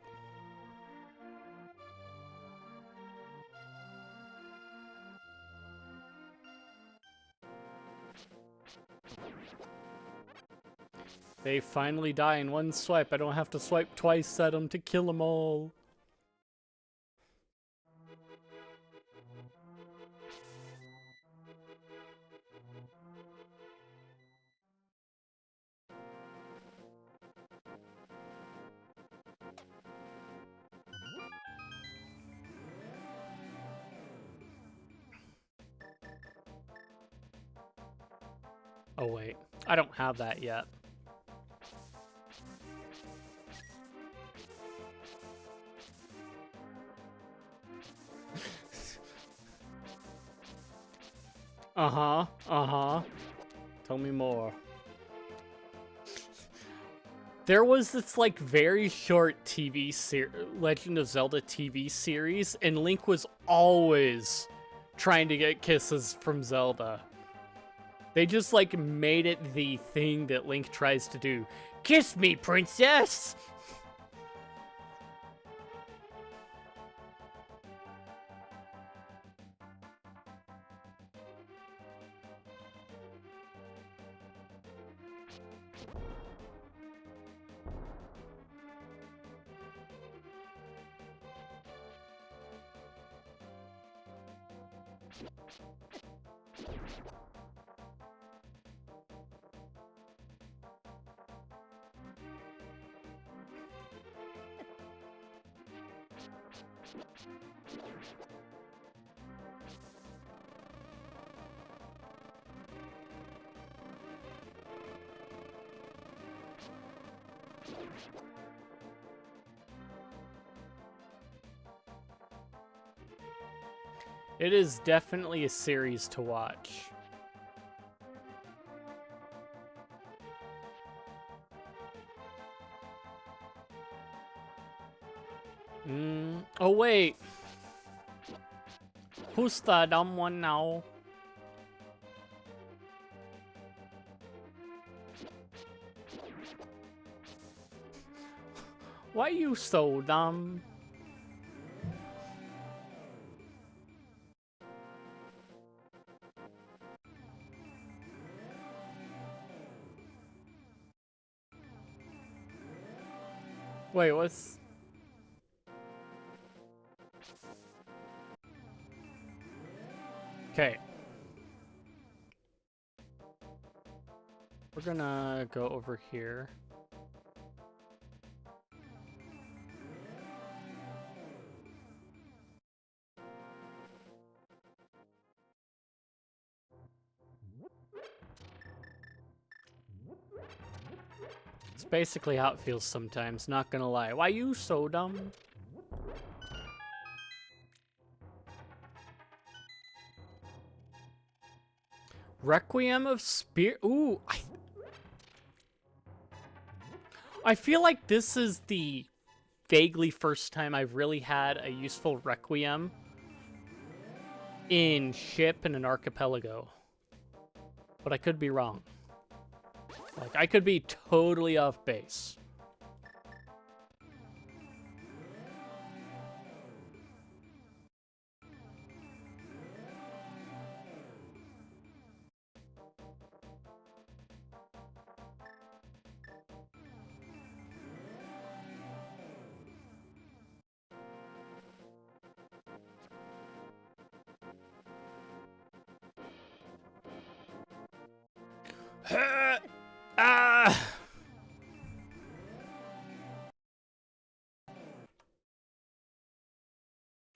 They finally die in one swipe. I don't have to swipe twice at them to kill them all. Oh wait, I don't have that yet. Tell me more. There was this like very short Legend of Zelda TV series, and Link was always trying to get kisses from Zelda. They just like made it the thing that Link tries to do. Kiss me, princess! It is definitely a series to watch. Oh wait. Who's the dumb one now? Why you so dumb? Wait, what's... Okay. We're gonna go over here. It's basically how it feels sometimes, not gonna lie. Why you so dumb? Requiem of Spirit. Ooh, I feel like this is the vaguely first time I've really had a useful Requiem in ship in an archipelago. But I could be wrong. Like, I could be totally off base.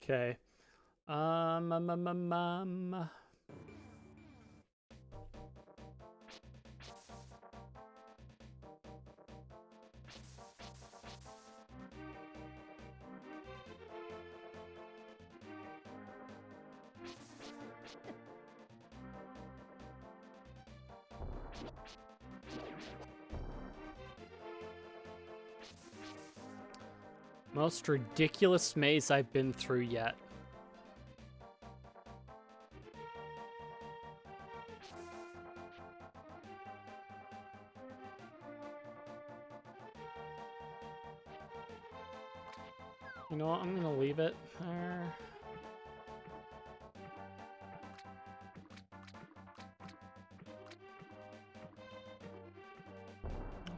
Okay. Most ridiculous maze I've been through yet. You know what? I'm gonna leave it there.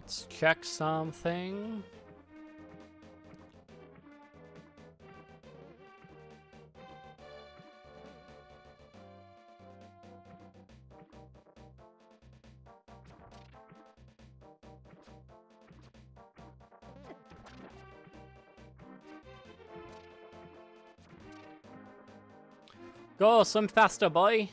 Let's check something. Go, swim faster, boy.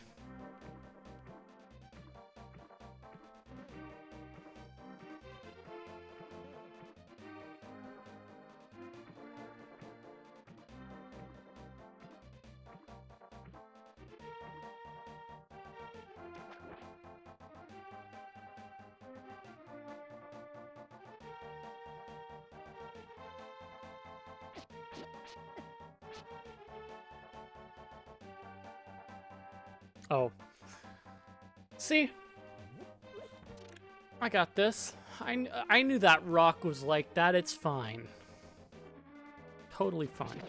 Oh. See? I got this. I knew that rock was like that. It's fine. Totally fine.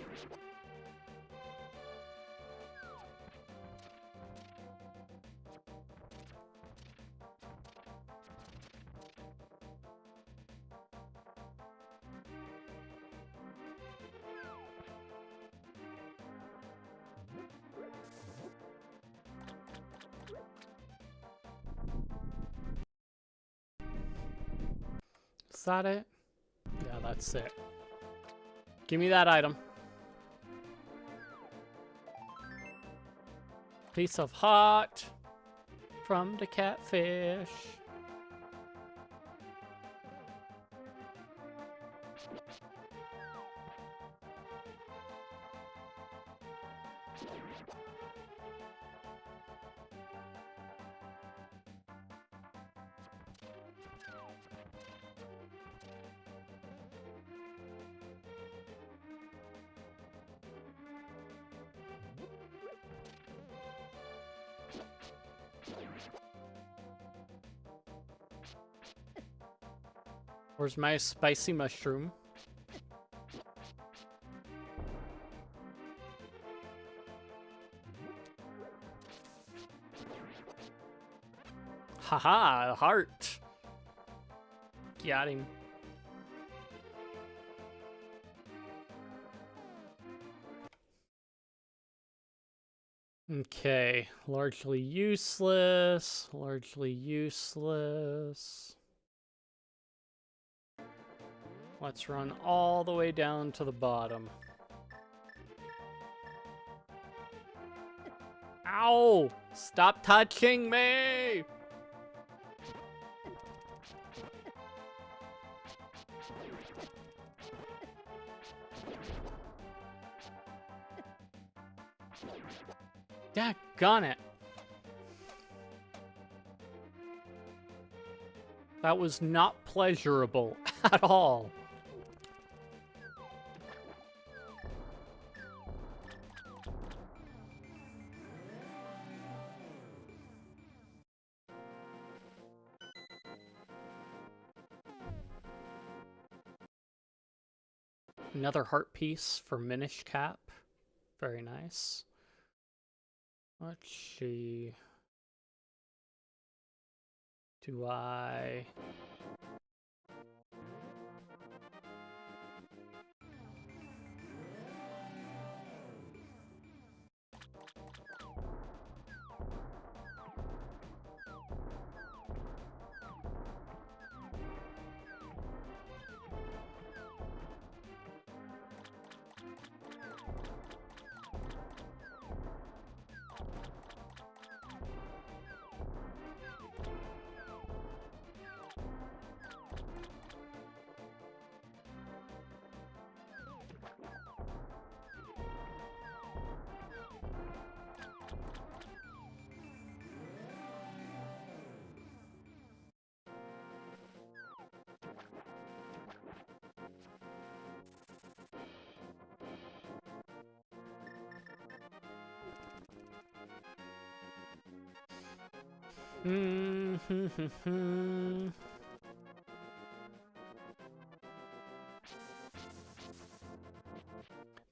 Is that it? Yeah, that's it. Give me that item. Piece of heart from the catfish. Where's my spicy mushroom? Haha, heart. Got him. Okay, largely useless, largely useless. Let's run all the way down to the bottom. Ow! Stop touching me! Daggone it. That was not pleasurable at all. Another heart piece for Minish Cap. Very nice. Let's see. Do I...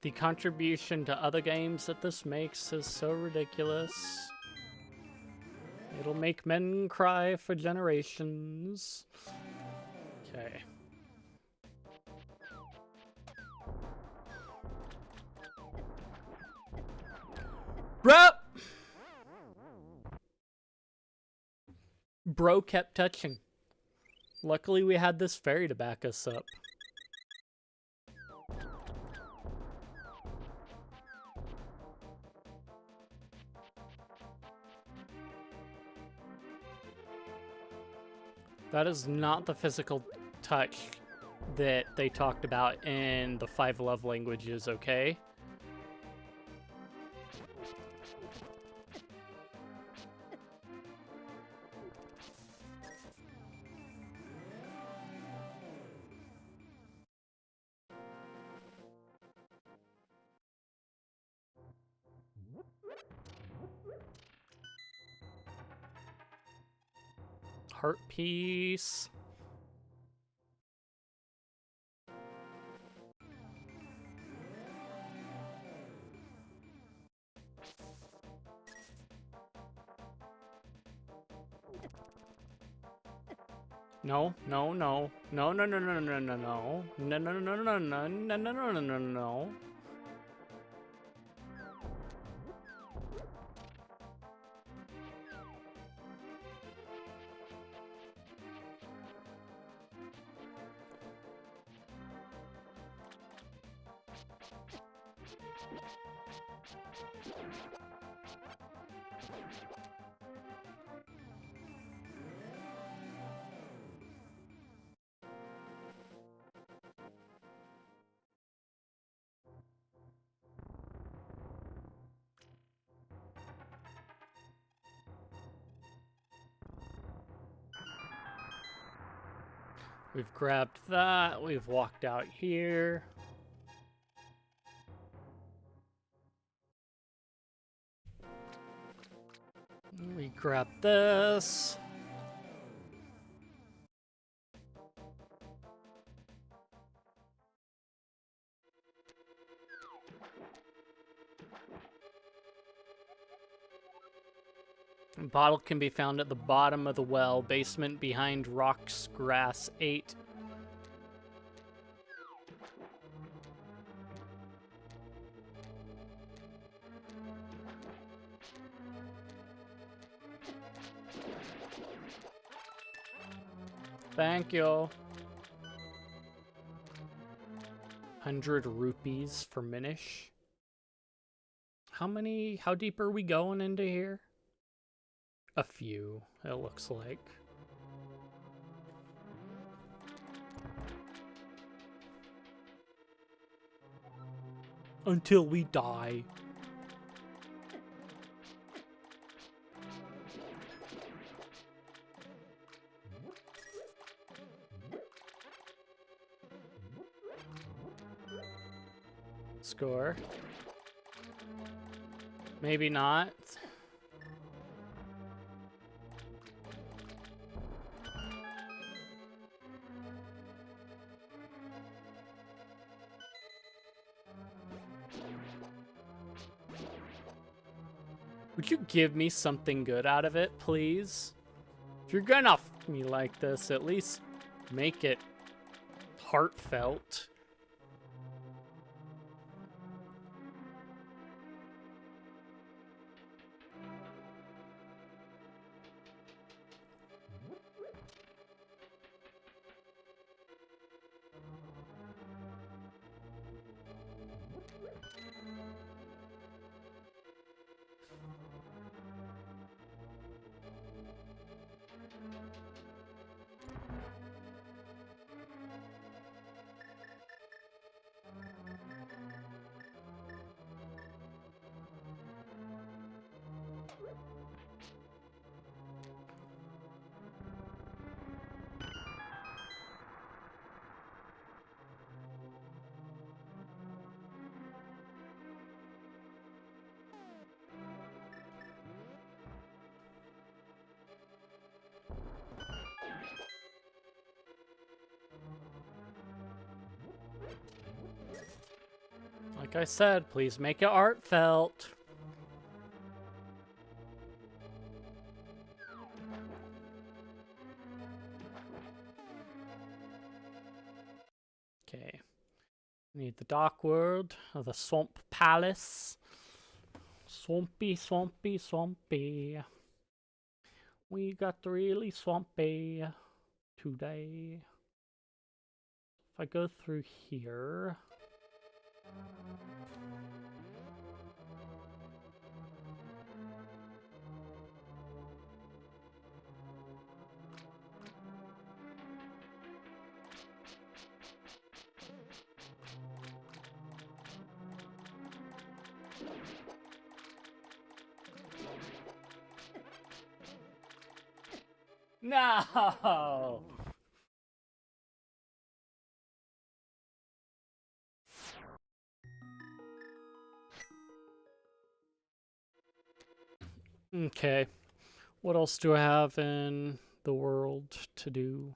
The contribution to other games that this makes is so ridiculous. It'll make men cry for generations. Okay. Bro! Bro kept touching. Luckily we had this fairy to back us up. That is not the physical touch that they talked about in the 5 love languages, okay? Heart piece. No, no, no. No, no, no, no, no, no, no. No, no, no, no, no, no, no, no, no, no, no, no. We've grabbed that. We've walked out here. We grab this. Bottle can be found at the bottom of the well, basement behind Rocks Grass 8. Thank you. 100 rupees for Minish. How deep are we going into here? A few, it looks like. Until we die. Score. Maybe not. Would you give me something good out of it, please? If you're gonna f me like this, at least make it heartfelt. Like I said, please make it heartfelt. Okay. Need the Dark World, or the Swamp Palace. Swampy, swampy, swampy. We got really swampy today. If I go through here... No! Okay. What else do I have in the world to do?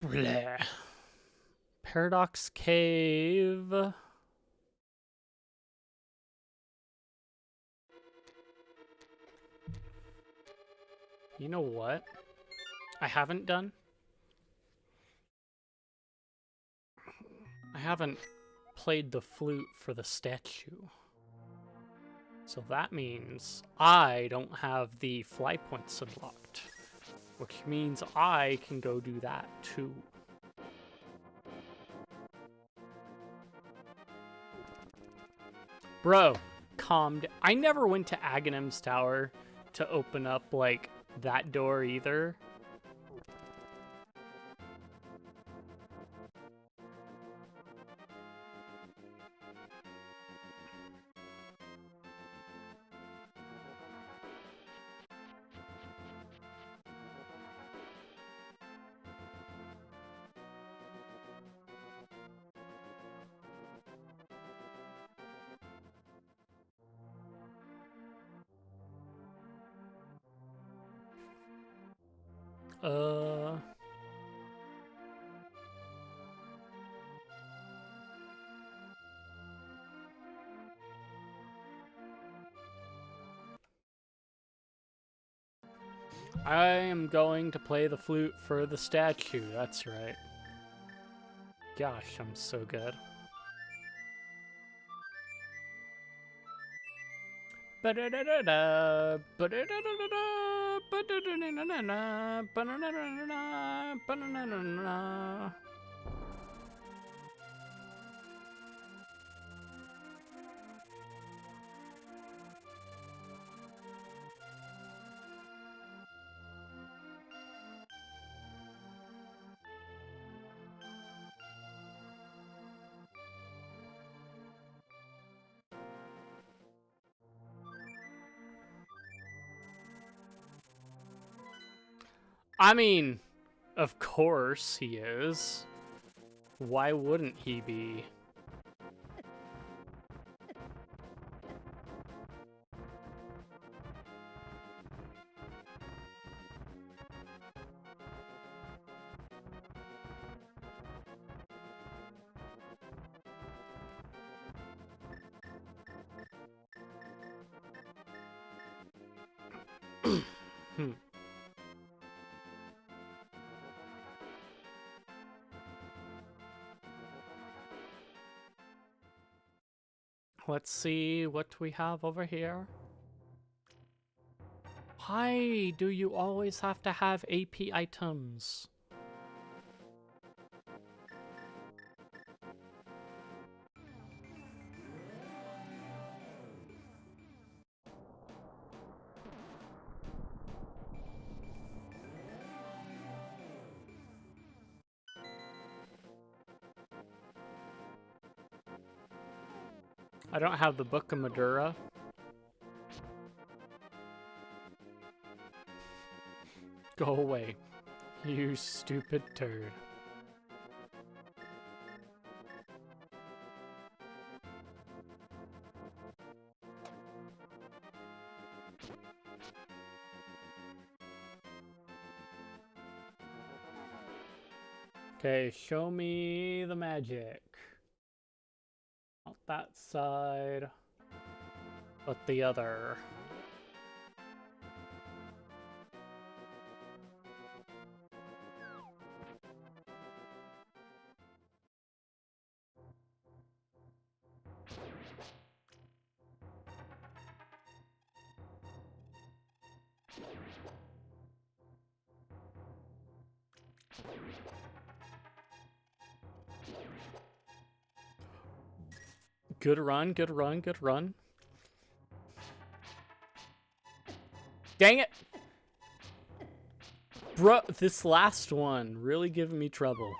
Bleh. Paradox Cave. You know what I haven't done? I haven't played the flute for the statue. So that means I don't have the fly points unlocked. Which means I can go do that too. Bro, calm down. I never went to Aghanim's Tower to open up, like, that door either. I am going to play the flute for the statue, that's right. Gosh, I'm so good. I mean, of course he is. Why wouldn't he be? Let's see what we have over here. Why do you always have to have AP items? I don't have the Book of Madura. Go away, you stupid turd. Okay, show me the magic. that side, but the other. Good run, good run, good run. Dang it! Bro, this last one really giving me trouble.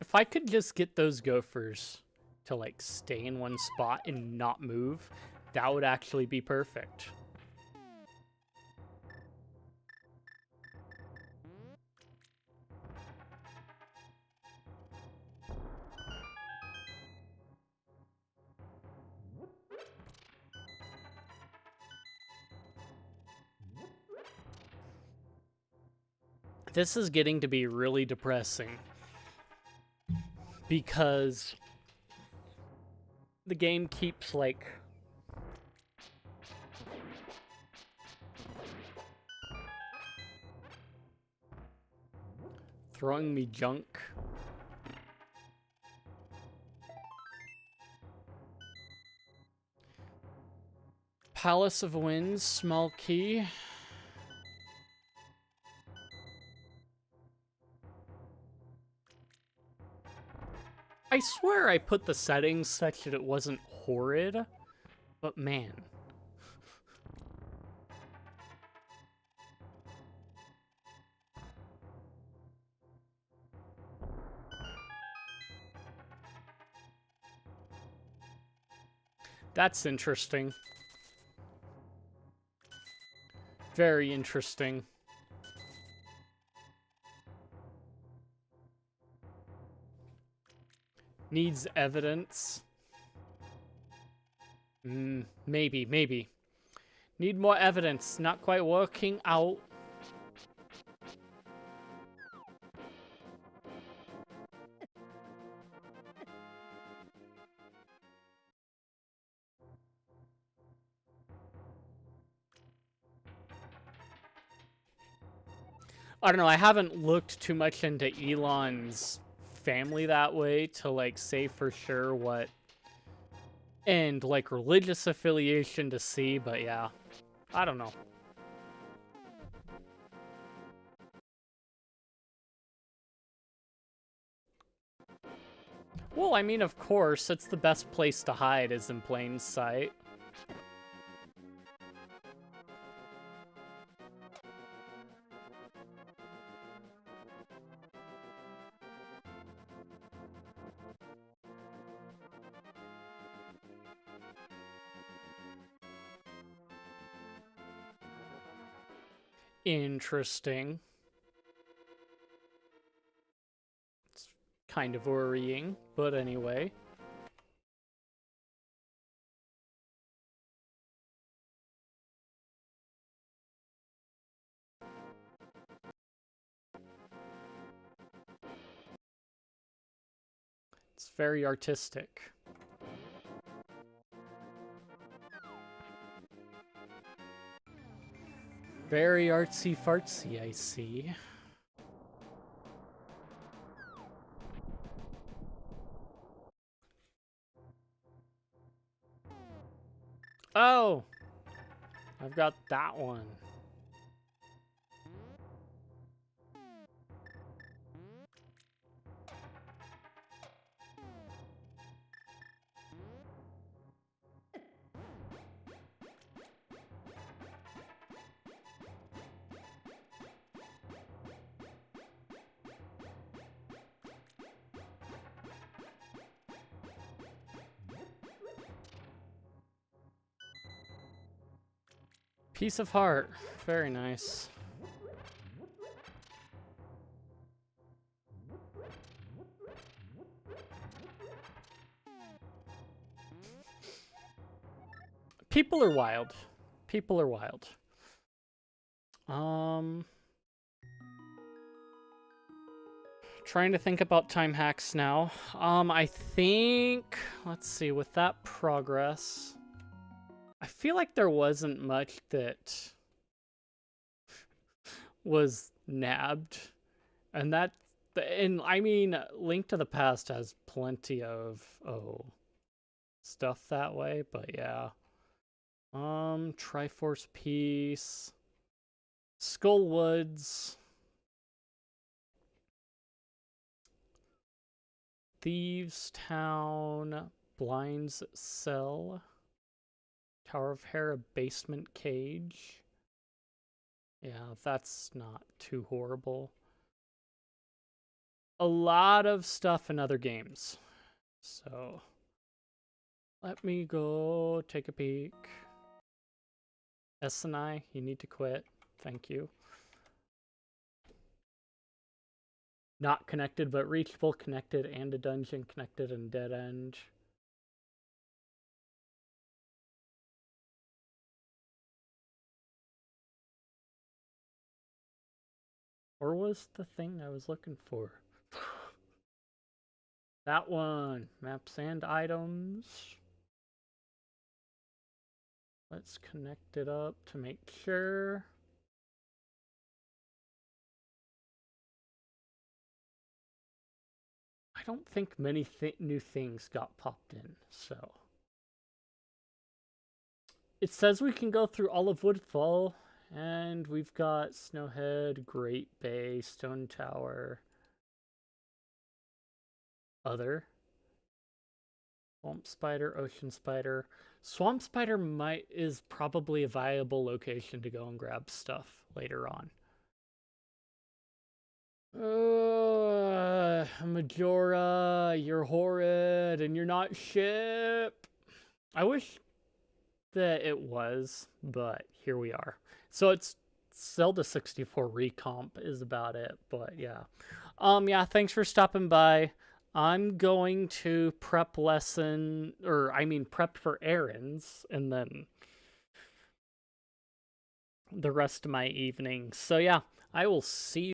If I could just get those gophers to like stay in one spot and not move, that would actually be perfect. This is getting to be really depressing because the game keeps like throwing me junk. Palace of Winds, small key. I swear I put the settings such that it wasn't horrid, but man. That's interesting. Very interesting. Needs evidence. Maybe. Need more evidence. Not quite working out. I don't know, I haven't looked too much into Elon's family that way to like say for sure what and like religious affiliation to see, but yeah, I don't know. Well, I mean, of course, it's the best place to hide is in plain sight. Interesting. It's kind of worrying, but anyway. It's very artistic. Very artsy-fartsy, I see. Oh! I've got that one. Piece of heart. Very nice. People are wild. People are wild. Trying to think about time hacks now. I think, let's see, with that progress, I feel like there wasn't much that was nabbed. And I mean, Link to the Past has plenty of, stuff that way, but yeah. Triforce Piece, Skull Woods, Thieves Town, Blinds Cell, Tower of Hera Basement Cage. Yeah, that's not too horrible. A lot of stuff in other games. So, let me go take a peek. S&I, you need to quit. Thank you. Not connected, but reachable, connected, and a dungeon, connected, and dead end. Or was the thing I was looking for? That one. Maps and items. Let's connect it up to make sure. I don't think many new things got popped in, so. It says we can go through all of Woodfall, and we've got Snowhead, Great Bay, Stone Tower, other. Swamp Spider, Ocean Spider. Swamp Spider is probably a viable location to go and grab stuff later on. Majora, you're horrid and you're not ship. I wish that it was, but here we are. So it's Zelda 64 recomp is about it, but yeah. Yeah, thanks for stopping by. I'm going to prep for errands, and then the rest of my evening. So yeah, I will see you